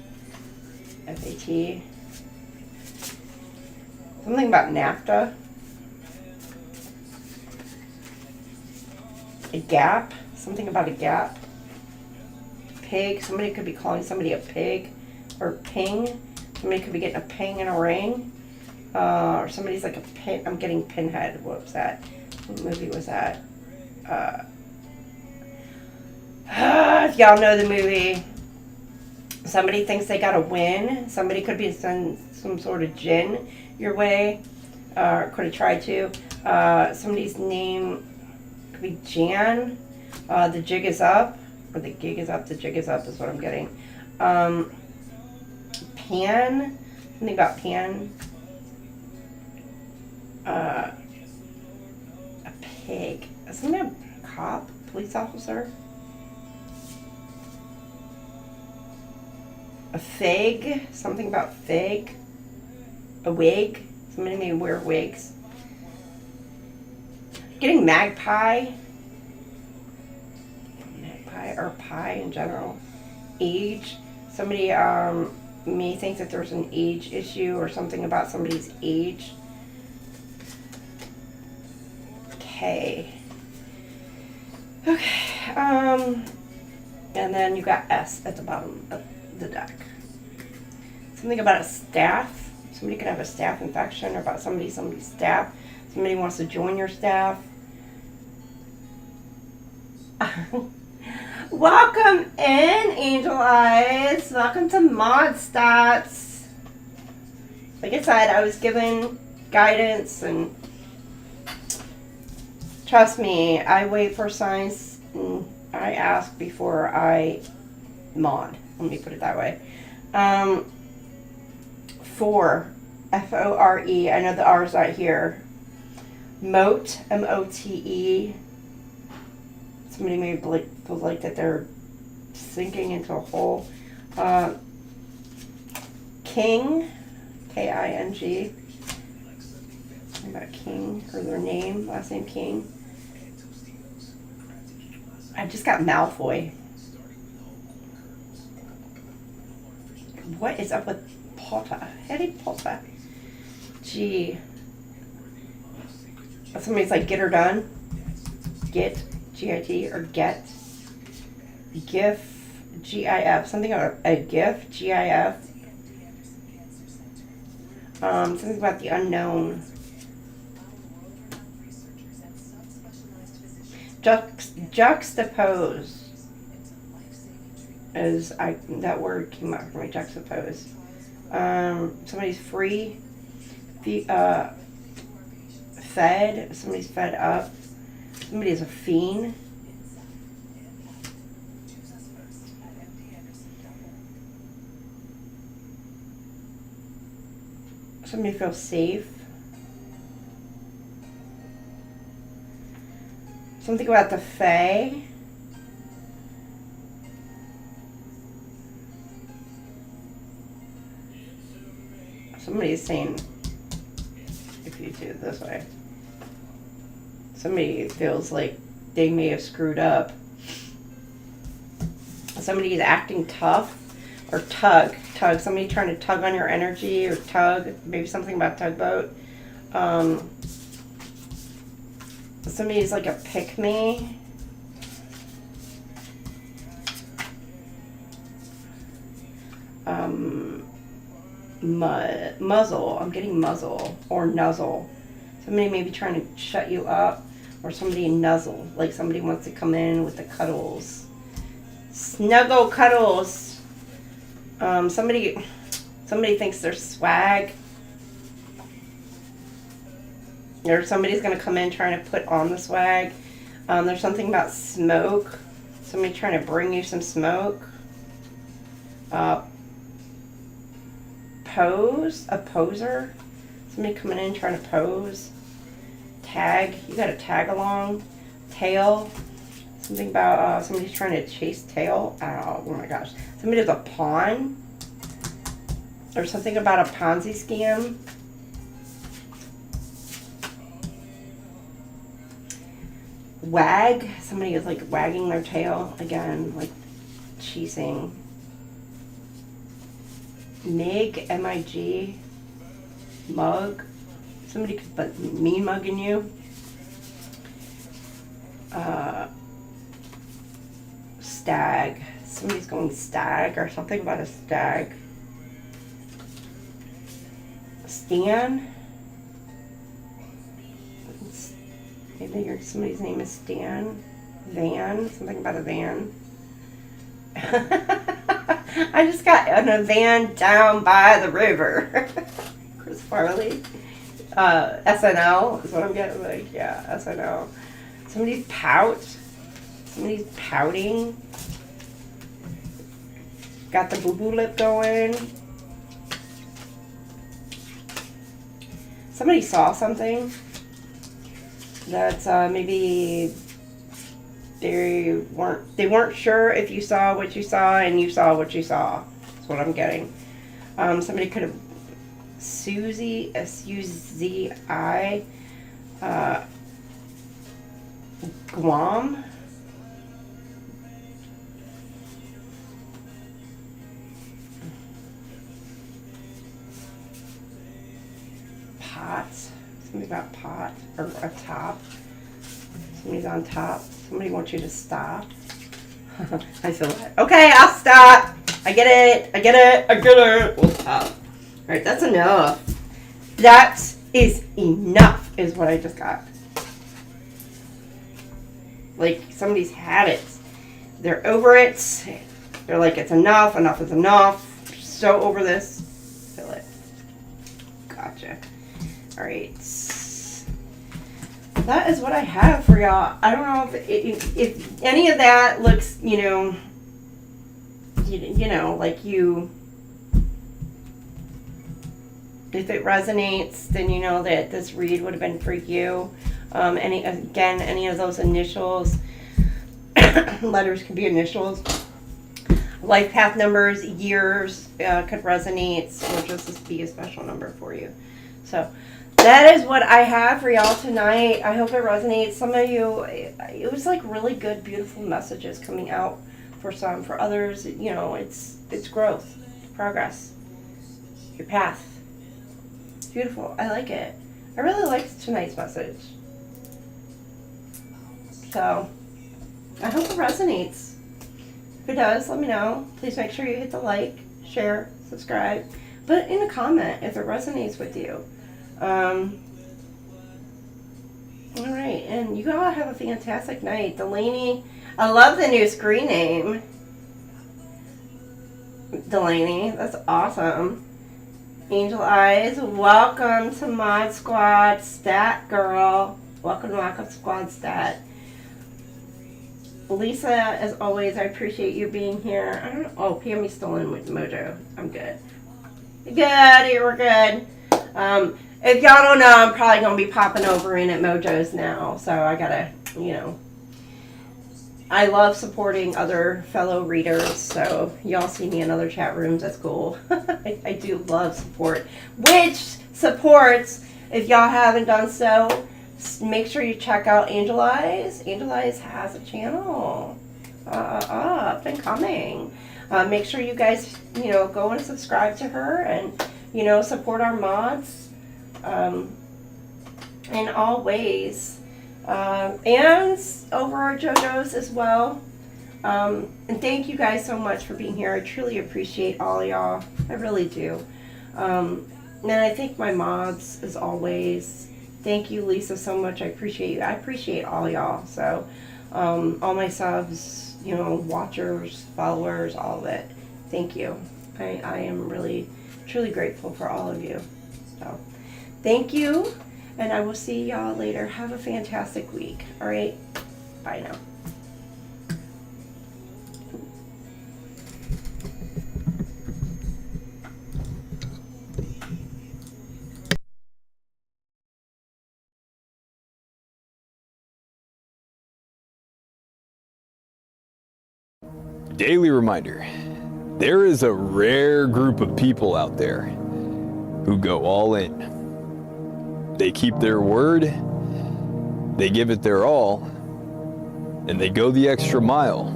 FAT. Something about NAFTA. A gap. Something about a gap. Pig. Somebody could be calling somebody a pig. Or ping. Somebody could be getting a ping in a ring. Or somebody's like a pin. I'm getting Pinhead. What was that? What movie was that? If y'all know the movie, somebody thinks they got a win. Somebody could be sending some sort of gin your way. Or could have tried to. Somebody's name could be Jan. The jig is up. Or the gig is up. The jig is up is what I'm getting. Pan. Something about Pan. A pig. Something about cop. Police officer. A fig. Something about fig. A wig. Somebody may wear wigs. Getting magpie. Magpie or pie in general. Age. Somebody may think that there's an age issue or something about somebody's age. Okay. And then you got S at the bottom of the deck. Something about a staff. Somebody could have a staph infection or about somebody's staff. Somebody wants to join your staff. Welcome in, Angel Eyes. Welcome to Mod Stats. Like I said, I was given guidance, and trust me, I wait for signs and I ask before I mod. Let me put it that way. 4, F-O-R-E. I know the R's not here. Mote, M-O-T-E. Somebody may feel like that they're sinking into a hole. King, K-I-N-G. Something about King, or their name, last name King. I just got Malfoy. What is up with Potter? Harry Potter. G. Somebody's like, get her done. Get, G-I-T, or get. GIF, G-I-F. Something about a GIF, G-I-F. Something about the unknown. Juxtapose. That word came out for me, juxtapose. Somebody's free, fed, somebody's fed up, somebody is a fiend. Somebody feels safe. Something about the Fae. Somebody is saying, if you do it this way, somebody feels like they may have screwed up. Somebody is acting tough or tug. Somebody trying to tug on your energy or tug. Maybe something about tugboat. Somebody's like a pick-me. Muzzle. I'm getting muzzle or nuzzle. Somebody may be trying to shut you up, or somebody nuzzle, like somebody wants to come in with the cuddles. Snuggle cuddles. Somebody thinks they're swag. Or somebody's gonna come in trying to put on the swag. There's something about smoke. Somebody trying to bring you some smoke. Pose, a poser. Somebody coming in trying to pose. Tag, you got to tag along. Tail, something about somebody's trying to chase tail. Oh my gosh. Somebody's a pawn. Or something about a Ponzi scam. Wag, somebody is like wagging their tail. Again, like cheesing. Mig, M-I-G, mug. Somebody could put mean mugging you. stag. Somebody's going stag or something about a stag. Stan? Maybe somebody's name is Stan. Van? Something about a van. I just got in a van down by the river. Chris Farley. SNL is what I'm getting. Like, yeah, SNL. Somebody's Somebody's pouting. Got the boo-boo lip going. Somebody saw something that maybe they weren't sure if you saw what you saw, and you saw what you saw. That's what I'm getting. Somebody could have Suzy, S-U-Z-I, Guam. Pot. Somebody got pot or a top. Somebody's on top. Somebody wants you to stop. I feel that. Okay, I'll stop. I get it. I get it. I get it. We'll stop. Alright, that's enough. That is enough, is what I just got. Like, somebody's had it. They're over it. They're like, it's enough. Enough is enough. I'm so over this. Feel it. Gotcha. Alright. That is what I have for y'all. I don't know if any of that looks, you know, like you... If it resonates, then you know that this read would have been for you. Any of those initials, letters could be initials. Life path numbers, years could resonate, or just be a special number for you. So that is what I have for y'all tonight. I hope it resonates. Some of you, it was like really good, beautiful messages coming out for some. For others, you know, it's growth, progress, your path. Beautiful. I like it. I really liked tonight's message. So, I hope it resonates. If it does, let me know. Please make sure you hit the like, share, subscribe. Put in a comment if it resonates with you. Alright, and you all have a fantastic night. Delaney, I love the new screen name. Delaney, that's awesome. Angel Eyes, welcome to Mod Squad Stat Girl. Welcome to Mod Squad Stat. Lisa, as always, I appreciate you being here. I don't know. Oh, Pammy's still in with Mojo. I'm good. Good, we're good. If y'all don't know, I'm probably going to be popping over in at Mojo's now. So I got to, you know. I love supporting other fellow readers, so y'all see me in other chat rooms, that's cool. I do love support. Which supports, if y'all haven't done so, make sure you check out Angel Eyes. Angel Eyes has a channel. Up and coming. Make sure you guys, you know, go and subscribe to her and, you know, support our mods in all ways. And over our JoJo's as well. And thank you guys so much for being here. I truly appreciate all y'all. I really do. And I thank my mods as always. Thank you, Lisa, so much. I appreciate you. I appreciate all y'all. So, all my subs, you know, watchers, followers, all of it. Thank you. I am really, truly grateful for all of you. So, thank you. And I will see y'all later. Have a fantastic week. All right? Bye now. Daily reminder, there is a rare group of people out there who go all in. They keep their word, they give it their all, and they go the extra mile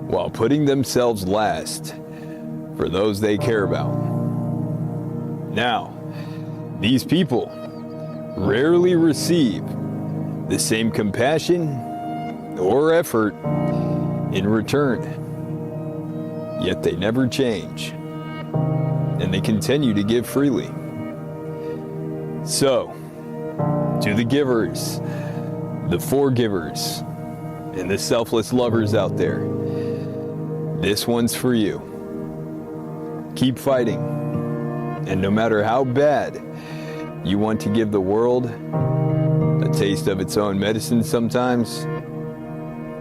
while putting themselves last for those they care about. Now, these people rarely receive the same compassion or effort in return. Yet they never change, and they continue to give freely. So, to the givers, the forgivers, and the selfless lovers out there, this one's for you. Keep fighting, and no matter how bad you want to give the world a taste of its own medicine sometimes,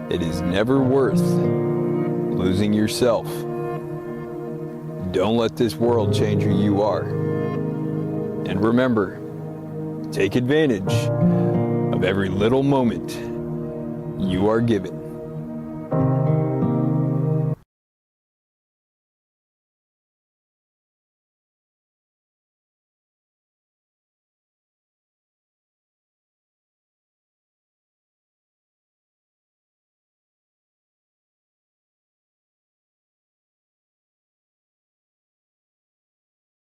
it is never worth losing yourself. Don't let this world change who you are. And remember, take advantage of every little moment you are given.